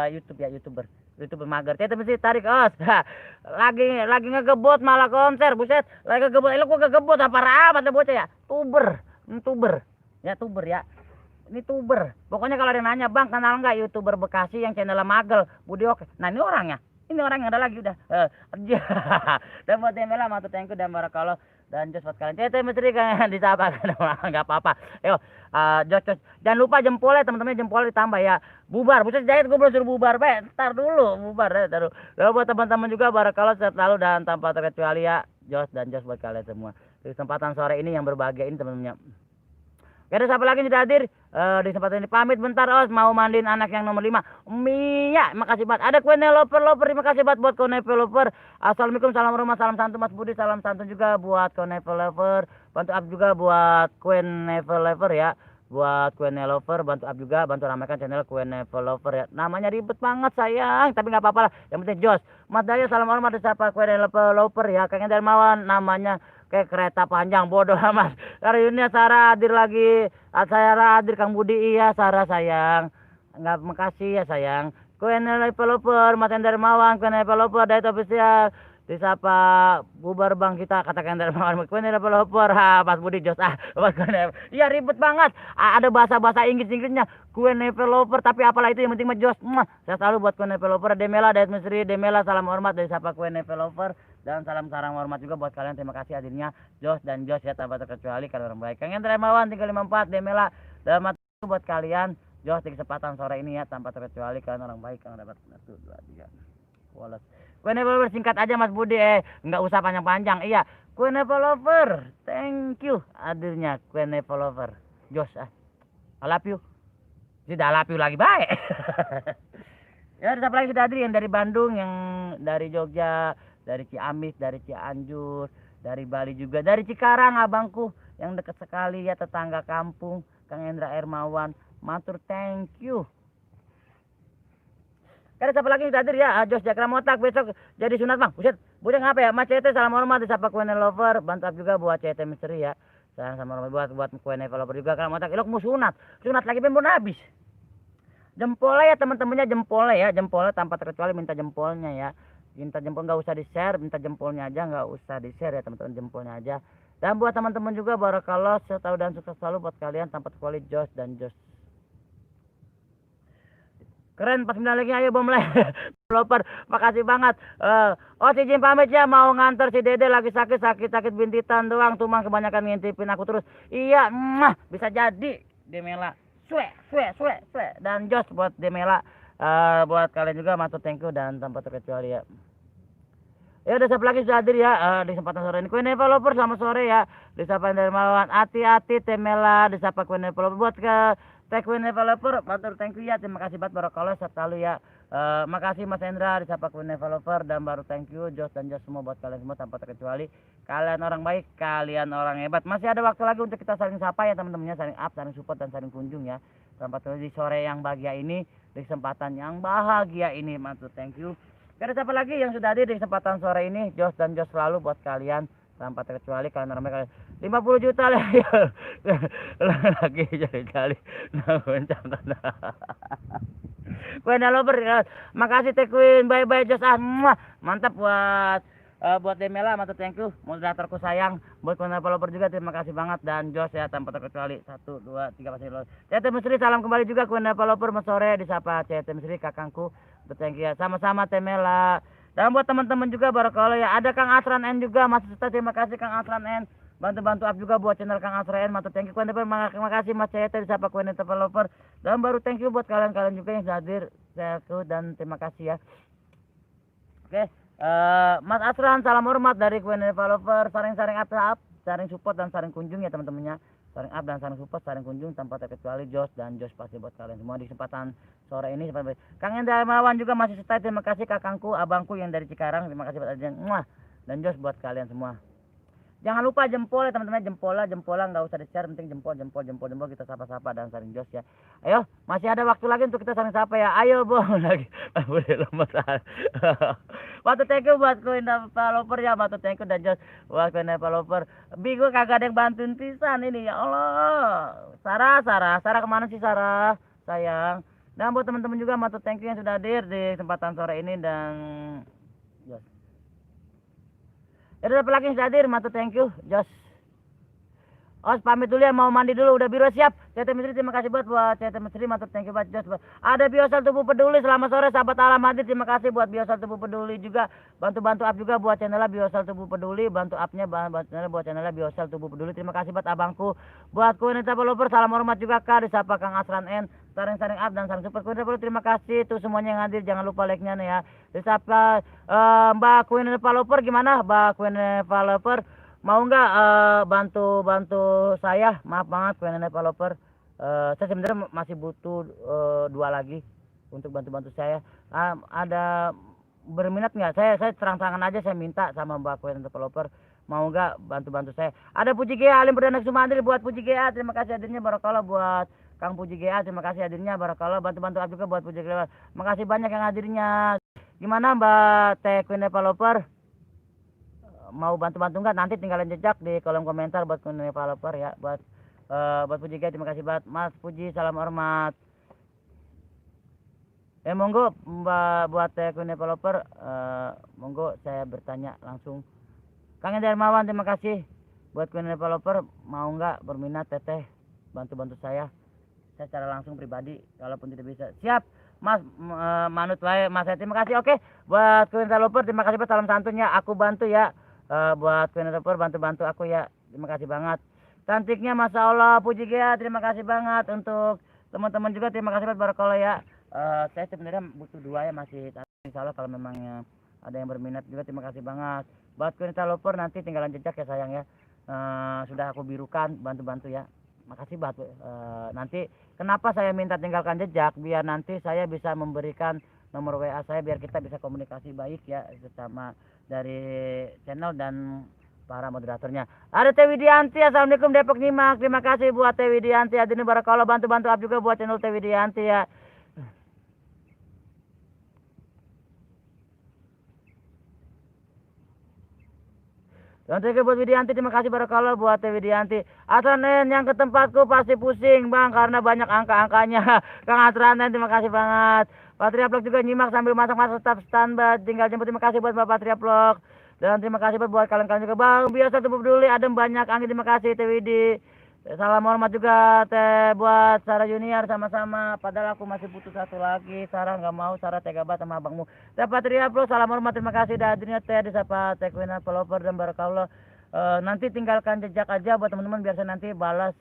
YouTube ya, YouTuber mager. Kita mesti tarik os. lagi ngegebot malah konser, buset. Lagi ngegebot, lu kok ngegebot apa rapat bocah ya? Tuber. Ya tuber ya. Ini tuber. Pokoknya kalau ada yang nanya, "Bang, kenal nggak YouTuber Bekasi yang channel Magel, Budi Oke?" Nah, ini orangnya. Ini orang yang ada lagi udah. Dan buat Demela matu thank you dan barakallah. Dan Jos buat kalian CT Misteri kan disapa kan nggak apa-apa. Ayo Jos jangan lupa jempolnya teman-teman, jempolnya ditambah ya. Bubar buset jahit, gue belum suruh bubar ntar dulu bubar taruh. Dan buat teman-teman juga barakallah sehat selalu dan tanpa terkecuali ya Jos buat kalian semua di kesempatan sore ini yang berbahagia ini teman-teman. Ada siapa lagi yang sudah hadir di kesempatan ini, pamit bentar os, mau mandiin anak yang nomor 5 Mia, makasih banget. Ada kue lover, terima kasih banget buat kue lover. Assalamualaikum, salam rumah, salam santun Mas Budi, salam santun juga buat kue lover. Bantu up juga buat kue lover ya. Buat kue lover, bantu up juga, bantu ramaikan channel kue lover ya. Namanya ribet banget sayang, tapi nggak apa-apa lah. Yang penting Jos. Mas Daya, salam hormat siapa kue lover ya. Kang Darmawan, namanya kayak kereta panjang, bodoh amat. Hari ini Sarah hadir lagi. Sarah hadir, Kang Budi iya, Sarah sayang. Enggak, makasih ya sayang. Kue developer, Mas Darmawan, kue developer, Diet Official. Disapa bubar bang kita, kata Kang Darmawan. Kue developer, Mas Budi Jos iya ribet banget. Ada bahasa Inggrisnya. Kue developer, tapi apalah itu yang penting mah Jos. Saya selalu buat kue developer. Demela, Diet Misteri, Demela, salam hormat dari Sapa kue developer. Dan salam sarang hormat juga buat kalian. Terima kasih hadirnya Jos ya tanpa terkecuali kalian orang baik. Kang Darmawan 354, Demela, dan mati buat kalian Jos di kesempatan sore ini ya tanpa terkecuali kalian orang baik. Kalian dapat 1 2 3 Wallace. Kue developer singkat aja Mas Budi, nggak usah panjang-panjang. Iya, kue developer, thank you hadirnya kue developer Jos I love you. Sudah love you lagi baik. Ya ada siapa lagi sudah hadir yang dari Bandung, yang dari Jogja, dari Ciamis, dari Cianjur, dari Bali juga, dari Cikarang abangku yang dekat sekali ya, tetangga kampung, Kang Endra Ermawan, matur thank you. Ada siapa lagi yang hadir ya, Jos Jakramotak besok jadi sunat bang, buset, buset ngapa ya, Mas CT salam hormat disapa kue lover, bantu juga buat CT Misteri ya, sayang sama hormat buat kue lover juga, Kramotak, ilok mau sunat lagi belum habis. Jempolnya ya teman-temannya, jempolnya tanpa terkecuali minta jempolnya ya. Minta jempol, nggak usah di share, minta jempolnya aja, nggak usah di share ya teman-teman, jempolnya aja. Dan buat teman-teman juga barakallah, setahu dan sukses selalu buat kalian tanpa terkecuali Jos. Keren, pas 9 lagi ayo bom mulai. Developer, makasih banget. Si Jim pamit ya, mau nganter si Dede lagi sakit bintitan doang, tumang kebanyakan ngintipin aku terus. Iya, bisa jadi Demela. Swe. Dan Jos buat Demela. Buat kalian juga matur thank you dan tanpa terkecuali ya. Ya udah siapa lagi sudah hadir ya di kesempatan sore ini. Kue developer selamat sore ya. Disapa Darmawan, hati-hati Temela, disapa kue developer buat ke Kue developer matur thank you ya. Terima kasih banget barakallah selalu ya. Makasih Mas Hendra disapa Queen Developer, dan baru thank you Jos dan Jos semua, buat kalian semua tanpa terkecuali. Kalian orang baik, kalian orang hebat. Masih ada waktu lagi untuk kita saling sapa ya teman-temannya, saling up, saling support dan saling kunjung ya. Tanpa terkecuali di sore yang bahagia ini, di kesempatan yang bahagia ini, mantu thank you. Gak ada siapa lagi yang sudah hadir di kesempatan sore ini, Jos dan Jos selalu buat kalian tanpa terkecuali. Kalian orang baik, kalian 50 juta lah ya. Lagi jadi-jadi Queen Developer, makasih Teh Queen, bye-bye Jos, mantap buat Demela, mantap thank you, moderatorku sayang, buat Queen Developer juga terima kasih banget, dan Jos ya tanpa terkecuali. 1, 2, 3 pasti lo. CT Mesri salam kembali juga Queen Developer, sore disapa CT Mesri kakangku, thank you ya, sama-sama Temela. Dan buat teman-teman juga barakallah ya, ada Kang Asran N juga masih stay, terima kasih Kang Asran N. Bantu-bantu up juga buat channel Kang Asran, mantap thank you Queen Developer, terima kasih Mas CT disapa Queen Developer. Dan baru thank you buat kalian-kalian juga yang hadir, dan terima kasih ya. Oke, Mas Asran salam hormat dari Queen Developer, saring-saring up, saring support dan saring kunjung ya teman-temannya. Saring up dan saring support, saring kunjung tanpa terkecuali Jos, dan Jos pasti buat kalian semua di kesempatan sore ini. Kang Hendra Mawan juga masih stay, terima kasih kakangku, abangku yang dari Cikarang, terima kasih buat Adrian, dan Jos buat kalian semua. Jangan lupa jempol ya teman-teman, jempola nggak usah di-share, penting jempol kita sapa-sapa dan saling Jos ya. Ayo, masih ada waktu lagi untuk kita saling sapa ya. Ayo bong lagi. Boleh lemas. Waktu thank you buat Queen Developer ya, waktu thank you dan Jos buat Queen Developer. Bingung kagak ada yang bantuin pisan ini ya Allah. Sarah kemana sih Sarah? Sayang. Dan buat teman-teman juga waktu thank you yang sudah hadir di kesempatan sore ini, dan Jos. Ada apa lagi yang hadir, matu thank you Jos. Os pamit dulu ya, mau mandi dulu, udah biru siap. CT Mesri terima kasih buat CT Mesri, matu thank you buat Jos. Ada Biosal Tubuh Peduli, selamat sore sahabat alam hadir, terima kasih buat Biosal Tubuh Peduli juga. Bantu up juga buat channelnya Biosal Tubuh Peduli, bantu upnya buat channelnya Biosal Tubuh Peduli. Terima kasih buat abangku, buat Queen Developer, salam hormat juga Kak, disapa Kang Asran N, saring-saring up dan saring support Queen Developer. Terima kasih tuh semuanya yang hadir, jangan lupa like-nya nih ya. Disapa Mbak Queen Developer, gimana Mbak Queen Developer? Mau nggak bantu saya? Maaf banget Queen Developer, saya sebenarnya masih butuh 2 lagi untuk bantu saya. Ada berminat nggak? Saya terang-terangan aja, saya minta sama Mbak Queen Developer, mau nggak bantu saya. Ada Puji GA Alim Perdana Sumantri, buat Puji GA terima kasih hadirnya, barakallah. Buat Kang Puji GA terima kasih hadirnya, barakallah. Bantu up juga buat Puji GA, makasih banyak yang hadirnya. Gimana Mbak Teh Queen Developer, mau bantu nggak? Nanti tinggalin jejak di kolom komentar buat Queen Developer ya. Buat Puji terima kasih banget Mas Puji, salam hormat. Monggo Mbak, buat Queen Developer, monggo saya bertanya langsung. Kang Darmawan terima kasih buat Queen Developer, mau nggak berminat teteh bantu saya secara langsung pribadi, kalaupun tidak bisa siap Mas manut wae Mas, terima kasih. Oke, buat Queen Developer terima kasih buat salam santunnya, aku bantu ya. Buat Queen Developer bantu aku ya, terima kasih banget. Cantiknya Masya Allah, Puji Gea terima kasih banget. Untuk teman-teman juga terima kasih banget, barakallah ya. Saya sebenarnya butuh 2 ya, masih insya Allah kalau memangnya ada yang berminat juga, terima kasih banget. Buat Queen Developer nanti tinggalan jejak ya sayang ya, sudah aku birukan, bantu ya, makasih banget. Nanti kenapa saya minta tinggalkan jejak, biar nanti saya bisa memberikan nomor WA saya, biar kita bisa komunikasi baik ya sesama dari channel dan para moderatornya. Ada Teh Widianti, assalamualaikum Depok nyimak, terima kasih buat Teh Widianti hadirnya, barakallah. Bantu up juga buat channel Teh Widianti ya. Dan buat Widianti, terima kasih barakallah buat Teh Widianti. Atranen yang ke tempatku pasti pusing bang, karena banyak angka-angkanya. Kang Atranen terima kasih banget. Patria Vlog juga nyimak sambil masak-masak, tetap standby, tinggal jemput. Terima kasih buat Bapak Patria Vlog. Dan terima kasih buat kalian juga bang, biasa Tubuh Peduli, adem banyak angin, terima kasih Teh Widi. Salam hormat juga Teh buat Sarah Junior, sama-sama. Padahal aku masih butuh 1 lagi. Sarah nggak mau, Sarah tega banget sama abangmu. Teh Patria Vlog, salam hormat, terima kasih dah hadirnya Teh, disapa Teh Queen Developer dan barakallah. Nanti tinggalkan jejak aja buat teman-teman, biar saya nanti balas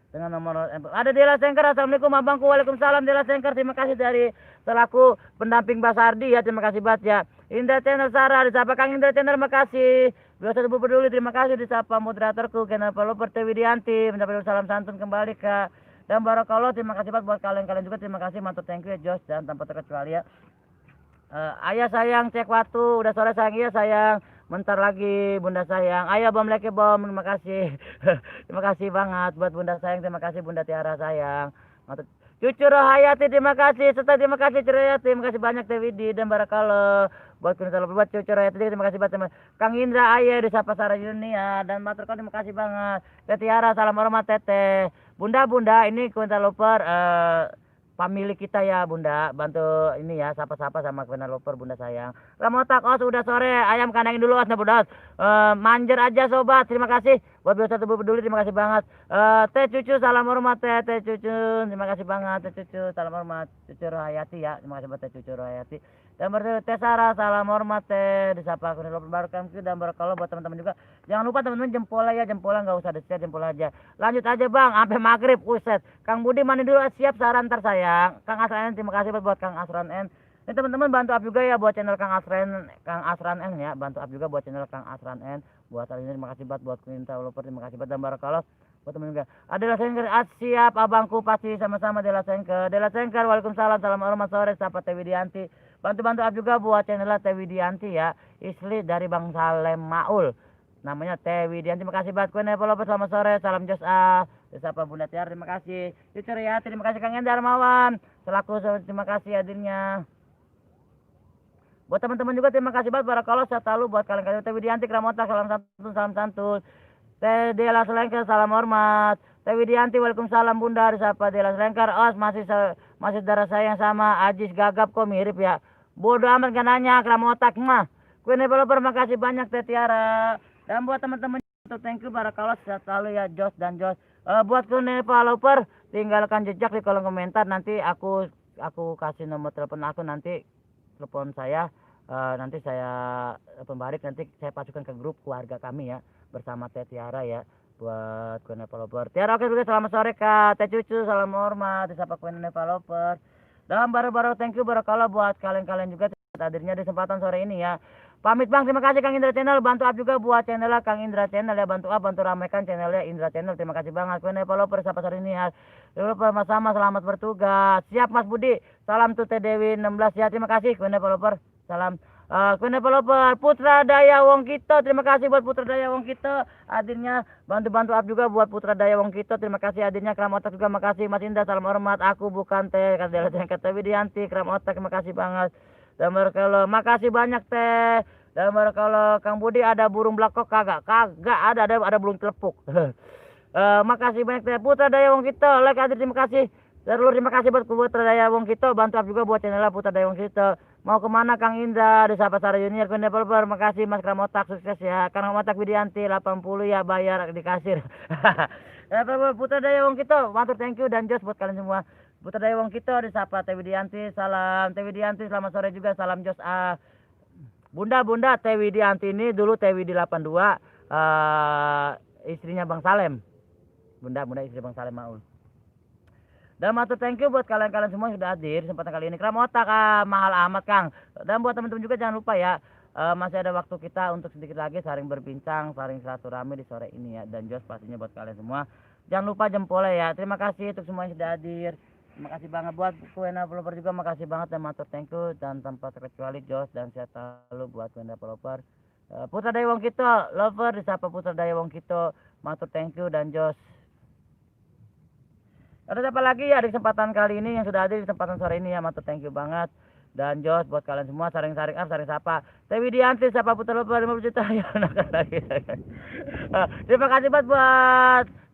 dengan nomor. Ada Dela Sengker, assalamualaikum abangku. Waalaikumsalam Dela Sengker, terima kasih dari selaku pendamping Basardi ya, terima kasih banget ya. Indra Channel Sarah, disapa Kang Indra Channel, terima kasih. Biasa Tubuh Peduli, terima kasih, disapa moderatorku Queen Developer Teh Widianti, mendapatkan salam santun kembali Kak. Dan barakallah, terima kasih banget buat kalian juga, terima kasih, mantap thank you ya Jos, dan tanpa terkecuali ya. Ayah sayang cek waktu, udah sore sayang, iya sayang. Bentar lagi bunda sayang. Ayah bom lagi bom, terima kasih. Terima kasih banget buat bunda sayang, terima kasih bunda Tiara sayang. Mantap. Cucu Rohayati terima kasih, serta terima kasih Cucu Rohayati, terima kasih banyak Teh Widi dan Barakallah. Buat kita buat Cucu Rohayati terima kasih banget. Kang Indra Ayah di Sapa Sara Dunia dan Matur terima kasih banget. Teh Tiara salam hormat Teteh. Bunda ini Quinta Loper pemilik kita ya bunda, bantu ini ya sapa-sapa sama Quinta Loper bunda sayang. Ramotak os udah sore, ayam kandangin dulu os nah bunda os. Manjer aja sobat, terima kasih buat biasa tubuh peduli, terima kasih banget. Teh Cucu salam hormat Teh Cucu, terima kasih banget Teh Cucu, salam hormat Cucu Rohayati ya, terima kasih buat Teh Cucu Rohayati. Dan berarti Teh Sarah salam hormat Teh, disapa Quinta Loper barokah dan barakallah buat teman-teman juga. Jangan lupa teman-teman jempolnya ya, jempolnya nggak usah di-share, jempol aja. Lanjut aja bang, sampai maghrib, uset. Kang Budi mandi dulu, siap saran ntar sayang. Kang Asran N, terima kasih buat Kang Asran N. Ini teman-teman bantu up juga ya buat channel Kang Asran N ya, bantu up juga buat channel Kang Asran N. Buat hari ini terima kasih buat Quinta Loper, terima kasih dan barakallah buat teman juga. Adela Sengker, siap abangku pasti sama-sama Dela Sengker. Dela Sengker, waalaikumsalam, salam hormat sore, sahabat Teh Widianti. Bantu-bantu up juga buat channel Teh Widianti ya, istri dari Bang Salem Maul. Namanya Teh Widianti, terima kasih buat Queen Apple, selamat sore, salam Jos A. Siapa Bunda Tiara, terima kasih. Cucu ya, terima kasih Kang Endar Mawan. Selaku terima kasih hadirnya. Buat teman-teman juga terima kasih banget barakallah sehat selalu buat kalian-kalian. Teh Widianti Kramota salam santun, salam santun. Teh Dela Selengker salam hormat. Teh Widianti waalaikumsalam bunda, siapa Dela Selengker. Os masih darah saya yang sama. Ajis Gagap kok mirip ya. Bodoh amat kan nanya Kramotak mah. Queen Developer makasih banyak Teh Tiara. Dan buat teman-teman thank you barakallah sehat selalu ya Jos dan Jos. Buat Queen Developer tinggalkan jejak di kolom komentar, nanti aku kasih nomor telepon aku, nanti telepon saya, nanti saya pembalik, nanti saya pasukan ke grup keluarga kami ya bersama Teh Tiara ya. Buat Queen Developer Tiara, oke juga selamat sore Kak Teh Cucu, salam hormat disapa Queen Developer. Dan baru-baru thank you barakallah buat kalian-kalian juga hadirnya di kesempatan sore ini ya. Pamit bang, terima kasih Kang Indra Channel, bantu up juga buat channel Kang Indra Channel ya, bantu up, bantu ramaikan channelnya Indra Channel, terima kasih banget. Queen Developer siapa sore ini ya, developer sama selamat bertugas, siap Mas Budi, salam tuh Teh Dewi 16 ya, terima kasih Queen Developer, salam. Queen Developer Putra Daya Wong Kito, terima kasih buat Putra Daya Wong Kito hadirnya, bantu up juga buat Putra Daya Wong Kito, terima kasih hadirnya. Kram Otak juga makasih Mas Indah, salam hormat, aku bukan Teh Kadela Teh Widianti, Kram Otak terima kasih banget. Dan barakallah, makasih banyak Teh. Dan barakallah Kang Budi, ada burung blakok kagak ada burung telepuk. Makasih banyak Teh Putra Daya Wong Kito, like hadir, terima kasih. Terima kasih buat Putra Daya Wong Kito, bantu juga buat channel Putra Daya Wong Kito. Mau kemana Kang Indra di Sapa Sara Junior Queen Developer, makasih Mas Kramotak, sukses ya. Kang Kramotak Widianti 80 ya, bayar di kasir. Putra Daya Wong Kito, matur thank you dan Jos buat kalian semua. Putra Daya Wong Kito disapa Teh Widianti, salam Teh Widianti, selamat sore juga, salam Jos A. Bunda Teh Widianti ini dulu Teh Widi 82, istrinya Bang Salem. Bunda istri Bang Salem Maul. Dan matur thank you buat kalian-kalian semua yang sudah hadir kesempatan kali ini. Kramotak mahal amat Kang. Dan buat teman-teman juga jangan lupa ya, masih ada waktu kita untuk sedikit lagi saling berbincang, saling silaturahmi di sore ini ya. Dan Jos pastinya buat kalian semua. Jangan lupa jempolnya ya. Terima kasih untuk semua yang sudah hadir. Terima kasih banget buat Queen Developer juga, makasih banget dan matur thank you, dan tanpa terkecuali Jos dan sehat selalu buat Queen Developer. Putra Daya Wong Kito lover disapa Putra Daya Wong Kito, matur thank you dan Jos. Ada siapa lagi ya di kesempatan kali ini yang sudah hadir di kesempatan sore ini ya, matur thank you banget. Dan Jos buat kalian semua, saring up, saring sapa. Teh Widianti siapa Putra Developer 50 juta ya. Terima kasih buat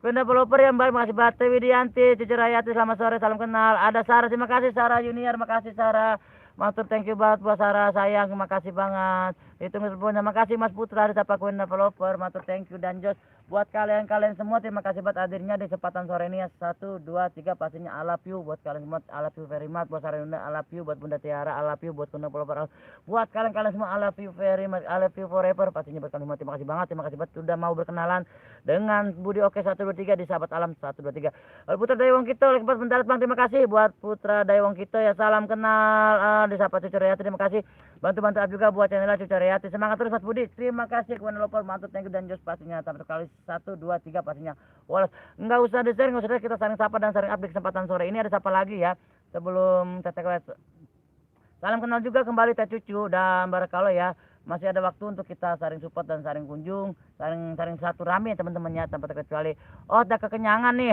Queen Developer yang baik, makasih banget. Teh Widianti, Cucu Rayati, selamat sore, salam kenal. Ada Sarah, terima kasih Sarah Junior, makasih Sarah. Matur thank you banget buat Sarah sayang, terima kasih banget. Hitung sepunya, makasih Mas Putra disapa Queen Developer, matur thank you dan Jos. Buat kalian semua terima kasih buat hadirnya di kesempatan sore ini ya. 1, 2, 3 pastinya I love you buat kalian semua, I love you very much. Buat Sarah Yunda I love you, buat Bunda Tiara I love you, buat Queen Developer buat kalian semua I love you very much, I love you forever pastinya buat kalian semua. Terima kasih banget, terima kasih banget sudah mau berkenalan dengan Budi Oke 123 di Sahabat Alam 123. Putra Daya Wong Kito lepas bentar Bang, terima kasih buat Putra Daya Wong Kito ya, salam kenal di Sahabat Cucu Rayati, terima kasih. Bantu juga buat channel Cucu Rayati, semangat terus Mas Budi, terima kasih. Queen Developer matur thank you dan Jos pastinya sampai sekali 1, 2, 3 pastinya. Walau nggak usah di-share, nggak usah, kita saling sapa dan saling update kesempatan sore ini. Ada siapa lagi ya sebelum Salam kenal juga kembali Teh Cucu dan barakallah ya. Masih ada waktu untuk kita saling support dan saling kunjung, saling satu rame teman-teman ya, tanpa terkecuali. Oh, udah kekenyangan nih.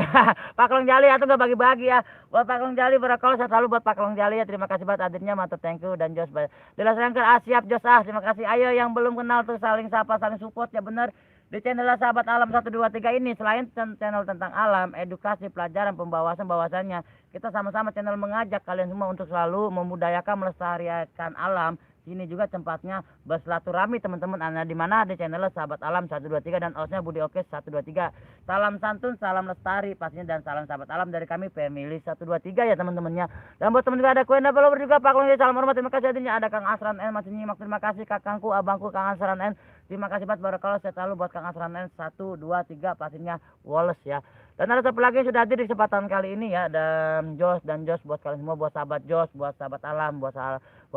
Pak Long Jali atau nggak bagi-bagi ya. Buat Pak Long Jali barakallah, saya selalu buat Pak Long Jali ya. Terima kasih buat hadirnya, mantap, thank you. Dan Jos Delas Rangker, siap Jos, terima kasih. Ayo yang belum kenal tuh saling sapa, saling support ya, bener. Di channel Sahabat Alam 123 ini selain channel tentang alam, edukasi, pelajaran, bahwasannya kita sama-sama channel mengajak kalian semua untuk selalu memudayakan, melestarikan alam. Sini juga tempatnya bersilaturahmi teman-teman. Anda di mana? Di channel Sahabat Alam 123 dan hostnya Budi Oke 123. Salam santun, salam lestari pastinya, dan salam sahabat alam dari kami family 123 ya teman-temannya. Dan buat teman juga ada Kuen Developer juga, Pak Long, salam hormat, terima kasih hadirnya. Ada Kang Asran N masih nyimak, terima kasih kakangku, abangku Kang Asran N. Terima kasih banget barakallah, saya selalu buat Kang Asran N 123 pastinya Wallace ya. Dan ada satu lagi yang sudah hadir di kesempatan kali ini ya, dan Jos buat kalian semua, buat sahabat Jos, buat sahabat alam, buat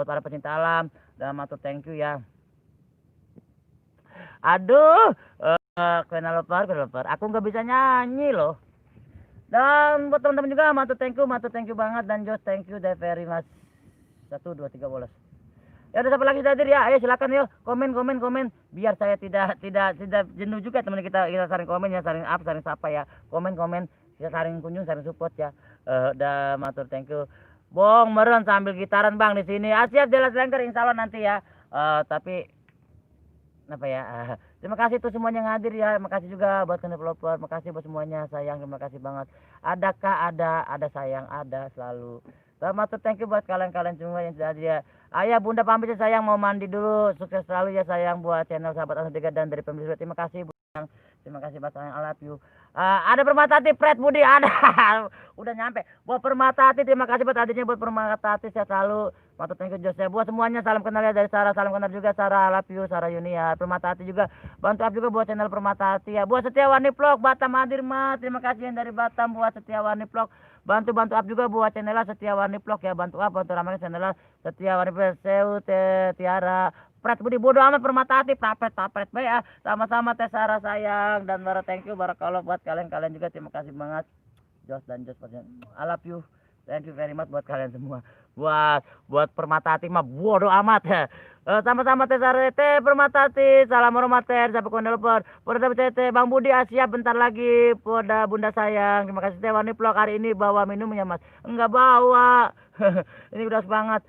para pecinta alam, dan matur thank you ya. Aduh, Kuen Developer, aku nggak bisa nyanyi loh. Dan buat teman-teman juga matur thank you banget, dan Jos thank you very much. 1 2 3 bolos. Ya ada siapa lagi hadir ya? Ayo silakan yuk, komen biar saya tidak jenuh juga teman kita saling komen ya, saling up, saling sapa ya. Komen kita saling kunjung, saling support ya. Udah matur thank you. Bong meren sambil gitaran Bang di sini. Siap jelas lengker insyaallah nanti ya. Tapi apa ya? Terima kasih tuh semuanya yang hadir ya. Makasih juga buat developer, makasih buat semuanya, sayang, terima kasih banget. Adakah ada sayang, ada selalu. Matur thank you buat kalian semua yang sudah hadir ya. Ayah bunda pamit ya sayang, mau mandi dulu. Sukses selalu ya sayang buat channel Sahabat Alam 3 dan dari pemirsa. Terima kasih sayang. Terima kasih buat sayang, I love you. Ada Permatati Fred Budi ada. Udah nyampe. Buat Permatati terima kasih buat hadirnya, buat Permatati saya selalu. Matur thank you Jose. Buat semuanya salam kenal ya dari Sarah, salam kenal juga Sarah, I love you Sarah Yunia. Permatati juga bantu up juga buat channel Permatati ya. Buat Setiawani Vlog Batam hadir mah. Terima kasih yang dari Batam buat Setiawani Vlog. Bantu up juga buat channel Setiawani Vlog ya, bantu ramaikan channel Setiawani Vlog. Seu Tiara Pret Budi bodo amat Permatati tapret baik ya, sama-sama Teh Sarah sayang, dan thank you barakallah buat kalian juga, terima kasih banget Jos dan Jos pastinya, I love you, thank you very much buat kalian semua. Buat Permatati mah bodo amat ya. Sama-sama Teh Sarah, Teh Permatati, salam hormat Teh, sampai kondelper. Pada Teh Bang Budi siap bentar lagi. Pada bunda sayang, terima kasih Teh Wani Vlog hari ini bawa minumnya Mas. Enggak bawa. Ini udah semangat.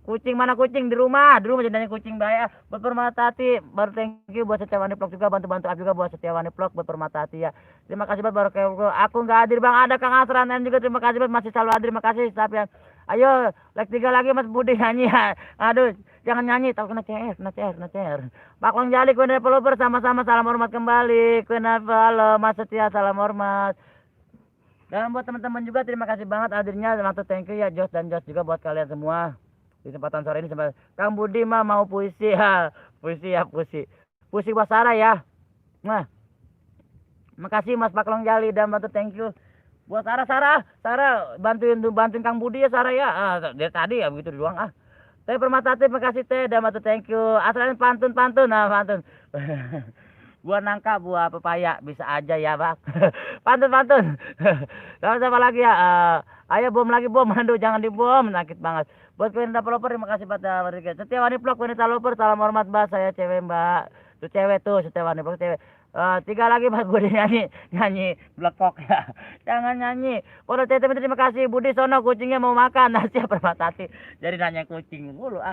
Kucing mana kucing di rumah jadinya kucing bahaya. Buat Permatati baru thank you buat Setiawani Vlog juga, bantu up juga buat Setiawani Vlog buat Permatati ya. Terima kasih buat baru aku nggak hadir Bang, ada Kang Asran juga, terima kasih buat masih selalu hadir, terima kasih tapi ya. Ayo like 3 lagi Mas Budi nyanyi ya. Aduh jangan nyanyi tahu kena CR. Pak Long Jali Kuen Developer sama-sama salam hormat kembali. Kuen Developer Mas Setia salam hormat. Dan buat teman-teman juga terima kasih banget hadirnya, matur thank you ya Jos dan Jos juga buat kalian semua. Di kesempatan sore ini sampai Kang Budi mah mau puisi ya. Puisi buat Sarah ya. Nah. Makasih Mas Pak Long Jali dan bantu thank you. Buat Sarah bantuin Kang Budi ya Sarah ya. Dari tadi ya begitu doang Teh Permatati makasih Teh dan bantu thank you. Asalnya pantun pantun. Buat nangka, buah pepaya bisa aja ya Bang. pantun. Sama siapa lagi ya? Ayo bom lagi bom, aduh jangan dibom, sakit banget. Buat Kuen Developer terima kasih pada Setiawani Vlog Kuen Developer, salam hormat Mbak, saya cewek Mbak. Tuh cewek tuh Setiawani Vlog cewek. 3 lagi Mas Budi nyanyi blekok ya. Jangan nyanyi. Pada terima kasih Budi sono kucingnya mau makan. Nasi Permatati. Jadi nanya kucing mulu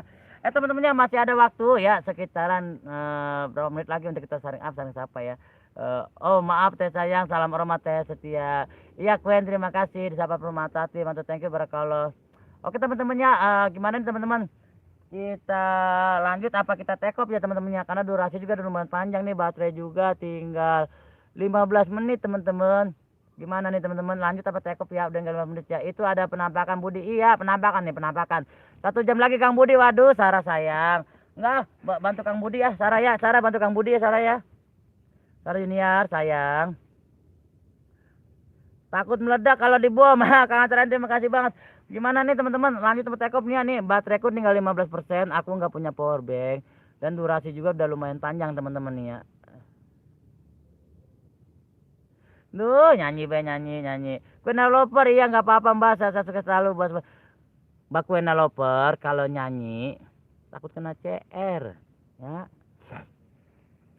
teman-temannya masih ada waktu ya, sekitaran berapa menit lagi untuk kita saling sapa ya. Oh maaf Teh sayang, salam hormat Teh Setia. Iya Kuen terima kasih disapa Permatati, mantu thank you barakallah. Oke teman-temannya, gimana nih teman-teman? Kita lanjut apa kita take off ya teman-temannya, karena durasi juga udah lumayan panjang nih, baterai juga tinggal 15 menit teman-teman. Gimana nih teman-teman, lanjut apa take off ya? Udah tinggal 15 menit ya. Itu ada penampakan Budi. Iya penampakan. 1 jam lagi Kang Budi. Waduh Sarah sayang, enggak bantu Kang Budi ya Sarah ya. Sarah bantu Kang Budi ya Sarah ya. Sarah Junior sayang, takut meledak kalau dibom. Kang Asran terima kasih banget. Gimana nih teman-teman, lanjut tempat take off nih bateraiku tinggal 15%, aku nggak punya power bank dan durasi juga udah lumayan panjang teman-teman nih ya. Duh nyanyi. Kuen Developer iya nggak apa-apa Mbak, saya sukses selalu Bakuena lover kalau nyanyi takut kena CR ya.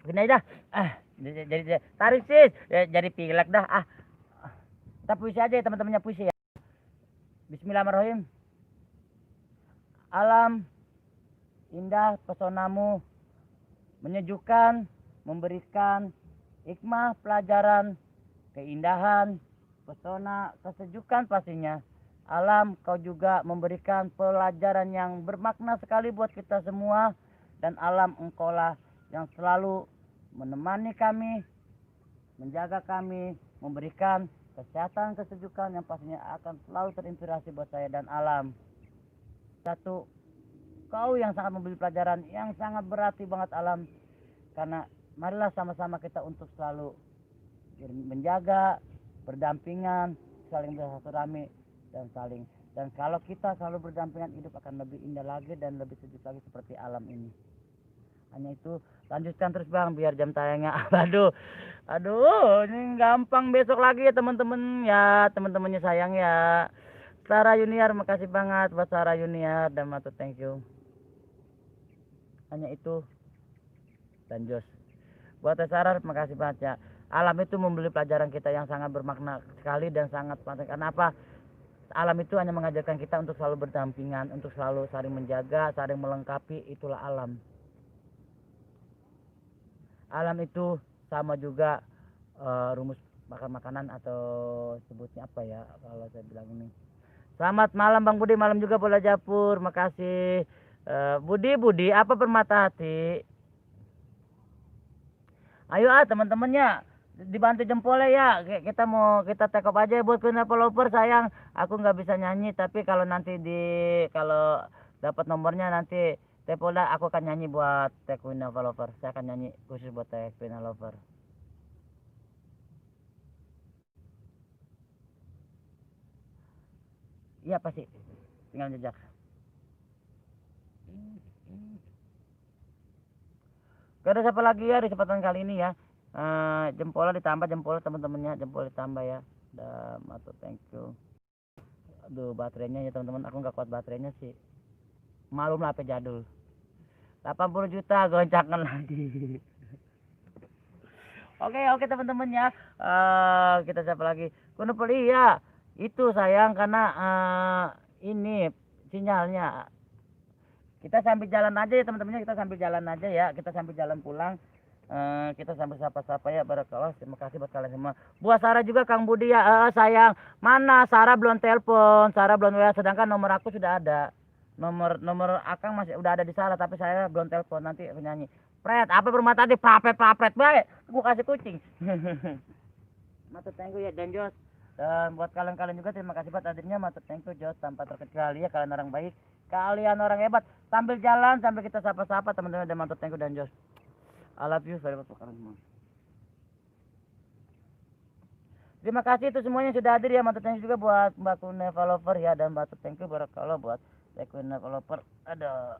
Gini aja dah. Jadi tarik sis. Jadi pilek dah. Kita puisi aja ya teman-temannya, puisi ya. Bismillahirrahmanirrahim. Alam indah pesonamu, menyejukkan, memberikan hikmah, pelajaran, keindahan, pesona, kesejukan pastinya. Alam, kau juga memberikan pelajaran yang bermakna sekali buat kita semua. Dan alam, engkaulah yang selalu menemani kami, menjaga kami, memberikan kesehatan, kesejukan yang pastinya akan selalu terinspirasi buat saya dan alam. Satu, kau yang sangat memberi pelajaran yang sangat berarti banget alam. Karena marilah sama-sama kita untuk selalu menjaga, berdampingan, saling bersilaturahmi dan kalau kita selalu berdampingan, hidup akan lebih indah lagi dan lebih sejuk lagi seperti alam ini. Hanya itu, lanjutkan terus bang biar jam tayangnya. Aduh, ini gampang besok lagi ya teman-teman ya, teman-temannya sayang ya. Sarah Yuniar, makasih banget buat Sarah Yuniar dan Matu, thank you. Hanya itu dan Jos. Buat Sarah, makasih banget ya. Alam itu memberi pelajaran kita yang sangat bermakna sekali dan sangat penting. Karena apa? Alam itu hanya mengajarkan kita untuk selalu berdampingan, untuk selalu saling menjaga, saling melengkapi. Itulah alam. Alam itu sama juga rumus makanan atau sebutnya apa ya kalau saya bilang ini. Selamat malam Bang Budi, malam juga Bola Japur, makasih. Budi apa permata hati? Ayo teman-temannya dibantu jempolnya ya. Kita take off aja buat Queen Developer sayang. Aku nggak bisa nyanyi, tapi kalau nanti kalau dapat nomornya nanti Tepolda aku akan nyanyi buat Queen Developer. Saya akan nyanyi khusus buat Queen Developer. Iya pasti. Tinggal jejak. Gak ada siapa lagi ya di kesempatan kali ini ya. Jempolnya ditambah, jempol teman-temannya, jempol ditambah ya. Dan Matu, thank you. Aduh baterainya ya teman-teman, aku nggak kuat baterainya sih. Malum lah HP jadul. 80 juta goncakan lagi. Oke teman-teman ya. Kita siapa lagi? Kunupeli ya. Itu sayang karena ini sinyalnya. Kita sambil jalan aja ya teman-temannya, kita sambil jalan aja ya. Kita sambil jalan pulang. Kita sambil sapa-sapa ya, barakallah. Terima kasih buat kalian semua. Buat Sarah juga Kang Budi ya. Sayang, mana Sarah belum telepon, Sarah belum WA, sedangkan nomor aku sudah ada. Nomor Akang masih udah ada di Sarah, tapi saya belum telepon. Nanti penyanyi. Pret, apa permata tadi papret baik. Gua kasih kucing. Matur thank you ya dan Jos. Dan buat kalian juga terima kasih buat hadirnya. Matur thank you Jos, tanpa terkecuali ya kalian orang baik. Kalian orang hebat. Sambil jalan sambil kita sapa-sapa teman-teman, dan matur thank you dan Jos. I love you very much kalian semua. Terima kasih itu semuanya sudah hadir ya. Matur thank you juga buat Mbak Queen Developer ya, dan matur thank you barakallah buat Queen Developer. Ada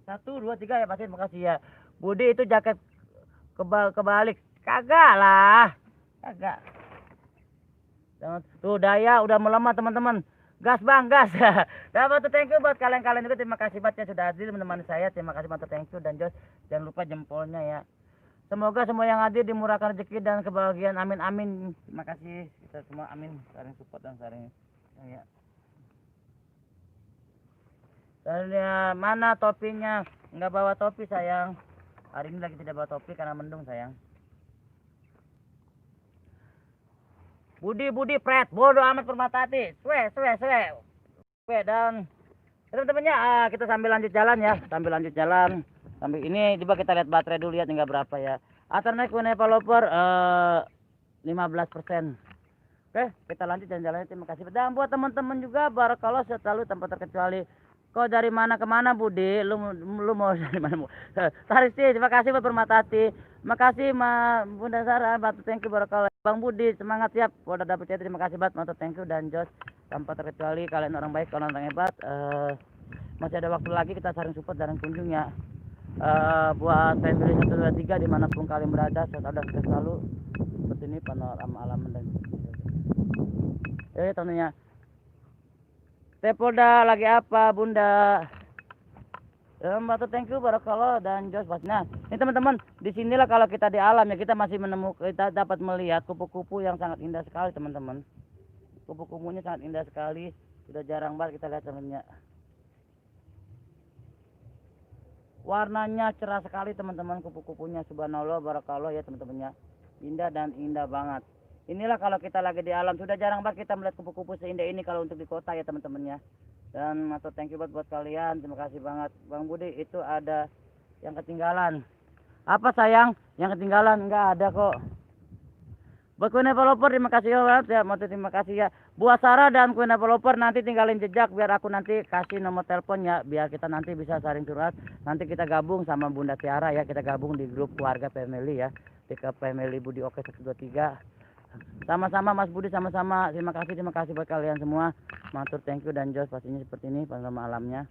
1, 2, 3 ya pasti, makasih ya. Budi itu jaket kebalik. Kagak lah. Kagak. Tuh Daya udah melemah teman-teman. Gas bang, gas. Dapat tuh thank you buat kalian juga, terima kasih banget ya sudah hadir menemani saya. Terima kasih banget, thank you dan Jos. Jangan lupa jempolnya ya. Semoga semua yang hadir dimurahkan rezeki dan kebahagiaan. Amin amin. Terima kasih kita semua, amin. Saling support dan saling ya. Dan ya, mana topinya? Nggak bawa topi sayang. Hari ini lagi tidak bawa topi karena mendung sayang. Budi pret, bodoh amat permata hati. Swe. Dan teman-temannya kita sambil lanjut jalan ya, sambil ini coba kita lihat baterai dulu ya, tinggal berapa ya. Alternatif Queen Developer 15%. Oke, kita lanjut jalan-jalannya. Terima kasih. Dan buat teman-teman juga barakallah selalu tanpa terkecuali. Kok dari mana ke mana Budi? Lu mau dari mana? Tarik sih, terima kasih buat permata hati. Makasih Bunda Sarah, Batu thank you barakallah. Bang Budi semangat siap. Udah dapet chat, terima kasih banget. Matu thank you dan Jos tanpa terkecuali kalian orang baik, kalian orang hebat. Masih ada waktu lagi kita saling support dan kunjung ya. Buat family 123 dimanapun kalian berada, selalu seperti ini panorama alam dan Tentunya Teh Polda lagi apa bunda? Mbak, thank you barakallah dan Jos pastinya. Ini teman-teman, disinilah kalau kita di alam ya, kita masih menemukan, kita dapat melihat kupu-kupu yang sangat indah sekali teman-teman. Kupu-kupunya sangat indah sekali, sudah jarang banget kita lihat teman-teman. Warnanya cerah sekali teman-teman, kupu-kupunya subhanallah barakallah ya teman-temannya. Indah dan indah banget. Inilah kalau kita lagi di alam, sudah jarang banget kita melihat kupu-kupu seindah ini kalau untuk di kota ya teman-temannya. Dan atau thank you buat kalian, terima kasih banget Bang Budi. Itu ada yang ketinggalan. Apa sayang yang ketinggalan? Enggak ada kok. Buat Queen Developer terima kasih banget ya, terima kasih ya. Buat Sarah dan Queen Developer nanti tinggalin jejak biar aku nanti kasih nomor telepon ya, biar kita nanti bisa saling curhat. Nanti kita gabung sama Bunda Tiara ya, kita gabung di grup keluarga family ya, di ke family Budi Oke 123. Sama-sama Mas Budi, sama-sama. Terima kasih buat kalian semua. Matur thank you dan Jos pastinya seperti ini panorama alamnya.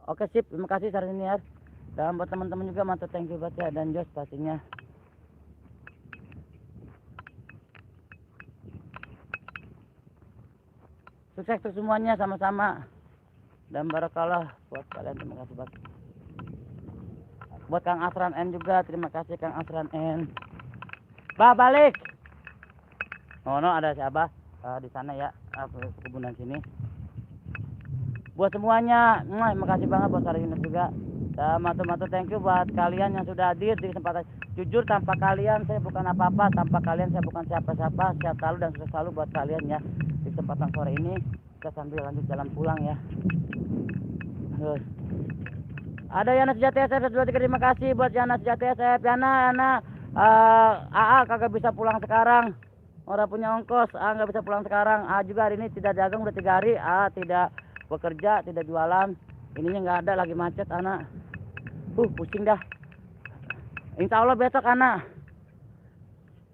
Oke sip, terima kasih Sariniar. Dan buat teman-teman juga matur thank you buat ya dan Jos pastinya. Sukses untuk semuanya sama-sama. Dan barakallah buat kalian, terima kasih banget. Buat Kang Asran N juga, terima kasih Kang Asran N. Balik. Oh no, ada siapa? Di sana ya, perkebunan sini. Buat semuanya, terima kasih banget buat hari ini juga. Dan matur thank you buat kalian yang sudah hadir di kesempatan. Jujur tanpa kalian saya bukan apa-apa, tanpa kalian saya bukan siapa-siapa. Sehat selalu dan sukses selalu buat kalian ya. Di kesempatan sore ini kita sambil lanjut jalan pulang ya. Ada Yana Sejati SF 123, terima kasih buat Yana Sejati SF. Yana AA kagak bisa pulang sekarang, orang punya ongkos. Nggak bisa pulang sekarang. Juga hari ini tidak dagang udah 3 hari. Tidak bekerja, tidak jualan. Ininya nggak ada, lagi macet anak. Pusing dah. Insya Allah besok anak.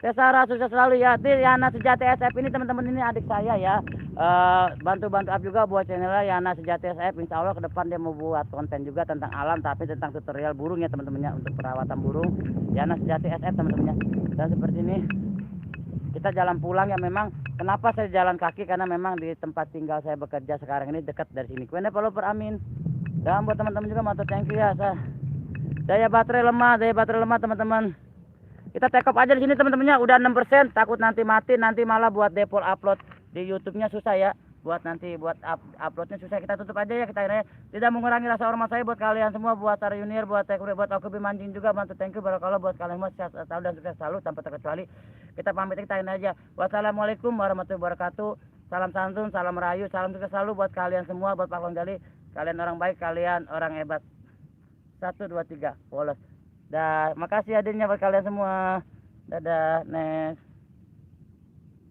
Sarah sukses selalu ya. Yana Sejati SF ini teman-teman, ini adik saya ya. Bantu-bantu up juga buat channelnya Yana Sejati SF. Insya Allah ke depan dia mau buat konten juga tentang alam, tapi tentang tutorial burung ya teman-temannya, untuk perawatan burung. Yana Sejati SF teman-temannya. Dan seperti ini kita jalan pulang ya. Memang kenapa saya jalan kaki, karena memang di tempat tinggal saya bekerja sekarang ini dekat dari sini. Queen Developer amin. Dan buat teman-teman juga matur thank you ya. Daya baterai lemah teman-teman. Kita take off aja di sini teman-temannya, udah 6%, takut nanti mati, nanti malah buat depol upload di YouTube-nya susah ya. Buat nanti buat uploadnya susah, kita tutup aja ya. Kita ini tidak mengurangi rasa hormat saya buat kalian semua, buat Tara Junior, buat Tekuri, buat Aku Mancing juga, bantu thank you barakallah buat kalian semua, sehat selalu dan sukses selalu tanpa terkecuali. Kita pamit, kita ini aja. Wassalamualaikum warahmatullahi wabarakatuh. Salam santun, salam rahayu, salam sukses selalu buat kalian semua, buat Pak Longjali. Kalian orang baik, kalian orang hebat. 1 2 3 polos. Dah, makasih hadirnya buat kalian semua. Dadah, next.